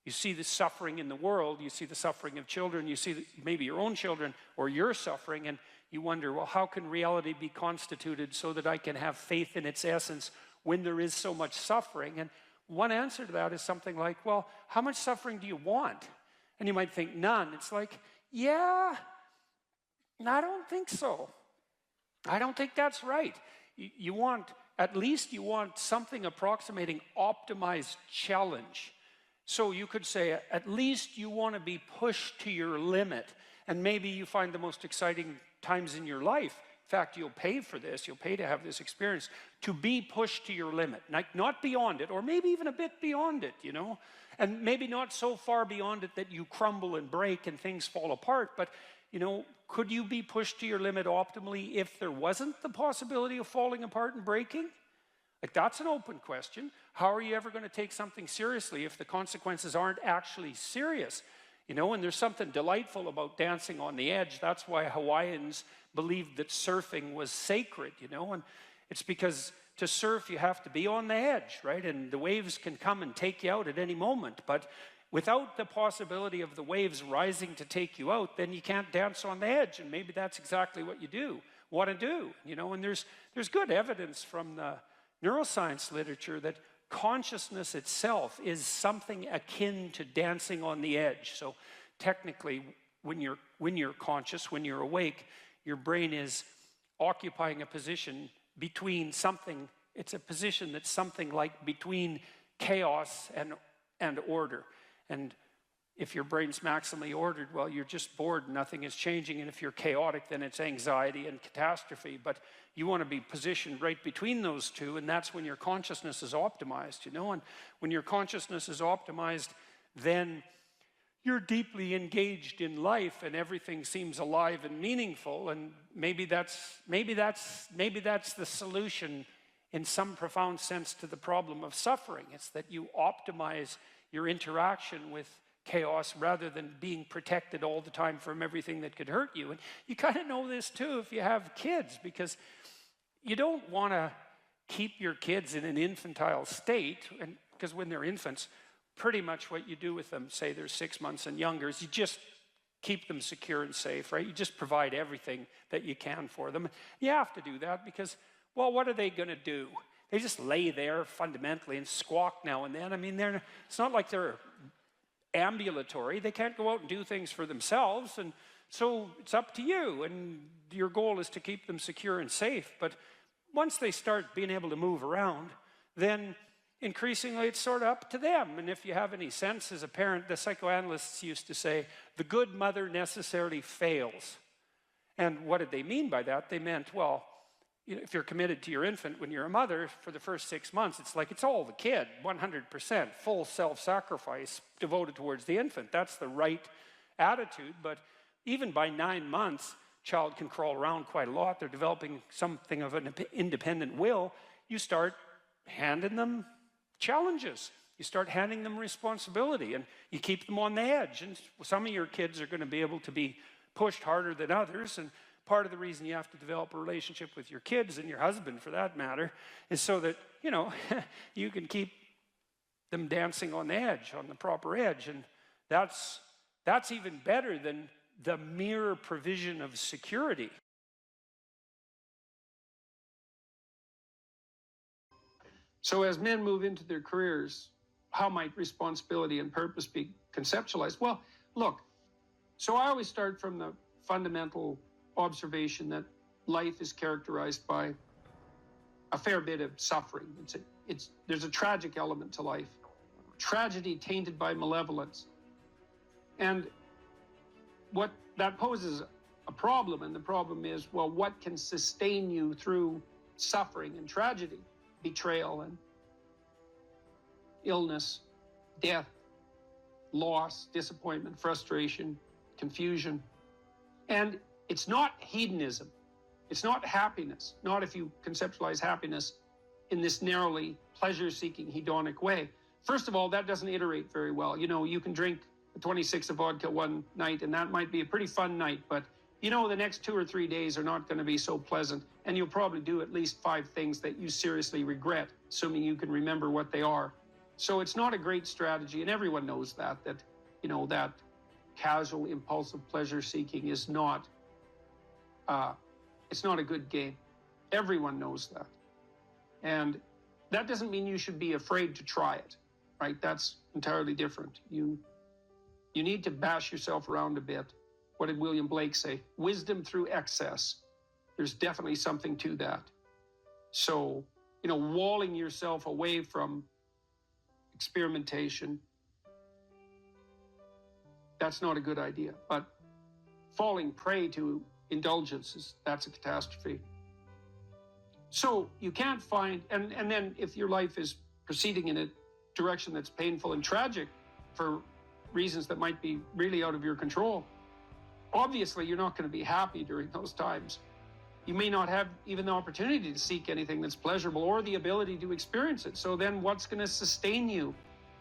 Speaker 2: You see the suffering in the world, you see the suffering of children, you see maybe your own children or your suffering, and you wonder, well, how can reality be constituted so that I can have faith in its essence when there is so much suffering? And one answer to that is something like, well, how much suffering do you want? And you might think, none. It's like, yeah, I don't think so. I don't think that's right. At least you want something approximating optimized challenge. So you could say, at least you want to be pushed to your limit. And maybe you find the most exciting times in your life. In fact, you'll pay for this. You'll pay to have this experience, to be pushed to your limit. Not beyond it, or maybe even a bit beyond it, you know. And maybe not so far beyond it that you crumble and break and things fall apart. But, you know, could you be pushed to your limit optimally if there wasn't the possibility of falling apart and breaking? Like, that's an open question. How are you ever going to take something seriously if the consequences aren't actually serious? You know, and there's something delightful about dancing on the edge. That's why Hawaiians believed that surfing was sacred, you know, and it's because to surf you have to be on the edge, right? And the waves can come and take you out at any moment. But without the possibility of the waves rising to take you out, then you can't dance on the edge. And maybe that's exactly what you want to do, you know. And there's good evidence from the neuroscience literature that consciousness itself is something akin to dancing on the edge. So technically, when you're conscious, when you're awake, your brain is occupying a position between something. It's a position that's something like between chaos and order. And If your brain's maximally ordered, well, you're just bored, nothing is changing. And if you're chaotic, then it's anxiety and catastrophe. But you want to be positioned right between those two, and that's when your consciousness is optimized, you know. And when your consciousness is optimized, then you're deeply engaged in life, and everything seems alive and meaningful. And maybe that's the solution in some profound sense to the problem of suffering. It's that you optimize your interaction with chaos rather than being protected all the time from everything that could hurt you. And you kind of know this too if you have kids, because you don't want to keep your kids in an infantile state, and because when they're infants, pretty much what you do with them, say they're 6 months and younger, is you just keep them secure and safe, right? You just provide everything that you can for them. You have to do that because, well, what are they going to do? They just lay there fundamentally and squawk now and then. I mean, it's not like they're ambulatory. They can't go out and do things for themselves, and so it's up to you, and your goal is to keep them secure and safe. But once they start being able to move around, then increasingly it's sort of up to them. And if you have any sense as a parent, the psychoanalysts used to say, the good mother necessarily fails. And what did they mean by that? They meant, well, you know, if you're committed to your infant when you're a mother for the first 6 months, it's like it's all the kid, 100%, full self-sacrifice devoted towards the infant. That's the right attitude. But even by 9 months, child can crawl around quite a lot. They're developing something of an independent will. You start handing them challenges. You start handing them responsibility, and you keep them on the edge. And some of your kids are going to be able to be pushed harder than others, and part of the reason you have to develop a relationship with your kids, and your husband for that matter, is so that, you know, you can keep them dancing on the edge, on the proper edge. And that's even better than the mere provision of security.
Speaker 1: So as men move into their careers, how might responsibility and purpose be conceptualized? Well, look, so I always start from the fundamental observation that life is characterized by a fair bit of suffering. There's a tragic element to life, tragedy tainted by malevolence. And what that poses a problem, and the problem is, well, what can sustain you through suffering and tragedy, betrayal and illness, death, loss, disappointment, frustration, confusion. And it's not hedonism. It's not happiness. Not if you conceptualize happiness in this narrowly pleasure-seeking hedonic way. First of all, that doesn't iterate very well. You know, you can drink 26 of vodka one night, and that might be a pretty fun night, but you know the next 2 or 3 days are not going to be so pleasant, and you'll probably do at least 5 things that you seriously regret, assuming you can remember what they are. So it's not a great strategy, and everyone knows that, you know, that casual, impulsive pleasure-seeking is not, it's not a good game. Everyone knows that. And that doesn't mean you should be afraid to try it, right? That's entirely different. You need to bash yourself around a bit. What did William Blake say? Wisdom through excess. There's definitely something to that. So, you know, walling yourself away from experimentation, that's not a good idea. But falling prey to indulgences, that's a catastrophe. So you can't find, and then if your life is proceeding in a direction that's painful and tragic for reasons that might be really out of your control, obviously you're not going to be happy during those times. You may not have even the opportunity to seek anything that's pleasurable or the ability to experience it. So then what's going to sustain you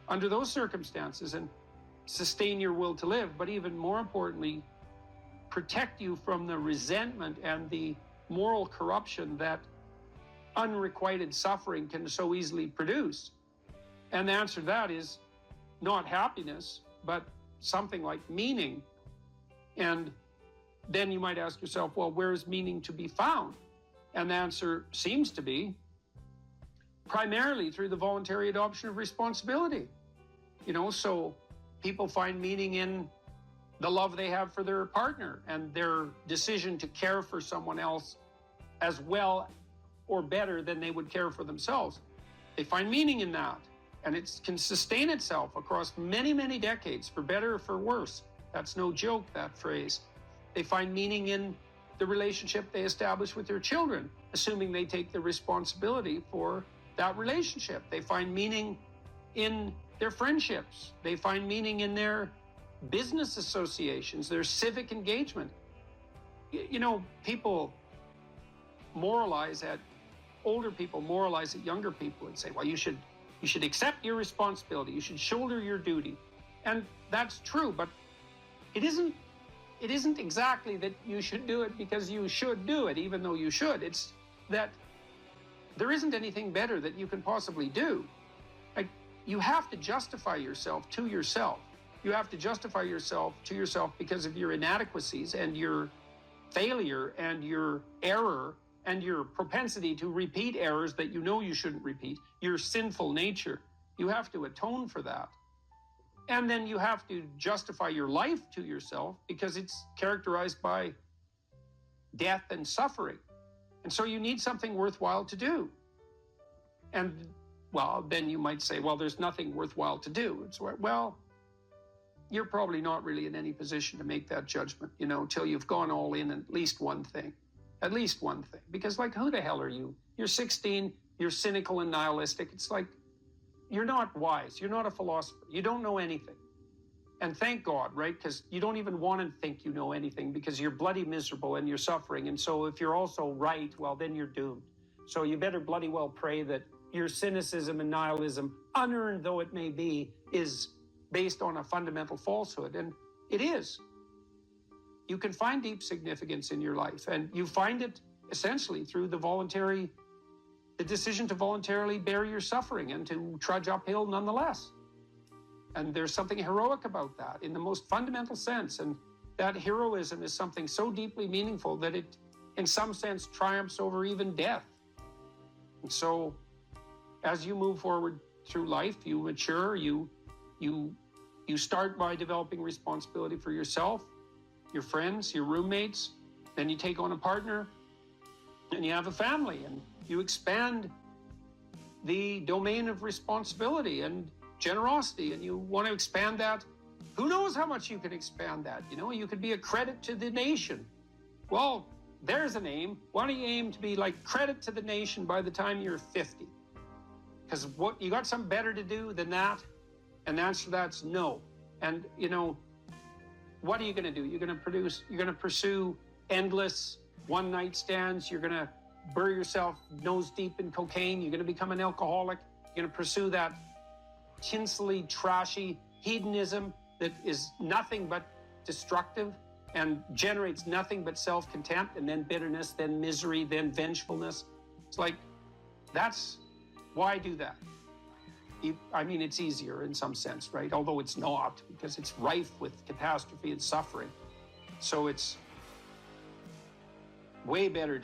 Speaker 1: under those circumstances and sustain your will to live, but even more importantly, protect you from the resentment and the moral corruption that unrequited suffering can so easily produce? And the answer to that is not happiness, but something like meaning. And then you might ask yourself, well, where is meaning to be found? And the answer seems to be primarily through the voluntary adoption of responsibility. You know, so people find meaning in the love they have for their partner and their decision to care for someone else as well or better than they would care for themselves. They find meaning in that. and it can sustain itself across many, many decades, for better or for worse. That's no joke, that phrase. They find meaning in the relationship they establish with their children, assuming they take the responsibility for that relationship. They find meaning in their friendships. They find meaning in their business associations, their civic engagement. You know, people moralize at, older people moralize at younger people and say, well, you should accept your responsibility, you should shoulder your duty. And that's true, but it isn't exactly that you should do it because you should do it, even though you should. It's that there isn't anything better that you can possibly do. Like, you have to justify yourself to yourself. You have to justify yourself to yourself because of your inadequacies and your failure and your error and your propensity to repeat errors that you know you shouldn't repeat, your sinful nature. You have to atone for that. And then you have to justify your life to yourself because it's characterized by death and suffering. And so you need something worthwhile to do. And, well, then you might say, well, there's nothing worthwhile to do. It's well, you're probably not really in any position to make that judgment, you know, until you've gone all in at least one thing. At least one thing. Because, like, who the hell are you? You're 16, you're cynical and nihilistic. It's like, you're not wise. You're not a philosopher. You don't know anything. And thank God, right? Because you don't even want to think you know anything because you're bloody miserable and you're suffering. And so if you're also right, well, then you're doomed. So you better bloody well pray that your cynicism and nihilism, unearned though it may be, is based on a fundamental falsehood. And it is. You can find deep significance in your life, and you find it essentially through the decision to voluntarily bear your suffering and to trudge uphill nonetheless. And there's something heroic about that in the most fundamental sense. And that heroism is something so deeply meaningful that it, in some sense, triumphs over even death. And so as you move forward through life, you mature, you start by developing responsibility for yourself, your friends, your roommates, then you take on a partner, and you have a family, and you expand the domain of responsibility and generosity, and you want to expand that. Who knows how much you can expand that? You know, you could be a credit to the nation. Well, there's an aim. Why don't you aim to be like credit to the nation by the time you're 50? Because what, you got something better to do than that? And the answer to that's no. And, you know, what are you going to do? You're going to pursue endless one-night stands. You're going to bury yourself nose deep in cocaine. You're going to become an alcoholic. You're going to pursue that tinsely, trashy hedonism that is nothing but destructive and generates nothing but self-contempt, and then bitterness, then misery, then vengefulness. It's like, that's why do that? I mean, it's easier in some sense, right? Although it's not, because it's rife with catastrophe and suffering. So it's way better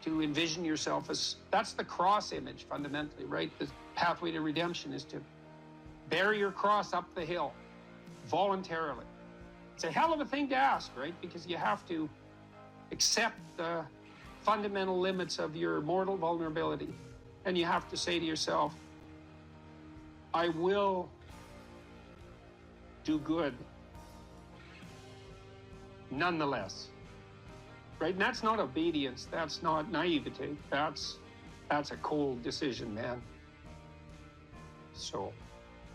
Speaker 1: to envision yourself as, that's the cross image fundamentally, right? The pathway to redemption is to bear your cross up the hill voluntarily. It's a hell of a thing to ask, right? Because you have to accept the fundamental limits of your mortal vulnerability. And you have to say to yourself, I will do good nonetheless. Right? And that's not obedience. That's not naivete. That's a cold decision, man. So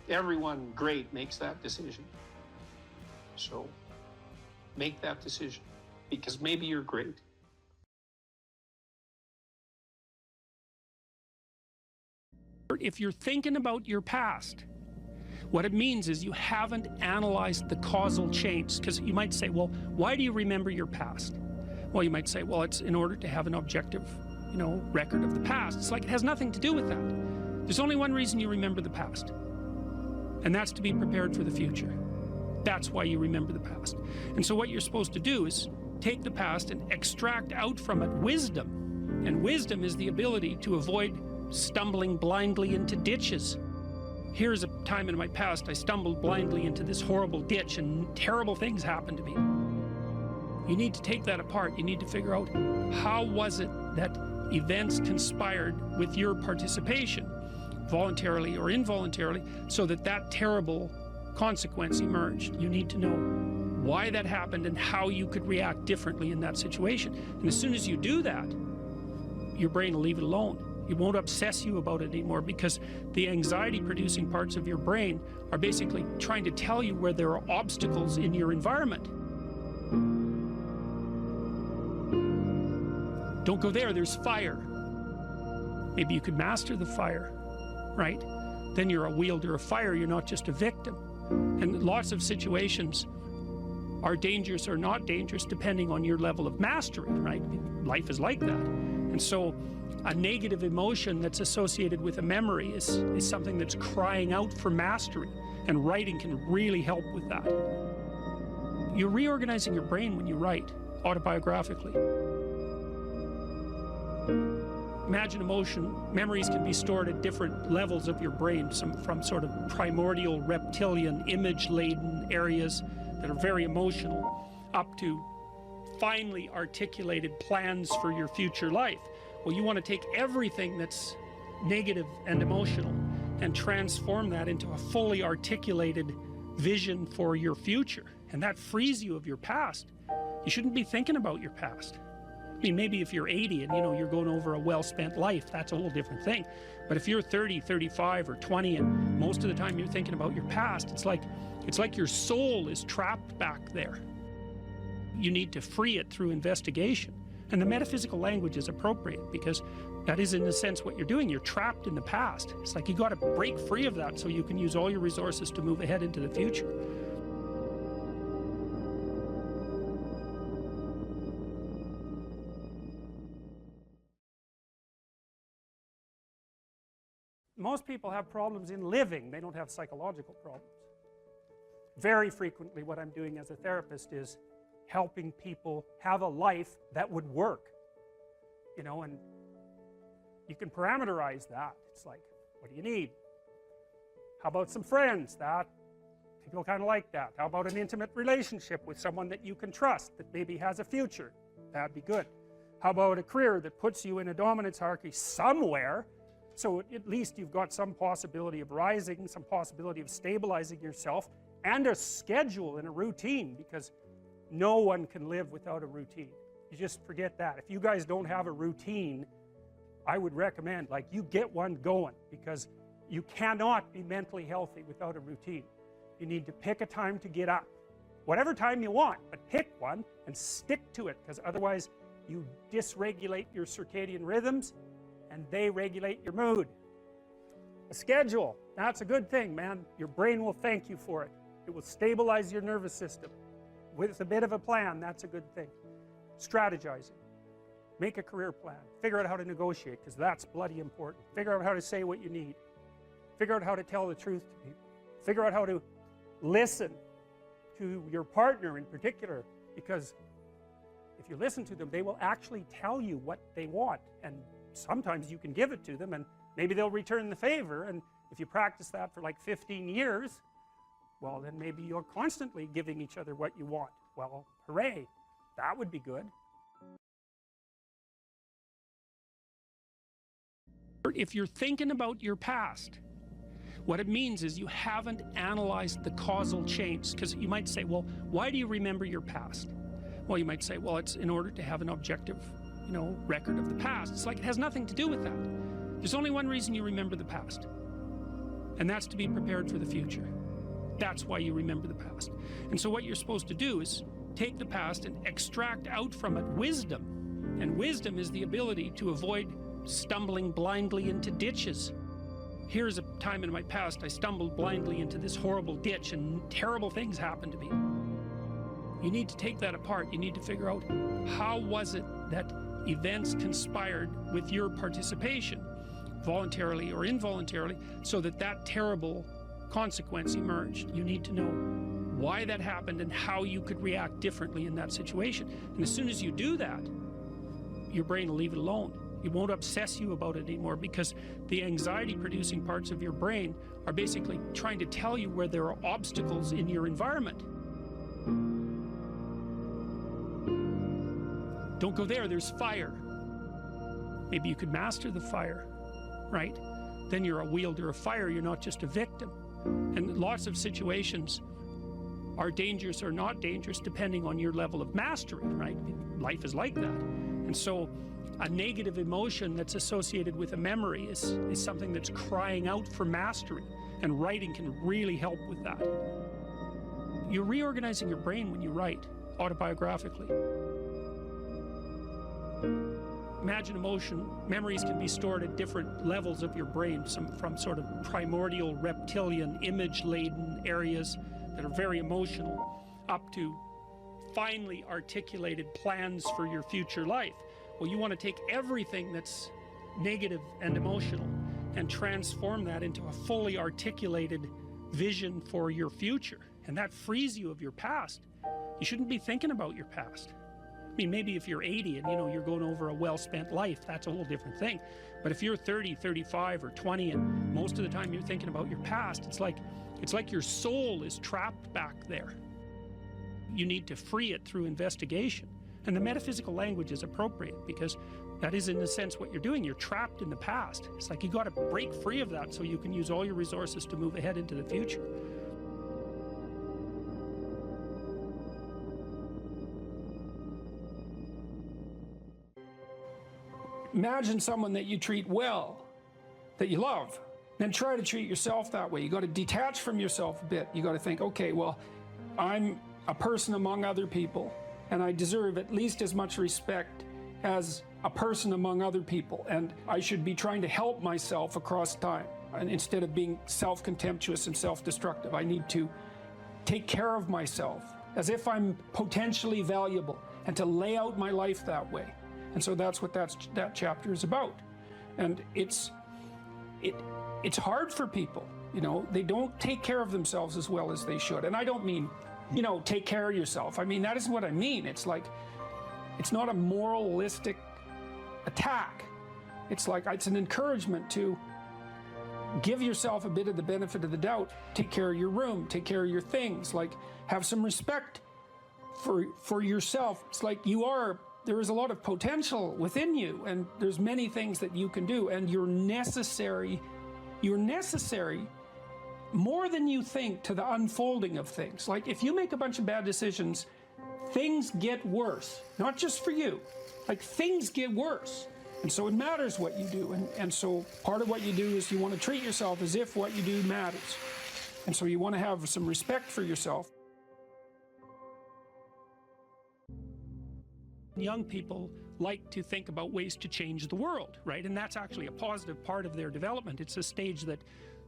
Speaker 1: everyone great makes that decision. So make that decision, because maybe you're great.
Speaker 2: If you're thinking about your past, what it means is you haven't analyzed the causal chains. Because you might say, well, why do you remember your past? Well, you might say, well, it's in order to have an objective, record of the past. It's like, it has nothing to do with that. There's only one reason you remember the past, and that's to be prepared for the future. That's why you remember the past. And so what you're supposed to do is take the past and extract out from it wisdom. And wisdom is the ability to avoid stumbling blindly into ditches. Here's a time in my past I stumbled blindly into this horrible ditch and terrible things happened to me. You need to take that apart. You need to figure out, how was it that events conspired with your participation? voluntarily or involuntarily, so that that terrible consequence emerged. You need to know why that happened and how you could react differently in that situation. And as soon as you do that, your brain will leave it alone. It won't obsess you about it anymore, because the anxiety producing parts of your brain are basically trying to tell you where there are obstacles in your environment. Don't go there, there's fire. Maybe you could master the fire, right? Then you're a wielder of fire, you're not just a victim. And lots of situations are dangerous or not dangerous depending on your level of mastery, right? Life is like that. And so a negative emotion that's associated with a memory is something that's crying out for mastery, and writing can really help with that. You're reorganizing your brain when you write autobiographically. Imagine emotion, memories can be stored at different levels of your brain, from sort of primordial reptilian image-laden areas that are very emotional, up to finely articulated plans for your future life. Well, you want to take everything that's negative and emotional and transform that into a fully articulated vision for your future. And that frees you of your past. You shouldn't be thinking about your past. I mean, maybe if you're 80 and you're going over a well-spent life, that's a whole different thing. But if you're 30, 35 or 20 and most of the time you're thinking about your past, it's like your soul is trapped back there. You need to free it through investigation. And the metaphysical language is appropriate, because that is in a sense what you're doing. You're trapped in the past. It's like you got to break free of that so you can use all your resources to move ahead into the future. Most people have problems in living. They don't have psychological problems. Very frequently what I'm doing as a therapist is helping people have a life that would work. And you can parameterize that. It's like, what do you need? How about some friends? That people kind of like that. How about an intimate relationship with someone that you can trust, that maybe has a future? That'd be good. How about a career that puts you in a dominance hierarchy somewhere, so at least you've got some possibility of rising, some possibility of stabilizing yourself, and a schedule and a routine, because no one can live without a routine. You just forget that. If you guys don't have a routine, I would recommend, you get one going, because you cannot be mentally healthy without a routine. You need to pick a time to get up. Whatever time you want, but pick one and stick to it, because otherwise you dysregulate your circadian rhythms and they regulate your mood. A schedule, that's a good thing, man. Your brain will thank you for it. It will stabilize your nervous system. With a bit of a plan, that's a good thing. Strategizing. Make a career plan. Figure out how to negotiate, because that's bloody important. Figure out how to say what you need. Figure out how to tell the truth to people. Figure out how to listen to your partner in particular, because if you listen to them, they will actually tell you what they want, and sometimes you can give it to them and maybe they'll return the favor. And if you practice that for 15 years, well, then maybe you're constantly giving each other what you want. Well, hooray, that would be good. If you're thinking about your past, what it means is you haven't analyzed the causal chains. Because you might say, well, why do you remember your past? Well, you might say, well, it's in order to have an objective, record of the past. It's like it has nothing to do with that. There's only one reason you remember the past, and that's to be prepared for the future. That's why you remember the past. And so what you're supposed to do is take the past and extract out from it wisdom. And wisdom is the ability to avoid stumbling blindly into ditches. Here's a time in my past I stumbled blindly into this horrible ditch and terrible things happened to me. You need to take that apart. You need to figure out, how was it that events conspired with your participation, voluntarily or involuntarily, so that that terrible consequence emerged. You need to know why that happened and how you could react differently in that situation. And as soon as you do that, your brain will leave it alone. It won't obsess you about it anymore, because the anxiety producing parts of your brain are basically trying to tell you where there are obstacles in your environment. Don't go there, there's fire. Maybe you could master the fire, right? then you're a wielder of fire, you're not just a victim. And lots of situations are dangerous or not dangerous depending on your level of mastery, right? Life is like that. And so a negative emotion that's associated with a memory is something that's crying out for mastery, and writing can really help with that. You're reorganizing your brain when you write autobiographically. Imagine emotion, memories can be stored at different levels of your brain, from sort of primordial reptilian image-laden areas that are very emotional, up to finely articulated plans for your future life. Well, you want to take everything that's negative and emotional and transform that into a fully articulated vision for your future. And that frees you of your past. You shouldn't be thinking about your past. I mean, maybe if you're 80 and you're going over a well-spent life, that's a whole different thing. But if you're 30, 35, or 20, and most of the time you're thinking about your past, it's like your soul is trapped back there. You need to free it through investigation. And the metaphysical language is appropriate, because that is, in a sense, what you're doing. You're trapped in the past. It's like you got to break free of that so you can use all your resources to move ahead into the future.
Speaker 4: Imagine someone that you treat well, that you love. Then try to treat yourself that way. You got to detach from yourself a bit. You got to think, okay, well, I'm a person among other people, and I deserve at least as much respect as a person among other people, and I should be trying to help myself across time. And instead of being self-contemptuous and self-destructive, I need to take care of myself as if I'm potentially valuable, and to lay out my life that way. And so that's what that chapter is about. And it's hard for people, they don't take care of themselves as well as they should. And I don't mean, take care of yourself. I mean, that isn't what I mean. It's like, it's not a moralistic attack. It's an encouragement to give yourself a bit of the benefit of the doubt. Take care of your room, take care of your things, have some respect for yourself. It's like there is a lot of potential within you, and there's many things that you can do, and you're necessary more than you think to the unfolding of things. Like, if you make a bunch of bad decisions, things get worse, not just for you, things get worse. And so it matters what you do, and so part of what you do is you want to treat yourself as if what you do matters. And so you want to have some respect for yourself.
Speaker 2: Young people like to think about ways to change the world, right? And that's actually a positive part of their development. It's a stage that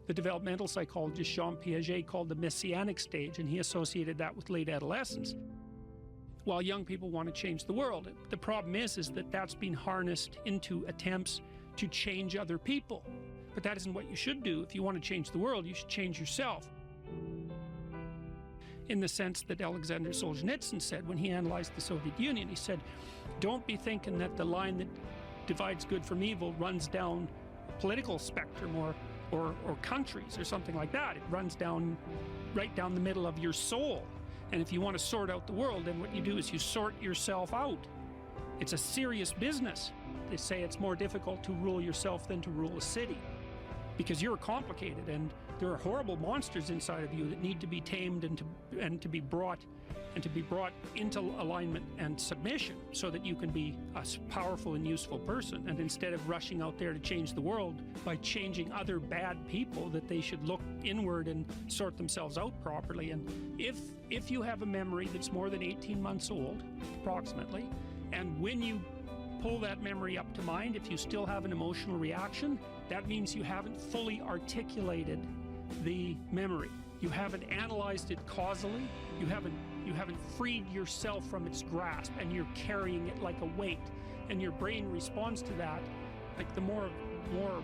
Speaker 2: the developmental psychologist Jean Piaget called the messianic stage, and he associated that with late adolescence. While young people want to change the world, the problem is that that's been harnessed into attempts to change other people. But that isn't what you should do. If you want to change the world, you should change yourself. In the sense that Alexander Solzhenitsyn said when he analyzed the Soviet Union, he said, don't be thinking that the line that divides good from evil runs down a political spectrum or countries or something like that. It runs right down the middle of your soul. And if you want to sort out the world, then what you do is you sort yourself out. It's a serious business. They say it's more difficult to rule yourself than to rule a city, because you're complicated, and there are horrible monsters inside of you that need to be tamed and to be brought into alignment and submission, so that you can be a powerful and useful person. And instead of rushing out there to change the world by changing other bad people, that they should look inward and sort themselves out properly. And if you have a memory that's more than 18 months old, approximately, and when you pull that memory up to mind, if you still have an emotional reaction, that means you haven't fully articulated the memory. You haven't analyzed it causally. You haven't freed yourself from its grasp, and you're carrying it like a weight. And your brain responds to that. Like, the more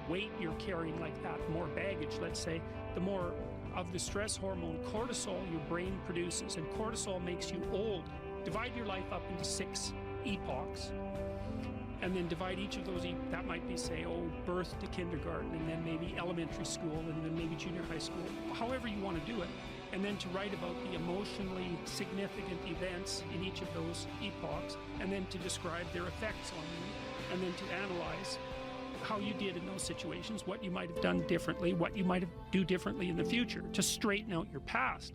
Speaker 2: weight you're carrying like that, more baggage, let's say, the more of the stress hormone cortisol your brain produces. And cortisol makes you old. Divide your life up into 6 epochs. And then divide each of those, that might be, say, birth to kindergarten, and then maybe elementary school, and then maybe junior high school, however you want to do it. And then to write about the emotionally significant events in each of those epochs, and then to describe their effects on you, and then to analyze how you did in those situations, what you might have done differently, what you might do differently in the future to straighten out your past.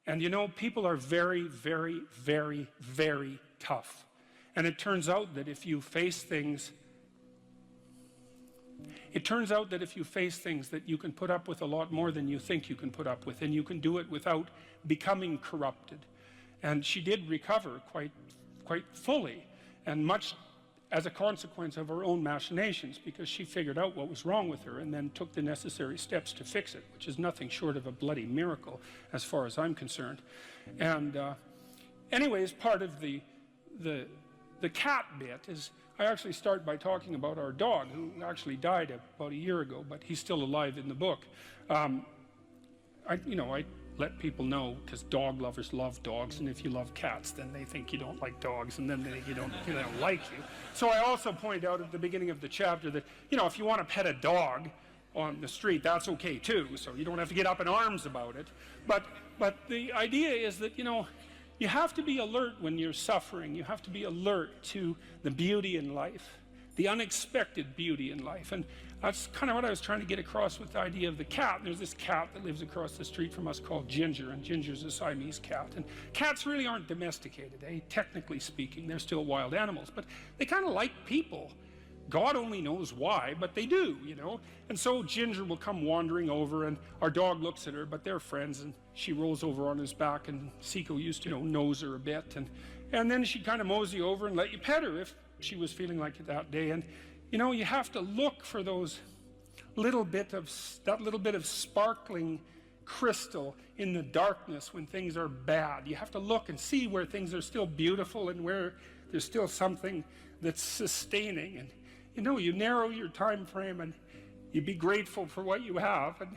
Speaker 2: And you know, people are very, very, very, very tough. And it turns out that if you face things, that you can put up with a lot more than you think you can put up with, and you can do it without becoming corrupted. And she did recover quite fully, and much as a consequence of her own machinations, because she figured out what was wrong with her and then took the necessary steps to fix it, which is nothing short of a bloody miracle as far as I'm concerned. And anyways, part of the cat bit is I actually start by talking about our dog, who actually died about a year ago, but he's still alive in the book. I let people know, because dog lovers love dogs, and if you love cats, then they think you don't like dogs, and then they don't like you. So I also point out at the beginning of the chapter that, if you want to pet a dog on the street, that's okay too, so you don't have to get up in arms about it. But the idea is that, you have to be alert when you're suffering. You have to be alert to the beauty in life, the unexpected beauty in life. And that's kind of what I was trying to get across with the idea of the cat. There's this cat that lives across the street from us called Ginger, and Ginger's a Siamese cat. And cats really aren't domesticated, technically speaking. They're still wild animals, but they kind of like people. God only knows why, but they do, And so Ginger will come wandering over, and our dog looks at her, but they're friends, and she rolls over on his back, and Seiko used to, nose her a bit, and then she'd kind of mosey over and let you pet her if she was feeling like it that day. And, you have to look for that little bit of sparkling crystal in the darkness when things are bad. You have to look and see where things are still beautiful and where there's still something that's sustaining. And, you narrow your time frame and you be grateful for what you have, and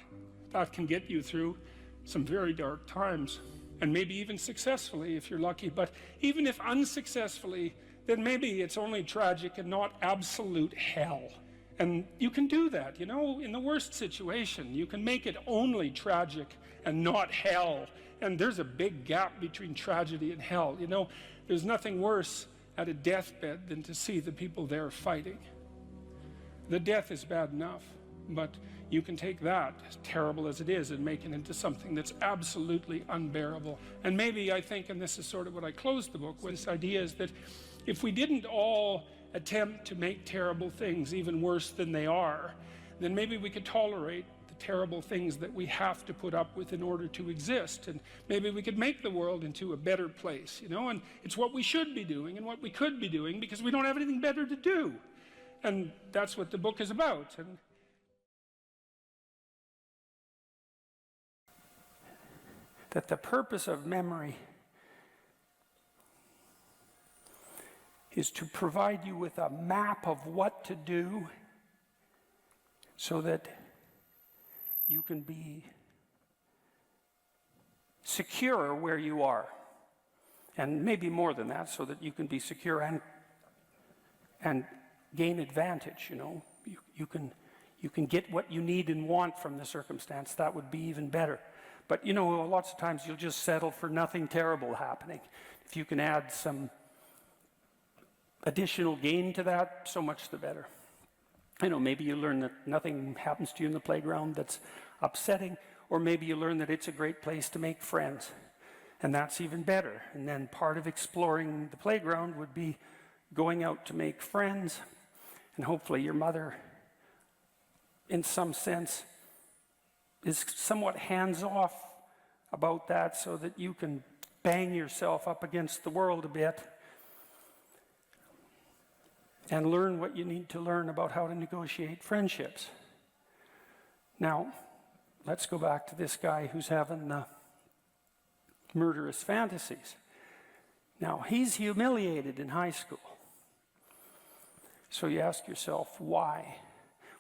Speaker 2: that can get you through some very dark times, and maybe even successfully if you're lucky. But even if unsuccessfully, then maybe it's only tragic and not absolute hell. And you can do that, in the worst situation. You can make it only tragic and not hell. And there's a big gap between tragedy and hell. There's nothing worse at a deathbed than to see the people there fighting. The death is bad enough, but you can take that, as terrible as it is, and make it into something that's absolutely unbearable. And maybe I think, and this is sort of what I closed the book with, this idea is that if we didn't all attempt to make terrible things even worse than they are, then maybe we could tolerate the terrible things that we have to put up with in order to exist. And maybe we could make the world into a better place, and it's what we should be doing and what we could be doing, because we don't have anything better to do. And that's what the book is about. And that the purpose of memory is to provide you with a map of what to do so that you can be secure where you are. And maybe more than that, so that you can be secure and gain advantage, You can get what you need and want from the circumstance. That would be even better. But, lots of times you'll just settle for nothing terrible happening. If you can add some additional gain to that, so much the better. Maybe you learn that nothing happens to you in the playground that's upsetting, or maybe you learn that it's a great place to make friends, and that's even better. And then part of exploring the playground would be going out to make friends, and hopefully your mother, in some sense, is somewhat hands-off about that, so that you can bang yourself up against the world a bit and learn what you need to learn about how to negotiate friendships. Now, let's go back to this guy who's having murderous fantasies. Now, he's humiliated in high school. So you ask yourself, why?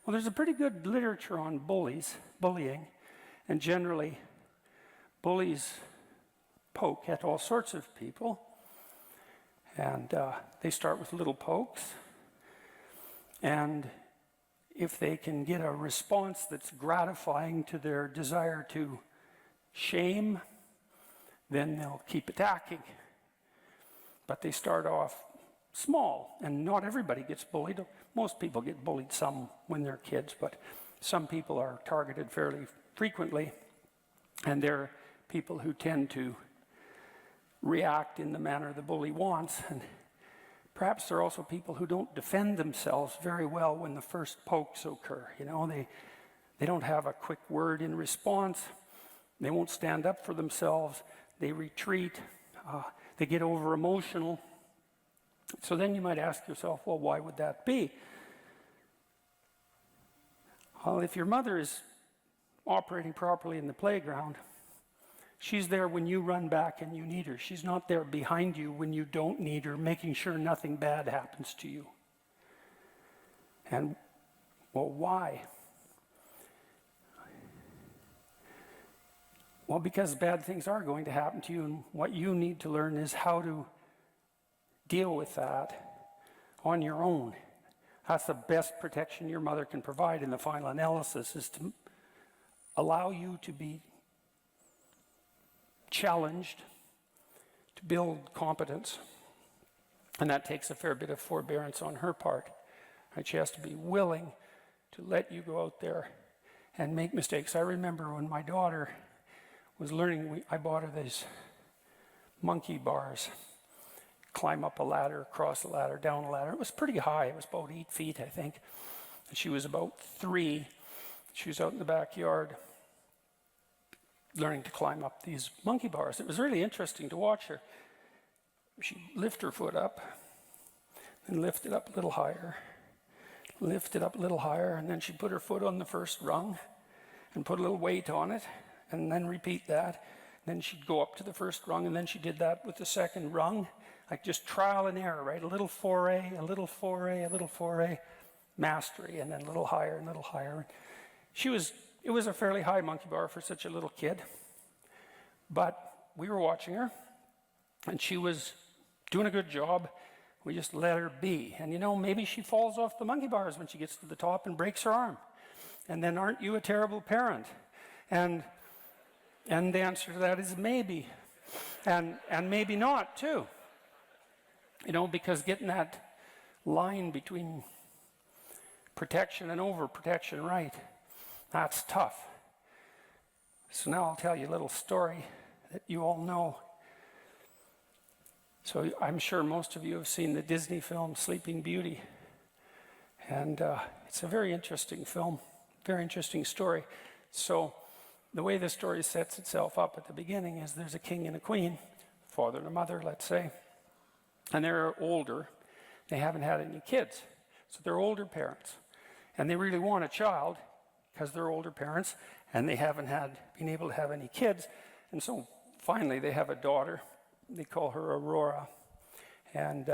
Speaker 2: Well, there's a pretty good literature on bullying, and generally, bullies poke at all sorts of people, and they start with little pokes, and if they can get a response that's gratifying to their desire to shame, then they'll keep attacking. But they start off small, and not everybody gets bullied. Most people get bullied some when they're kids, but some people are targeted fairly frequently, and they're people who tend to react in the manner the bully wants. And perhaps there are also people who don't defend themselves very well when the first pokes occur. You know, they don't have a quick word in response. They won't stand up for themselves. They retreat. They get over emotional. So then you might ask yourself, well, why would that be? Well, if your mother is operating properly in the playground, she's there when you run back and you need her. She's not there behind you when you don't need her, making sure nothing bad happens to you. And, well, why? Well, because bad things are going to happen to you, and what you need to learn is how to deal with that on your own. That's the best protection your mother can provide in the final analysis, is to allow you to be challenged, to build competence. And that takes a fair bit of forbearance on her part. She has to be willing to let you go out there and make mistakes. I remember when my daughter was learning, I bought her these monkey bars. Climb up a ladder, across a ladder, down a ladder. It was pretty high. It was about 8 feet, I think. And she was about 3. She was out in the backyard learning to climb up these monkey bars. It was really interesting to watch her. She'd lift her foot up, and lift it up a little higher, lift it up a little higher, and then she'd put her foot on the first rung and put a little weight on it, and then repeat that. Then she'd go up to the first rung, and then she did that with the second rung. Like just trial and error, right? A little foray, a little foray, a little foray, mastery, and then a little higher and a little higher. It was a fairly high monkey bar for such a little kid. But we were watching her, and she was doing a good job. We just let her be. And you know, maybe she falls off the monkey bars when she gets to the top and breaks her arm. And then aren't you a terrible parent? And the answer to that is maybe. And maybe not, too. You know, because getting that line between protection and overprotection right, that's tough. So now I'll tell you a little story that you all know. So I'm sure most of you have seen the Disney film Sleeping Beauty. And it's a very interesting film, very interesting story. So the way the story sets itself up at the beginning is there's a king and a queen, father and a mother, let's say. And they're older. They haven't had any kids. So they're older parents. And they really want a child because they're older parents and they haven't been able to have any kids. And so finally they have a daughter. They call her Aurora. And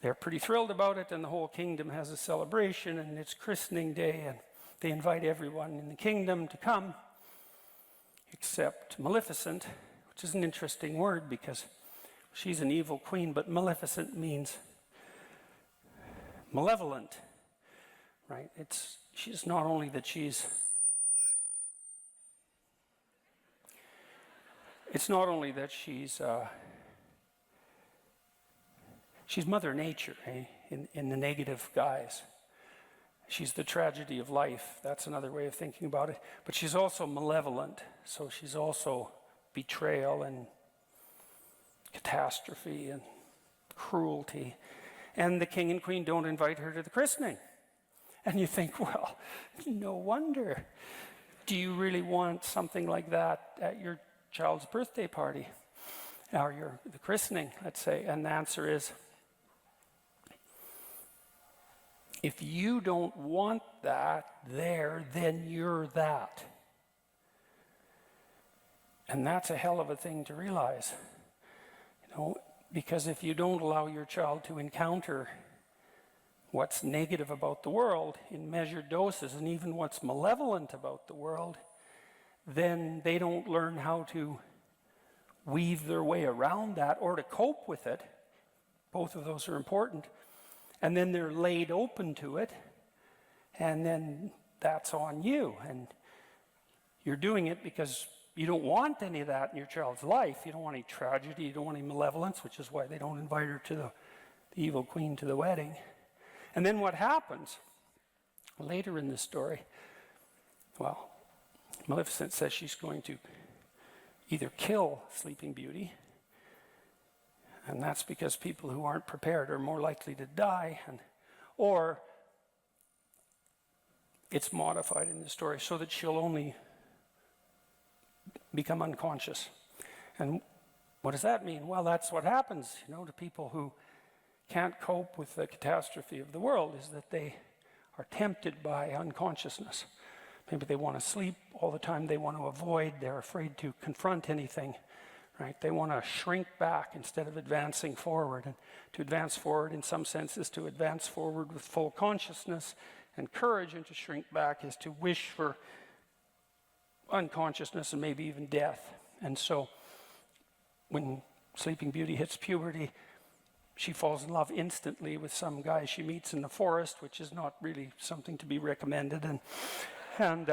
Speaker 2: they're pretty thrilled about it, and the whole kingdom has a celebration, and it's christening day, and they invite everyone in the kingdom to come except Maleficent, which is an interesting word because she's an evil queen, but Maleficent means malevolent, right? She's not only that she's Mother Nature, in the negative guise. She's the tragedy of life. That's another way of thinking about it. But she's also malevolent, so she's also betrayal and catastrophe and cruelty. And the king and queen don't invite her to the christening. And you think, well, no wonder. Do you really want something like that at your child's birthday party? Or the christening, let's say? And the answer is, if you don't want that there, then you're that. And that's a hell of a thing to realize. You know, because if you don't allow your child to encounter what's negative about the world in measured doses, and even what's malevolent about the world, then they don't learn how to weave their way around that or to cope with it. Both of those are important. And then they're laid open to it, and then that's on you. And you're doing it because you don't want any of that in your child's life. You don't want any tragedy, you don't want any malevolence, which is why they don't invite her to the the evil queen to the wedding. And then what happens later in the story, well, Maleficent says she's going to either kill Sleeping Beauty, and that's because people who aren't prepared are more likely to die, or it's modified in the story so that she'll only become unconscious. And what does that mean? Well, that's what happens, to people who can't cope with the catastrophe of the world, is that they are tempted by unconsciousness. Maybe they want to sleep all the time, they want to avoid, they're afraid to confront anything, right? They want to shrink back instead of advancing forward. And to advance forward, in some sense, is to advance forward with full consciousness and courage, and to shrink back is to wish for unconsciousness and maybe even death. And so when Sleeping Beauty hits puberty, she falls in love instantly with some guy she meets in the forest, which is not really something to be recommended. And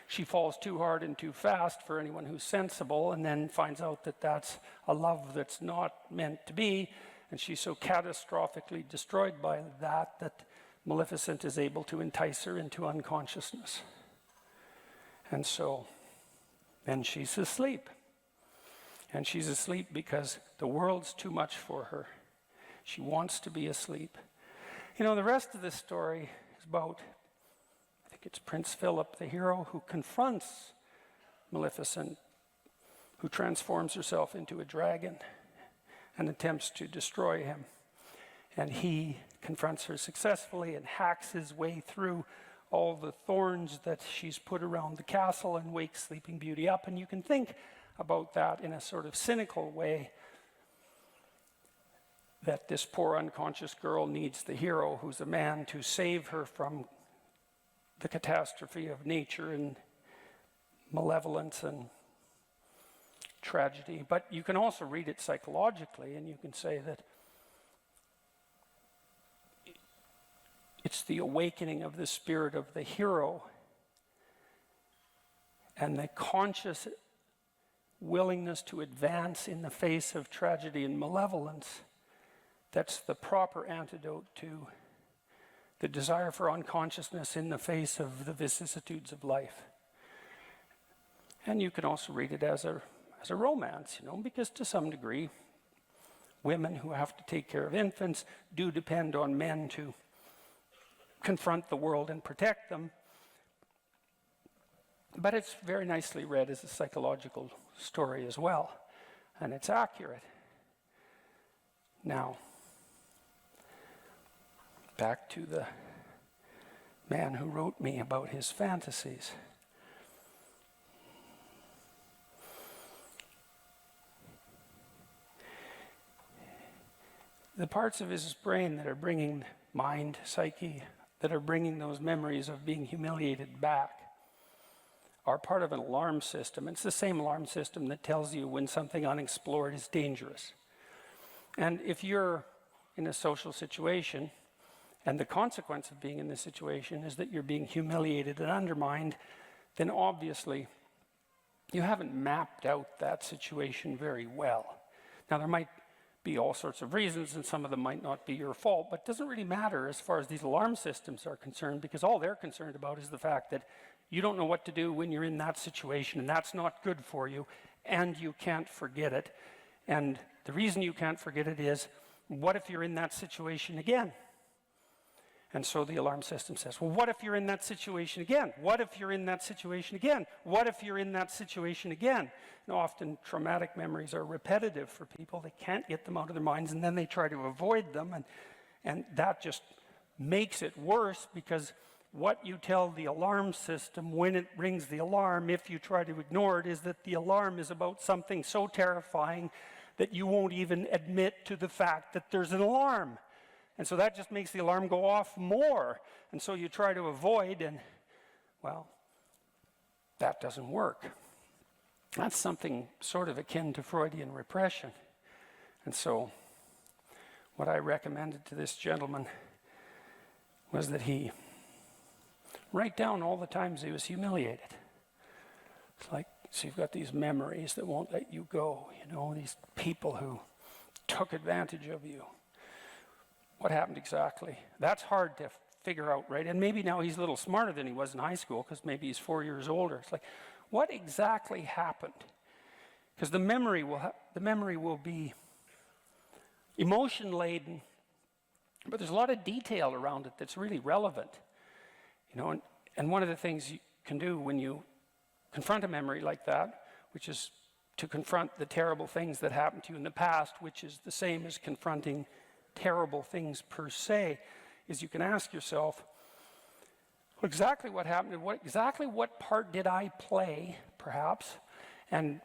Speaker 2: she falls too hard and too fast for anyone who's sensible, and then finds out that that's a love that's not meant to be. And she's so catastrophically destroyed by that Maleficent is able to entice her into unconsciousness. And so then she's asleep. And she's asleep because the world's too much for her. She wants to be asleep. The rest of this story is about, I think it's Prince Philip, the hero, who confronts Maleficent, who transforms herself into a dragon and attempts to destroy him. And he confronts her successfully and hacks his way through all the thorns that she's put around the castle and wakes Sleeping Beauty up. And you can think about that in a sort of cynical way, that this poor unconscious girl needs the hero who's a man to save her from the catastrophe of nature and malevolence and tragedy. But you can also read it psychologically, and you can say that it's the awakening of the spirit of the hero and the conscious willingness to advance in the face of tragedy and malevolence that's the proper antidote to the desire for unconsciousness in the face of the vicissitudes of life. And you can also read it as a romance, because to some degree, women who have to take care of infants do depend on men to confront the world and protect them. But it's very nicely read as a psychological story as well, and it's accurate. Now, back to the man who wrote me about his fantasies. The parts of his brain that are bringing mind, psyche, that are bringing those memories of being humiliated back are part of an alarm system. It's the same alarm system that tells you when something unexplored is dangerous. And if you're in a social situation, and the consequence of being in this situation is that you're being humiliated and undermined, then obviously you haven't mapped out that situation very well. Now, there might be all sorts of reasons, and some of them might not be your fault, but it doesn't really matter as far as these alarm systems are concerned, because all they're concerned about is the fact that you don't know what to do when you're in that situation, and that's not good for you, and you can't forget it. And the reason you can't forget it is, what if you're in that situation again? And so the alarm system says, well, what if you're in that situation again? What if you're in that situation again? What if you're in that situation again? And often traumatic memories are repetitive for people. They can't get them out of their minds, and then they try to avoid them. And that just makes it worse, because what you tell the alarm system when it rings the alarm, if you try to ignore it, is that the alarm is about something so terrifying that you won't even admit to the fact that there's an alarm. And so that just makes the alarm go off more. And so you try to avoid, and, well, that doesn't work. That's something sort of akin to Freudian repression. And so what I recommended to this gentleman was that he write down all the times he was humiliated. It's like, so you've got these memories that won't let you go, these people who took advantage of you. What happened exactly? That's hard to figure out, right? And maybe now he's a little smarter than he was in high school because maybe he's 4 years older. It's like, what exactly happened? Because the memory will be emotion laden, but there's a lot of detail around it that's really relevant, you know. And one of the things you can do when you confront a memory like that, which is to confront the terrible things that happened to you in the past, which is the same as confronting terrible things per se, is you can ask yourself, well, exactly what happened, and what part did I play, perhaps, and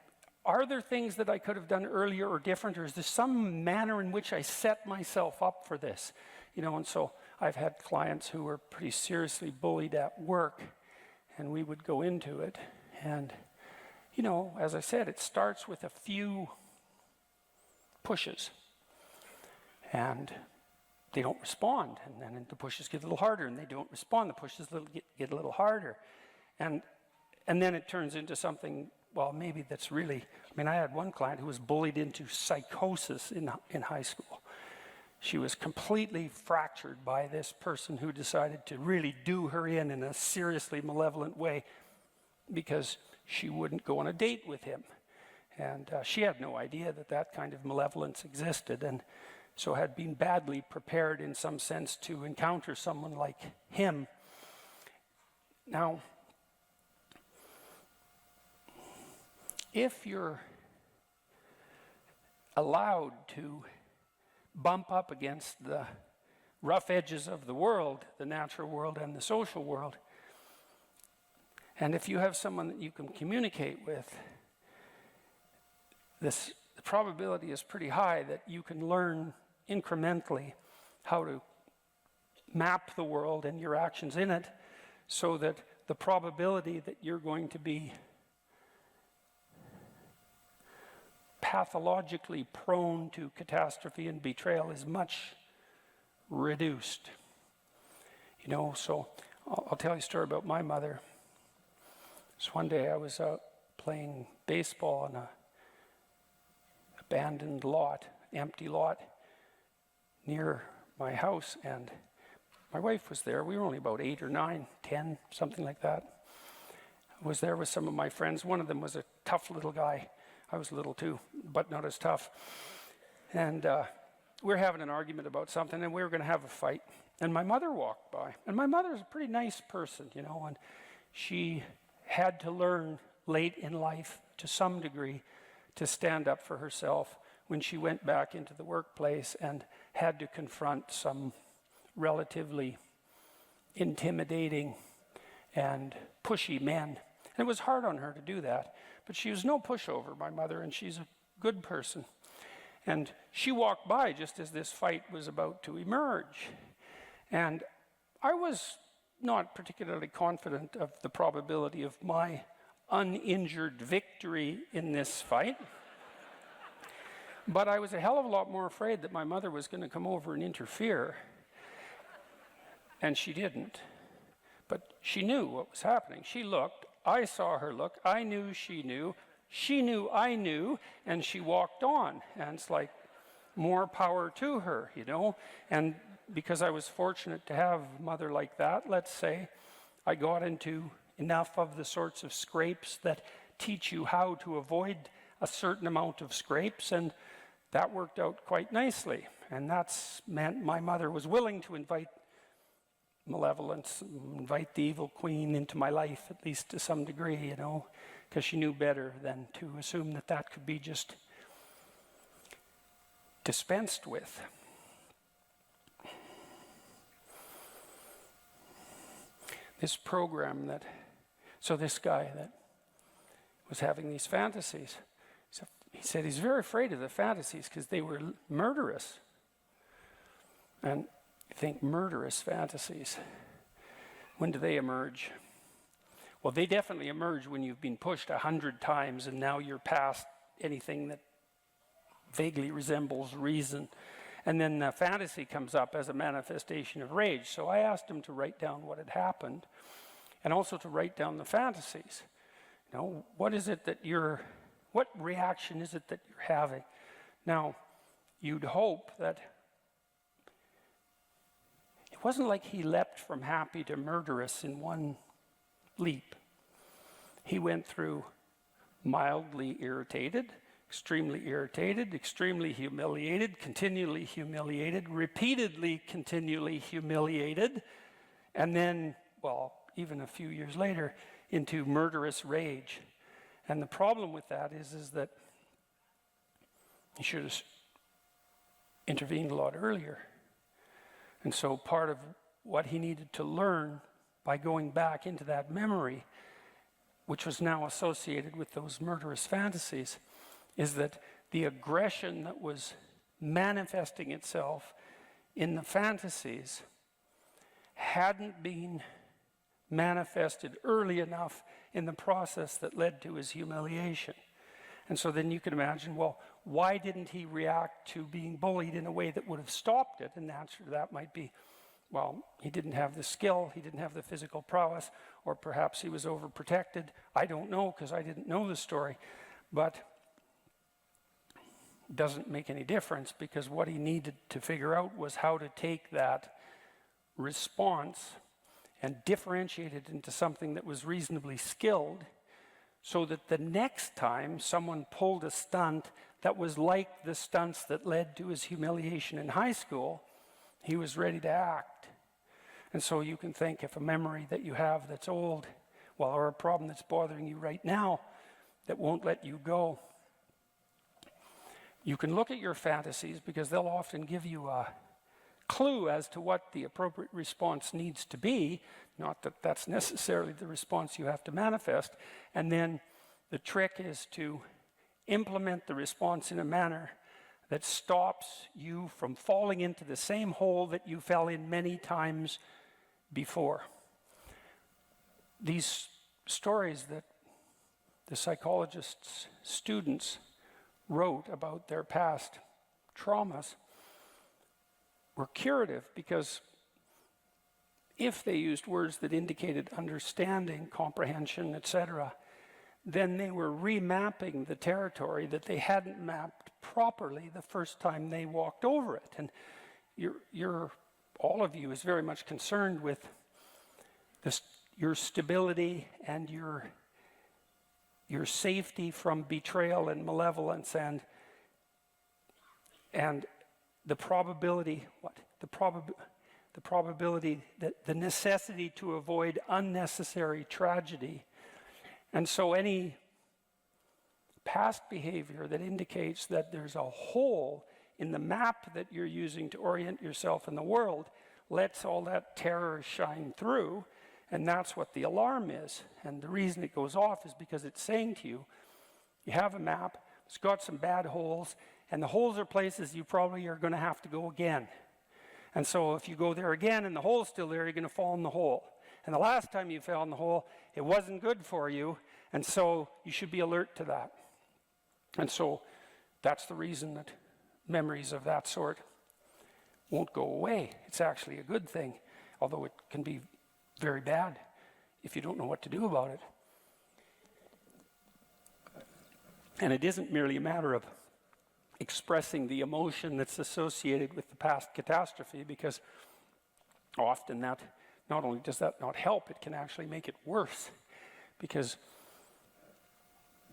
Speaker 2: are there things that I could have done earlier or different, or is there some manner in which I set myself up for this? You know, and so I've had clients who were pretty seriously bullied at work, and we would go into it, and, you know, as I said, it starts with a few pushes, and they don't respond, and then the pushes get a little harder, and they don't respond, the pushes get a little harder, and then it turns into something, well, maybe that's really, I mean, I had one client who was bullied into psychosis in high school. She was completely fractured by this person who decided to really do her in a seriously malevolent way because she wouldn't go on a date with him. And she had no idea that that kind of malevolence existed, and so had been badly prepared in some sense to encounter someone like him. Now, if you're allowed to bump up against the rough edges of the world, the natural world and the social world, and if you have someone that you can communicate with, the probability is pretty high that you can learn incrementally how to map the world and your actions in it, so that the probability that you're going to be pathologically prone to catastrophe and betrayal is much reduced. You know, so I'll tell you a story about my mother. So one day I was out playing baseball on a abandoned lot, empty lot near my house, and my wife was there. We were only about 8 or 9, 10, something like that. I was there with some of my friends. One of them was a tough little guy. I was little too, but not as tough. And we were having an argument about something, and we were going to have a fight. And my mother walked by. And my mother's a pretty nice person, you know, and she had to learn late in life, to some degree, to stand up for herself when she went back into the workplace and had to confront some relatively intimidating and pushy men. And it was hard on her to do that. But she was no pushover, my mother, and she's a good person. And she walked by just as this fight was about to emerge. And I was not particularly confident of the probability of my uninjured victory in this fight. But I was a hell of a lot more afraid that my mother was going to come over and interfere. And she didn't. But she knew what was happening. She looked. I saw her look. I knew she knew. She knew I knew. And she walked on. And it's like, more power to her, you know. And because I was fortunate to have a mother like that, let's say, I got into enough of the sorts of scrapes that teach you how to avoid a certain amount of scrapes. And that worked out quite nicely. And that's meant my mother was willing to invite malevolence, invite the evil queen into my life, at least to some degree, you know, because she knew better than to assume that that could be just dispensed with. This program that, so this guy that was having these fantasies, so he said he's very afraid of the fantasies because they were murderous. And you think murderous fantasies, when do they emerge? Well, they definitely emerge when you've been pushed 100 times and now you're past anything that vaguely resembles reason. And then the fantasy comes up as a manifestation of rage. So I asked him to write down what had happened and also to write down the fantasies. You know, what reaction is it that you're having? Now, you'd hope that it wasn't like he leapt from happy to murderous in one leap. He went through mildly irritated, extremely humiliated, continually humiliated, repeatedly continually humiliated, and then, well, even a few years later, into murderous rage. And the problem with that is that he should have intervened a lot earlier. And so part of what he needed to learn by going back into that memory, which was now associated with those murderous fantasies, is that the aggression that was manifesting itself in the fantasies hadn't been manifested early enough in the process that led to his humiliation. And so then you can imagine, well, why didn't he react to being bullied in a way that would have stopped it? And the answer to that might be, well, he didn't have the skill, he didn't have the physical prowess, or perhaps he was overprotected. I don't know, because I didn't know the story. But it doesn't make any difference, because what he needed to figure out was how to take that response and differentiate it into something that was reasonably skilled, so that the next time someone pulled a stunt that was like the stunts that led to his humiliation in high school, he was ready to act. And so you can think, if a memory that you have that's old, well, or a problem that's bothering you right now that won't let you go, you can look at your fantasies, because they'll often give you a clue as to what the appropriate response needs to be. Not that that's necessarily the response you have to manifest. And then the trick is to implement the response in a manner that stops you from falling into the same hole that you fell in many times before. These stories that the psychologist's students wrote about their past traumas were curative, because if they used words that indicated understanding, comprehension, etc., then they were remapping the territory that they hadn't mapped properly the first time they walked over it. And all of you is very much concerned with your stability and your safety from betrayal and malevolence, and the probability, the probability that the necessity to avoid unnecessary tragedy. And so any past behavior that indicates that there's a hole in the map that you're using to orient yourself in the world lets all that terror shine through, and that's what the alarm is. And the reason it goes off is because it's saying to you, you have a map, it's got some bad holes, and the holes are places you probably are going to have to go again. And so if you go there again and the hole's still there, you're going to fall in the hole. And the last time you fell in the hole, it wasn't good for you, and so you should be alert to that. And so that's the reason that memories of that sort won't go away. It's actually a good thing, although it can be very bad if you don't know what to do about it. And it isn't merely a matter of expressing the emotion that's associated with the past catastrophe, because often that not only does that not help, it can actually make it worse, because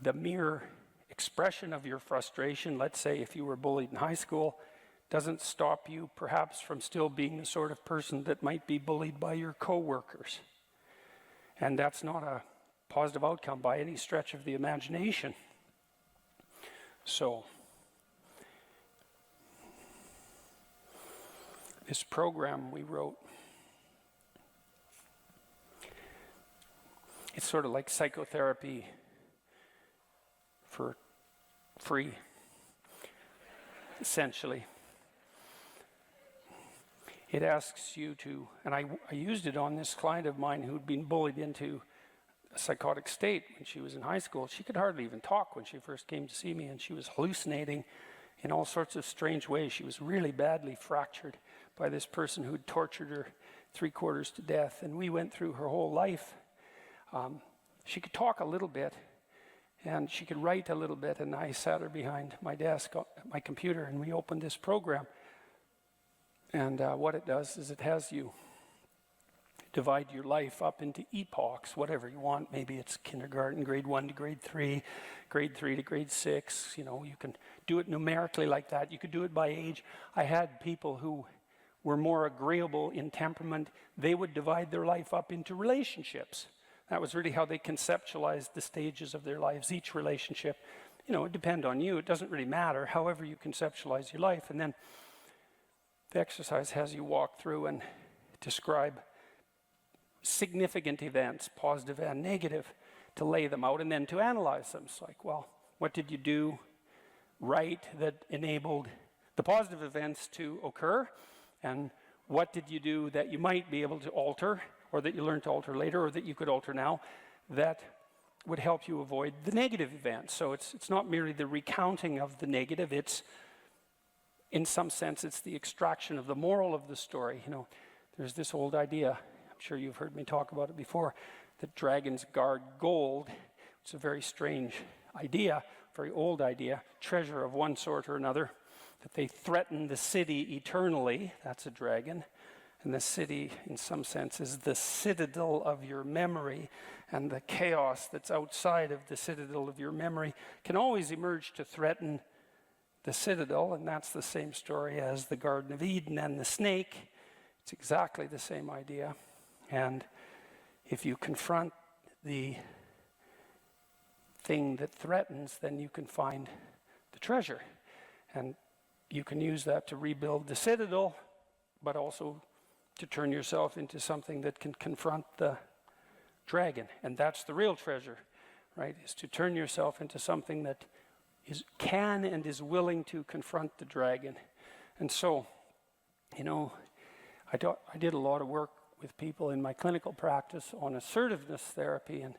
Speaker 2: the mere expression of your frustration, let's say if you were bullied in high school, doesn't stop you perhaps from still being the sort of person that might be bullied by your coworkers. And that's not a positive outcome by any stretch of the imagination. So this program we wrote, it's sort of like psychotherapy for free, essentially. It asks you to, and I used it on this client of mine who'd been bullied into a psychotic state when she was in high school. She could hardly even talk when she first came to see me, and she was hallucinating in all sorts of strange ways. She was really badly fractured by this person who'd tortured her 3/4 to death, and we went through her whole life. She could talk a little bit, and she could write a little bit, and I sat her behind my desk, my computer, and we opened this program. And what it does is it has you divide your life up into epochs, whatever you want. Maybe it's kindergarten, grade 1 to grade 3, grade 3 to grade 6. You know, you can do it numerically like that. You could do it by age. I had people who were more agreeable in temperament. They would divide their life up into relationships. That was really how they conceptualized the stages of their lives. Each relationship, you know, it depends on you. It doesn't really matter, however you conceptualize your life. And then the exercise has you walk through and describe significant events, positive and negative, to lay them out and then to analyze them. It's like, well, what did you do right that enabled the positive events to occur? And what did you do that you might be able to alter, or that you learned to alter later, or that you could alter now, that would help you avoid the negative events? So it's not merely the recounting of the negative, it's, in some sense, it's the extraction of the moral of the story. You know, there's this old idea, I'm sure you've heard me talk about it before, that dragons guard gold. It's a very strange idea, very old idea, treasure of one sort or another, that they threaten the city eternally. That's a dragon. And the city, in some sense, is the citadel of your memory, and the chaos that's outside of the citadel of your memory can always emerge to threaten the citadel, and that's the same story as the Garden of Eden and the snake. It's exactly the same idea. And if you confront the thing that threatens, then you can find the treasure. And you can use that to rebuild the citadel, but also to turn yourself into something that can confront the dragon. And that's the real treasure, right? Is to turn yourself into something that can and is willing to confront the dragon. And so, you know, I did a lot of work with people in my clinical practice on assertiveness therapy and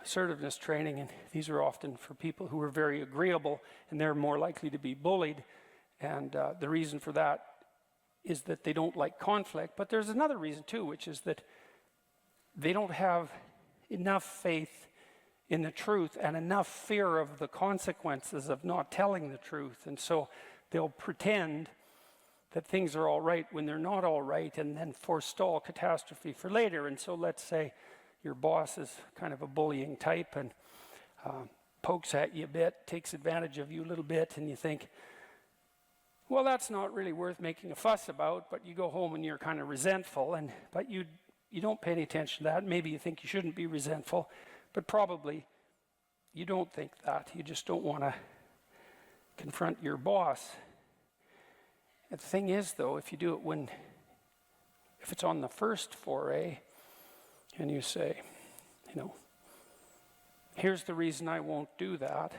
Speaker 2: assertiveness training, and these are often for people who are very agreeable, and they're more likely to be bullied. And the reason for that is that they don't like conflict. But there's another reason too, which is that they don't have enough faith in the truth and enough fear of the consequences of not telling the truth. And so they'll pretend that things are all right when they're not all right, and then forestall catastrophe for later. And so let's say your boss is kind of a bullying type and pokes at you a bit, takes advantage of you a little bit, and you think, well, that's not really worth making a fuss about, but you go home and you're kind of resentful, but you don't pay any attention to that. Maybe you think you shouldn't be resentful, but probably you don't think that. You just don't want to confront your boss. And the thing is, though, if you do it if it's on the first foray, and you say, you know, here's the reason I won't do that.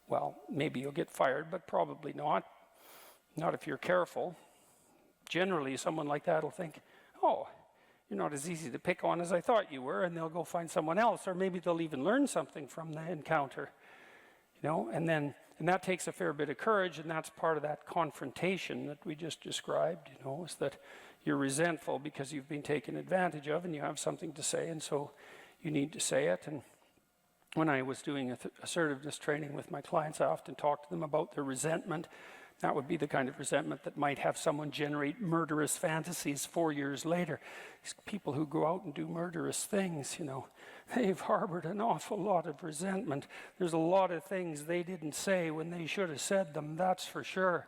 Speaker 2: Well, maybe you'll get fired, but probably not. Not if you're careful. Generally, someone like that will think, oh, you're not as easy to pick on as I thought you were, and they'll go find someone else, or maybe they'll even learn something from the encounter. You know, and that takes a fair bit of courage, and that's part of that confrontation that we just described, you know, is that you're resentful because you've been taken advantage of and you have something to say, and so you need to say it. And when I was doing assertiveness training with my clients, I often talked to them about their resentment. That would be the kind of resentment that might have someone generate murderous fantasies 4 years later. These people who go out and do murderous things, you know, they've harbored an awful lot of resentment. There's a lot of things they didn't say when they should have said them, that's for sure.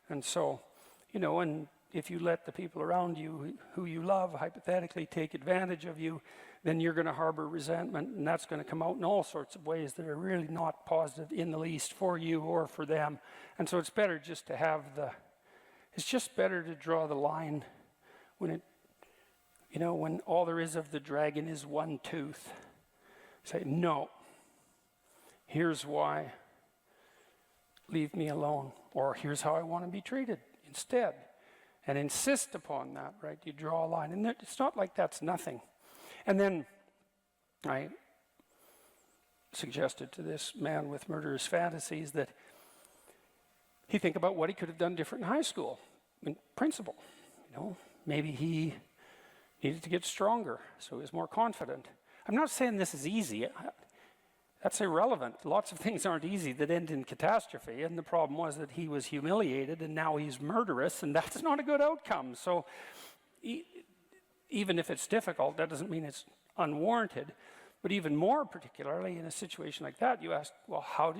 Speaker 2: And so, you know, and if you let the people around you who you love hypothetically take advantage of you, then you're going to harbor resentment, and that's going to come out in all sorts of ways that are really not positive in the least for you or for them. And so it's better just to have it's just better to draw the line when when all there is of the dragon is one tooth. Say, no, here's why, leave me alone, or here's how I want to be treated instead. And insist upon that, right? You draw a line, and it's not like that's nothing. And then I suggested to this man with murderous fantasies that he think about what he could have done different in high school, in principle. You know, maybe he needed to get stronger, so he was more confident. I'm not saying this is easy. That's irrelevant. Lots of things aren't easy that end in catastrophe, and the problem was that he was humiliated and now he's murderous, and that's not a good outcome. So even if it's difficult, that doesn't mean it's unwarranted. But even more particularly in a situation like that, you ask, well, how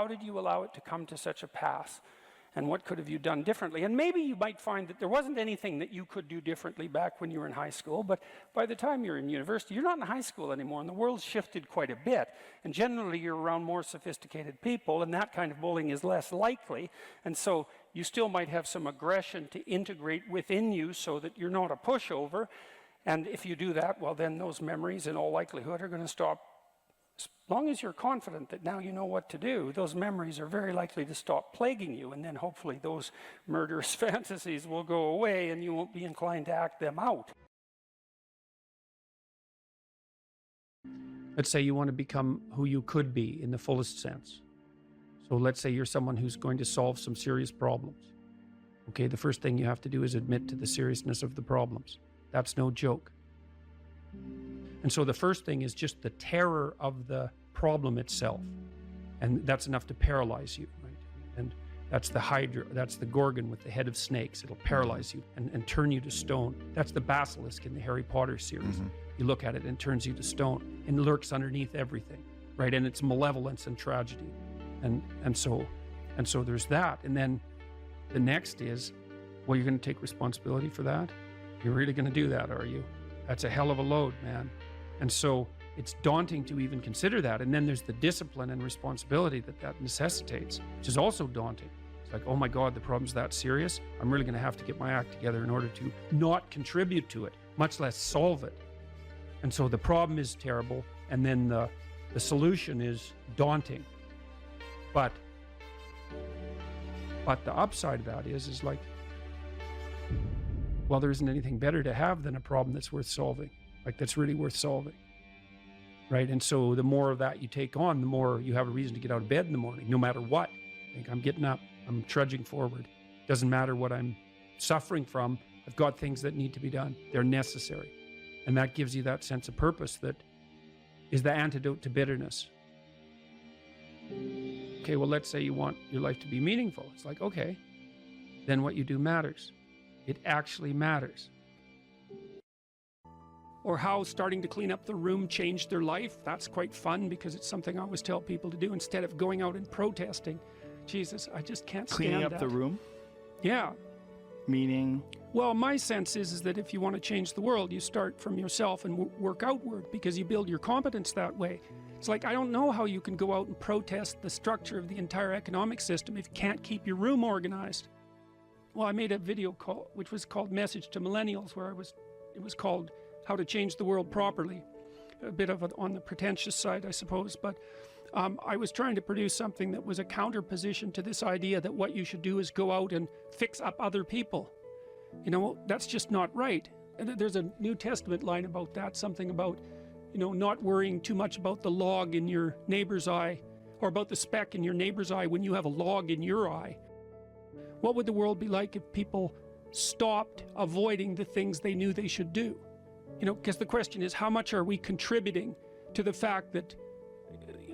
Speaker 2: did you allow it to come to such a pass? And what could have you done differently? And maybe you might find that there wasn't anything that you could do differently back when you were in high school, but by the time you're in university, you're not in high school anymore, and the world's shifted quite a bit. And generally, you're around more sophisticated people, and that kind of bullying is less likely. And so you still might have some aggression to integrate within you so that you're not a pushover. And if you do that, well, then those memories, in all likelihood, are going to stop. As long as you're confident that now you know what to do, those memories are very likely to stop plaguing you, and then hopefully those murderous fantasies will go away and you won't be inclined to act them out.
Speaker 4: Let's say you want to become who you could be in the fullest sense. So let's say you're someone who's going to solve some serious problems. Okay, the first thing you have to do is admit to the seriousness of the problems. That's no joke. And so the first thing is just the terror of the problem itself. And that's enough to paralyze you, right? And that's the Hydra, that's the Gorgon with the head of snakes. It'll paralyze you and turn you to stone. That's the basilisk in the Harry Potter series. You look at it and it turns you to stone and lurks underneath everything, right? And it's malevolence and tragedy. And so there's that. And then the next is, well, you're going to take responsibility for that? You're really going to do that, are you? That's a hell of a load, man. And so it's daunting to even consider that. And then there's the discipline and responsibility that necessitates, which is also daunting. It's like, oh my God, the problem's that serious. I'm really going to have to get my act together in order to not contribute to it, much less solve it. And so the problem is terrible. And then the solution is daunting. But the upside of that is like, well, there isn't anything better to have than a problem that's worth solving, like that's really worth solving, right? And so the more of that you take on, the more you have a reason to get out of bed in the morning, no matter what. Like, I'm getting up, I'm trudging forward. Doesn't matter what I'm suffering from, I've got things that need to be done. They're necessary. And that gives you that sense of purpose that is the antidote to bitterness. Okay, well, let's say you want your life to be meaningful. It's like, okay, then what you do matters. It actually matters.
Speaker 2: Or how starting to clean up the room changed their life. That's quite fun because it's something I always tell people to do instead of going out and protesting. Jesus, I just can't stand
Speaker 6: Cleaning up
Speaker 2: that.
Speaker 6: the room?
Speaker 2: Yeah.
Speaker 6: Meaning?
Speaker 2: Well, my sense is that if you want to change the world, you start from yourself and work outward because you build your competence that way. It's like, I don't know how you can go out and protest the structure of the entire economic system if you can't keep your room organized. Well, I made a video call, which was called Message to Millennials, where it was called How to Change the World Properly. A bit of it on the pretentious side, I suppose, but I was trying to produce something that was a counterposition to this idea that what you should do is go out and fix up other people. You know, that's just not right. And there's a New Testament line about that, something about, you know, not worrying too much about the log in your neighbor's eye, or about the speck in your neighbor's eye when you have a log in your eye. What would the world be like if people stopped avoiding the things they knew they should do? You know, because the question is, how much are we contributing to the fact that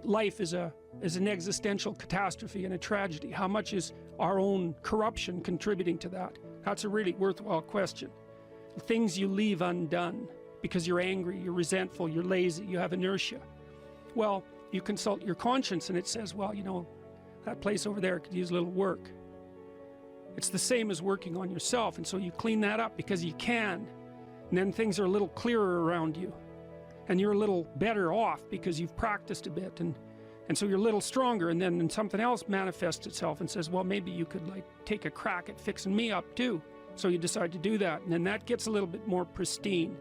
Speaker 2: life is an existential catastrophe and a tragedy? How much is our own corruption contributing to that? That's a really worthwhile question. Things you leave undone because you're angry, you're resentful, you're lazy, you have inertia. Well, you consult your conscience and it says, well, you know, that place over there could use a little work. It's the same as working on yourself, and so you clean that up because you can. And then things are a little clearer around you. And you're a little better off because you've practiced a bit, and so you're a little stronger, and then something else manifests itself and says, well, maybe you could like take a crack at fixing me up too. So you decide to do that, and then that gets a little bit more pristine,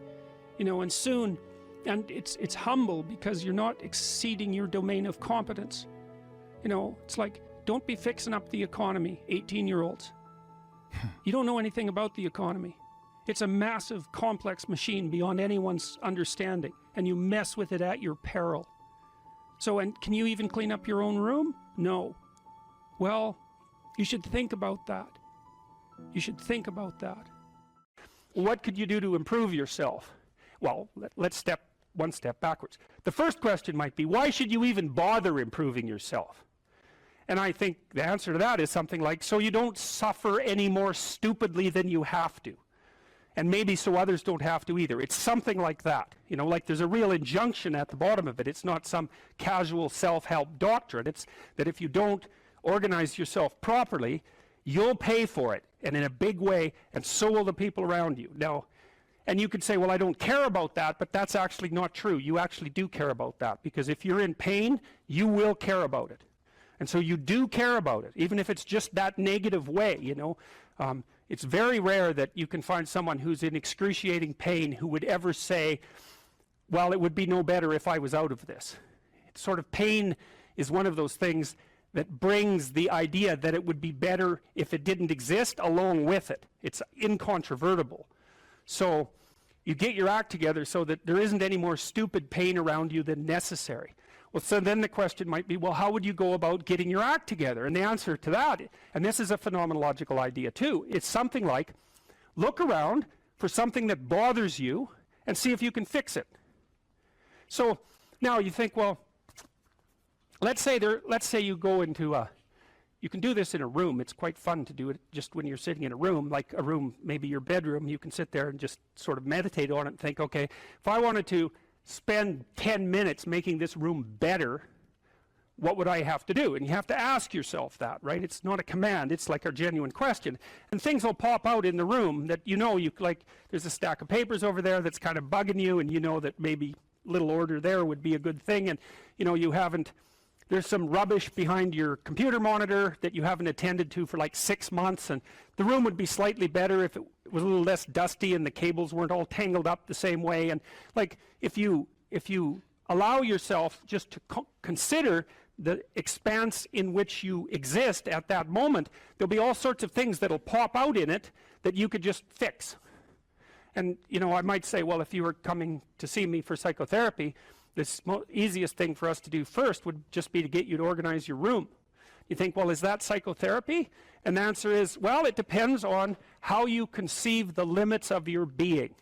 Speaker 2: you know, and soon, and it's humble because you're not exceeding your domain of competence. You know, it's like, don't be fixing up the economy, 18-year-olds. You don't know anything about the economy. It's a massive, complex machine beyond anyone's understanding, and you mess with it at your peril. So, and can you even clean up your own room? No. Well, you should think about that. You should think about that. What could you do to improve yourself? Well, let's step one step backwards. The first question might be, why should you even bother improving yourself? And I think the answer to that is something like, so you don't suffer any more stupidly than you have to. And maybe so others don't have to either. It's something like that. You know, like there's a real injunction at the bottom of it. It's not some casual self-help doctrine. It's that if you don't organize yourself properly, you'll pay for it, and in a big way, and so will the people around you. Now, and you could say, well, I don't care about that, but that's actually not true. You actually do care about that, because if you're in pain, you will care about it. And so you do care about it, even if it's just that negative way, you know. It's very rare that you can find someone who's in excruciating pain who would ever say, well, it would be no better if I was out of this. It's sort of pain is one of those things that brings the idea that it would be better if it didn't exist along with it. It's incontrovertible. So you get your act together so that there isn't any more stupid pain around you than necessary. Well, so then the question might be, well, how would you go about getting your act together? And the answer to that, and this is a phenomenological idea too, it's something like, look around for something that bothers you and see if you can fix it. So now you think, well, let's say you go into you can do this in a room. It's quite fun to do it just when you're sitting in a room, like a room, maybe your bedroom. You can sit there and just sort of meditate on it and think, okay, if I wanted to spend 10 minutes making this room better, what would I have to do? And you have to ask yourself that, right? It's not a command, it's like a genuine question. And things will pop out in the room that you know, like there's a stack of papers over there that's kind of bugging you, and you know that maybe little order there would be a good thing, and you know, there's some rubbish behind your computer monitor that you haven't attended to for like 6 months, and the room would be slightly better if it was a little less dusty and the cables weren't all tangled up the same way. And like if you allow yourself just to consider the expanse in which you exist at that moment, there'll be all sorts of things that'll pop out in it that you could just fix. And you know, I might say, well, if you were coming to see me for psychotherapy, the easiest thing for us to do first would just be to get you to organize your room. You think, well, is that psychotherapy? And the answer is, well, it depends on how you conceive the limits of your being.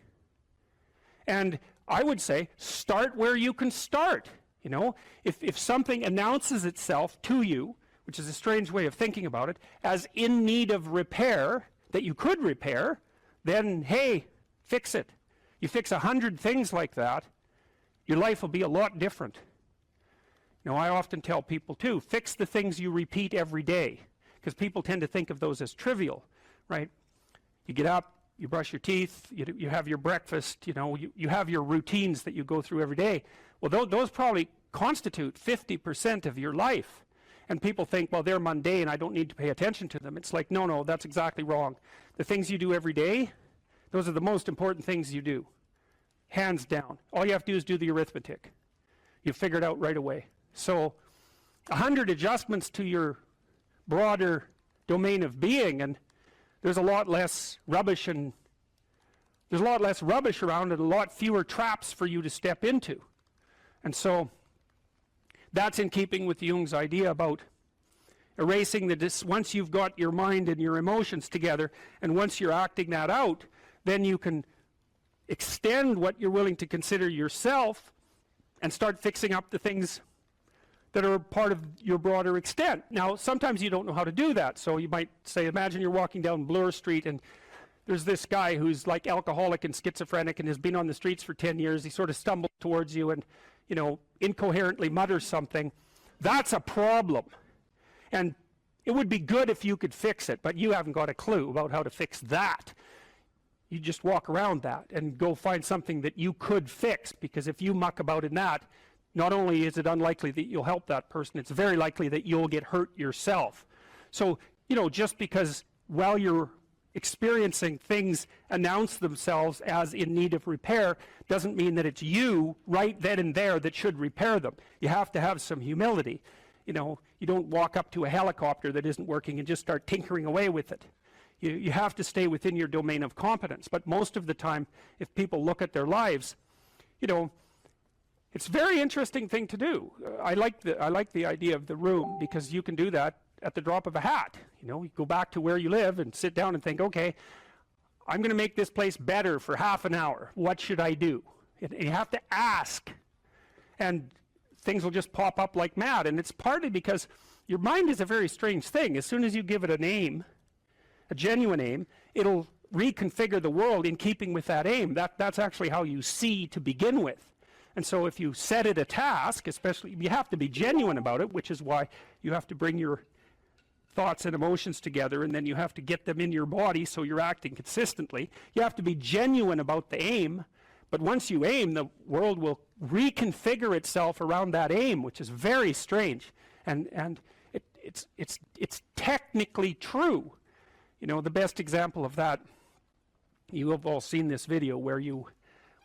Speaker 2: And I would say, start where you can start. You know, if something announces itself to you, which is a strange way of thinking about it, as in need of repair, that you could repair, then, hey, fix it. You fix 100 things like that, your life will be a lot different. You know, I often tell people too, fix the things you repeat every day, because people tend to think of those as trivial, right? You get up, you brush your teeth, you have your breakfast, you know, you have your routines that you go through every day. Well, those probably constitute 50% of your life. And people think, well, they're mundane, I don't need to pay attention to them. It's like, no, that's exactly wrong. The things you do every day, those are the most important things you do. Hands down. All you have to do is do the arithmetic. You figure it out right away. So 100 adjustments to your broader domain of being, and there's a lot less rubbish around, and a lot fewer traps for you to step into. And so that's in keeping with Jung's idea about erasing once you've got your mind and your emotions together, and once you're acting that out, then you can extend what you're willing to consider yourself and start fixing up the things that are part of your broader extent. Now, sometimes you don't know how to do that. So you might say, imagine you're walking down Bloor Street and there's this guy who's like alcoholic and schizophrenic and has been on the streets for 10 years. He sort of stumbles towards you and, you know, incoherently mutters something. That's a problem. And it would be good if you could fix it, but you haven't got a clue about how to fix that. You just walk around that and go find something that you could fix, because if you muck about in that, not only is it unlikely that you'll help that person, it's very likely that you'll get hurt yourself. So, you know, just because while you're experiencing things announce themselves as in need of repair doesn't mean that it's you right then and there that should repair them. You have to have some humility. You know, you don't walk up to a helicopter that isn't working and just start tinkering away with it. You have to stay within your domain of competence. But most of the time, if people look at their lives, you know, it's a very interesting thing to do. I like the idea of the room, because you can do that at the drop of a hat. You know, you go back to where you live and sit down and think, okay, I'm going to make this place better for half an hour. What should I do? You have to ask, and things will just pop up like mad. And it's partly because your mind is a very strange thing. As soon as you give it a name, a genuine aim, it'll reconfigure the world in keeping with that aim. That's actually how you see to begin with. And so if you set it a task, especially, you have to be genuine about it, which is why you have to bring your thoughts and emotions together, and then you have to get them in your body so you're acting consistently. You have to be genuine about the aim, but once you aim, the world will reconfigure itself around that aim, which is very strange. And it's technically true. You know, the best example of that, you have all seen this video where you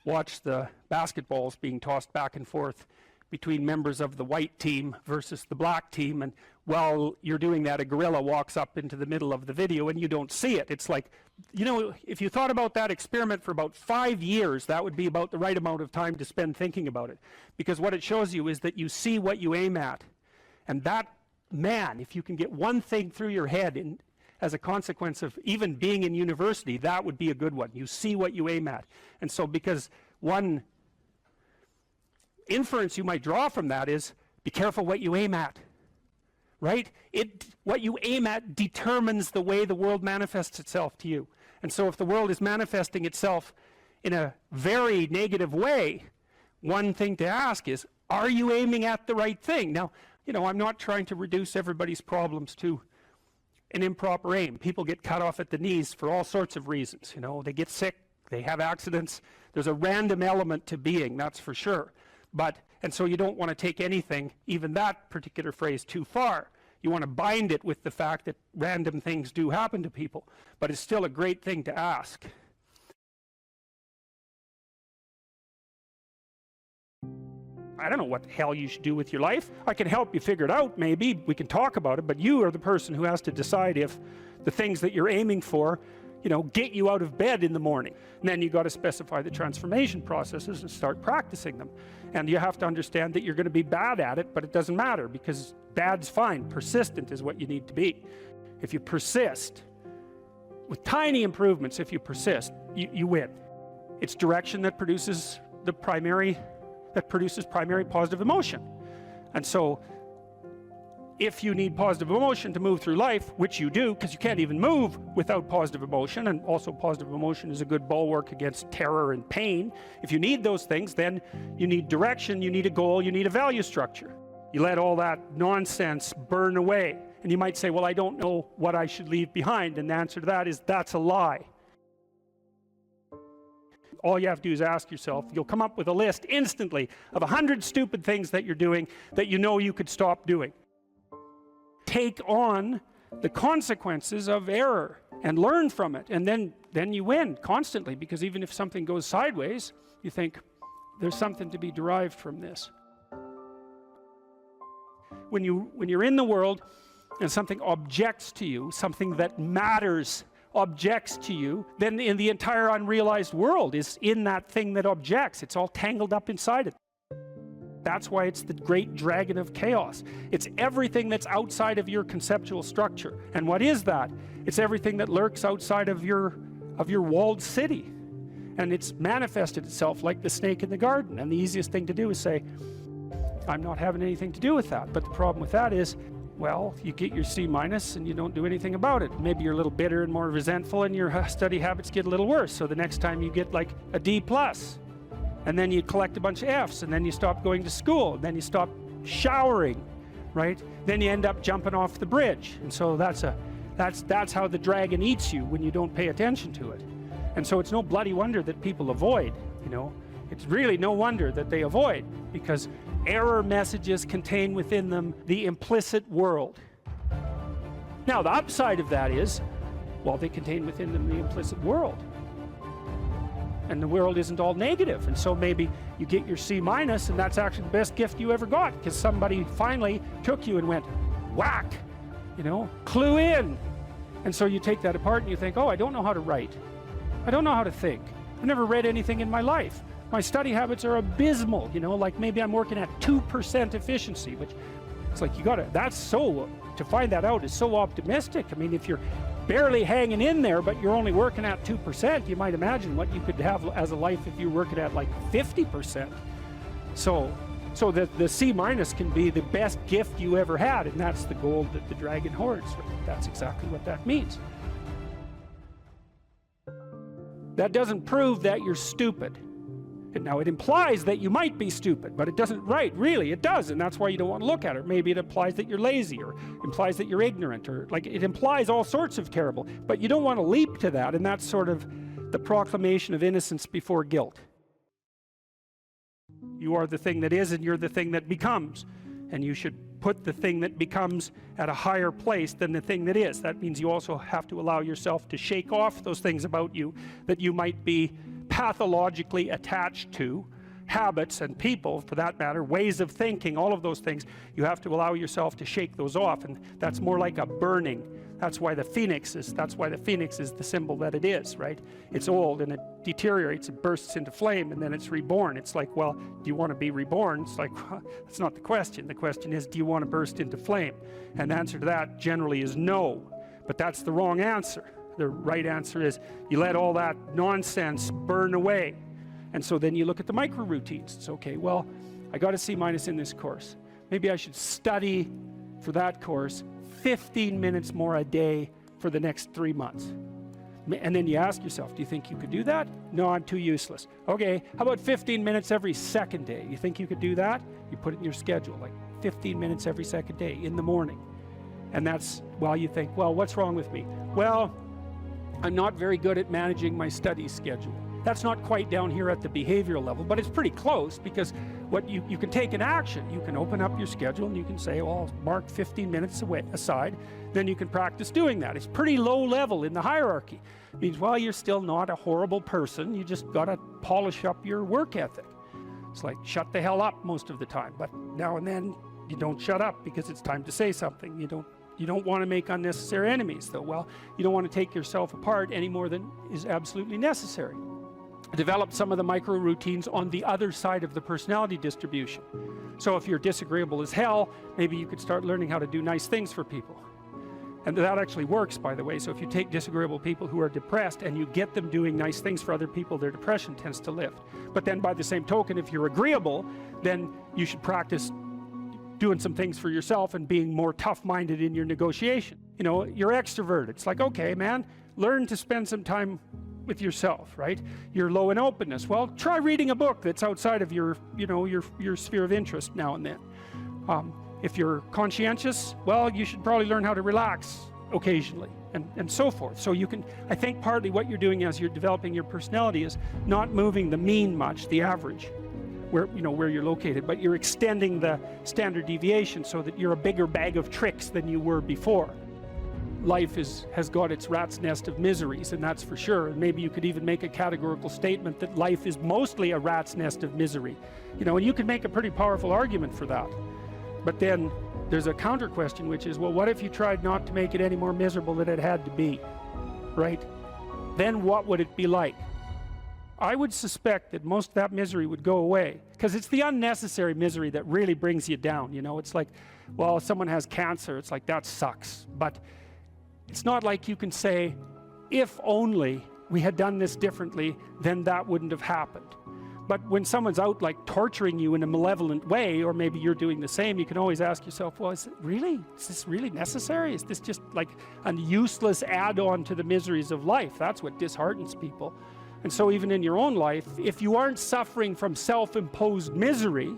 Speaker 2: watch the basketballs being tossed back and forth between members of the white team versus the black team, and while you're doing that, a gorilla walks up into the middle of the video and you don't see it. It's like, you know, if you thought about that experiment for about 5 years, that would be about the right amount of time to spend thinking about it, because what it shows you is that you see what you aim at. And that, man, if you can get one thing through your head as a consequence of even being in university, that would be a good one. You see what you aim at. And so, because one inference you might draw from that is, be careful what you aim at, right? What you aim at determines the way the world manifests itself to you. And so if the world is manifesting itself in a very negative way, one thing to ask is, are you aiming at the right thing? Now, you know, I'm not trying to reduce everybody's problems to an improper aim. People get cut off at the knees for all sorts of reasons. You know, they get sick, they have accidents. There's a random element to being, that's for sure. And so you don't want to take anything, even that particular phrase, too far. You want to bind it with the fact that random things do happen to people. But it's still a great thing to ask. I don't know what the hell you should do with your life. I can help you figure it out, maybe. We can talk about it, but you are the person who has to decide if the things that you're aiming for, you know, get you out of bed in the morning. And then you got to specify the transformation processes and start practicing them. And you have to understand that you're going to be bad at it, but it doesn't matter, because bad's fine. Persistent is what you need to be. If you persist, with tiny improvements, if you persist, you win. It's direction that produces primary positive emotion. And so if you need positive emotion to move through life, which you do, because you can't even move without positive emotion, and also positive emotion is a good bulwark against terror and pain. If you need those things, then you need direction, you need a goal, you need a value structure. You let all that nonsense burn away. And you might say, well, I don't know what I should leave behind. And the answer to that is, that's a lie. All you have to do is ask yourself. You'll come up with a list instantly of 100 stupid things that you're doing that you know you could stop doing. Take on the consequences of error and learn from it, and then you win constantly, because even if something goes sideways, you think there's something to be derived from this. When you're in the world and something objects to you, something that matters objects to you, then in the entire unrealized world is in that thing that objects. It's all tangled up inside it. That's why it's the great dragon of chaos. It's everything that's outside of your conceptual structure. And what is that? It's everything that lurks outside of your walled city. And it's manifested itself like the snake in the garden. And the easiest thing to do is say, I'm not having anything to do with that. But the problem with that is, well, you get your C- and you don't do anything about it. Maybe you're a little bitter and more resentful, and your study habits get a little worse. So the next time you get like a D+. And then you collect a bunch of F's, and then you stop going to school, and then you stop showering, right? Then you end up jumping off the bridge. And so that's how the dragon eats you when you don't pay attention to it. And so it's no bloody wonder that people avoid, you know. It's really no wonder that they avoid, because error messages contain within them the implicit world. Now, the upside of that is, well, they contain within them the implicit world. And the world isn't all negative. And so maybe you get your C-, and that's actually the best gift you ever got, because somebody finally took you and went, whack, you know, clue in. And so you take that apart and you think, oh, I don't know how to write. I don't know how to think. I've never read anything in my life. My study habits are abysmal, you know, like maybe I'm working at 2% efficiency, which it's like, to find that out is so optimistic. I mean, if you're barely hanging in there, but you're only working at 2%, you might imagine what you could have as a life if you're working at like 50%. So the C- can be the best gift you ever had, and that's the gold that the dragon hoards. That's exactly what that means. That doesn't prove that you're stupid. Now it implies that you might be stupid, but it doesn't, right, really, it does, and that's why you don't want to look at it. Maybe it implies that you're lazy, or implies that you're ignorant, or like it implies all sorts of terrible, but you don't want to leap to that, and that's sort of the proclamation of innocence before guilt. You are the thing that is, and you're the thing that becomes, and you should put the thing that becomes at a higher place than the thing that is. That means you also have to allow yourself to shake off those things about you that you might be pathologically attached to, habits and people for that matter, ways of thinking, all of those things. You have to allow yourself to shake those off, and that's more like a burning. That's why the phoenix is the symbol that it is, right? It's old and it deteriorates, it bursts into flame, and then it's reborn. It's like, well, do you want to be reborn? It's like, well, that's not the question. The question is, do you want to burst into flame? And the answer to that generally is no, but that's the wrong answer. The right answer is you let all that nonsense burn away. And so then you look at the micro routines. It's okay, well, I got a C- in this course. Maybe I should study for that course 15 minutes more a day for the next 3 months. And then you ask yourself, do you think you could do that? No, I'm too useless. Okay, how about 15 minutes every second day? You think you could do that? You put it in your schedule, like 15 minutes every second day in the morning. And that's while you think, well, what's wrong with me? Well, I'm not very good at managing my study schedule. That's not quite down here at the behavioral level, but it's pretty close, because what you can take an action. You can open up your schedule and you can say, well, I'll mark 15 minutes aside. Then you can practice doing that. It's pretty low level in the hierarchy. It means, well, you're still not a horrible person. You just got to polish up your work ethic. It's like, shut the hell up most of the time. But now and then you don't shut up because it's time to say something. You don't want to make unnecessary enemies, though. Well, you don't want to take yourself apart any more than is absolutely necessary. Develop some of the micro routines on the other side of the personality distribution. So if you're disagreeable as hell, maybe you could start learning how to do nice things for people. And that actually works, by the way. So if you take disagreeable people who are depressed and you get them doing nice things for other people, their depression tends to lift. But then by the same token, if you're agreeable, then you should practice doing some things for yourself and being more tough-minded in your negotiation. You know, you're extroverted. It's like, okay, man, learn to spend some time with yourself, right? You're low in openness. Well, try reading a book that's outside of your, your sphere of interest now and then. If you're conscientious, well, you should probably learn how to relax occasionally, and so forth. So you can, I think partly what you're doing as you're developing your personality is not moving the mean much, the average, where you're located, but you're extending the standard deviation so that you're a bigger bag of tricks than you were before. Life has got its rat's nest of miseries, and that's for sure. And maybe you could even make a categorical statement that life is mostly a rat's nest of misery. And you could make a pretty powerful argument for that. But then there's a counter question, which is, well, what if you tried not to make it any more miserable than it had to be, right? Then what would it be like? I would suspect that most of that misery would go away, because it's the unnecessary misery that really brings you down. It's like, well, someone has cancer, it's like, that sucks. But it's not like you can say, if only we had done this differently, then that wouldn't have happened. But when someone's out like torturing you in a malevolent way, or maybe you're doing the same, you can always ask yourself, well, is this really necessary? Is this just like a useless add-on to the miseries of life? That's what disheartens people. And so even in your own life, if you aren't suffering from self-imposed misery,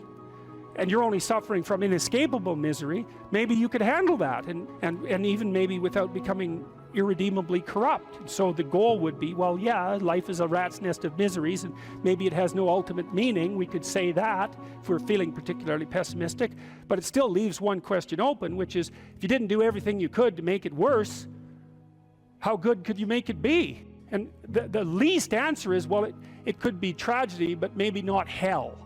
Speaker 2: and you're only suffering from inescapable misery, maybe you could handle that, and even maybe without becoming irredeemably corrupt. So the goal would be, well, yeah, life is a rat's nest of miseries, and maybe it has no ultimate meaning. We could say that if we're feeling particularly pessimistic, but it still leaves one question open, which is, if you didn't do everything you could to make it worse, how good could you make it be? And the least answer is, well, it could be tragedy, but maybe not hell.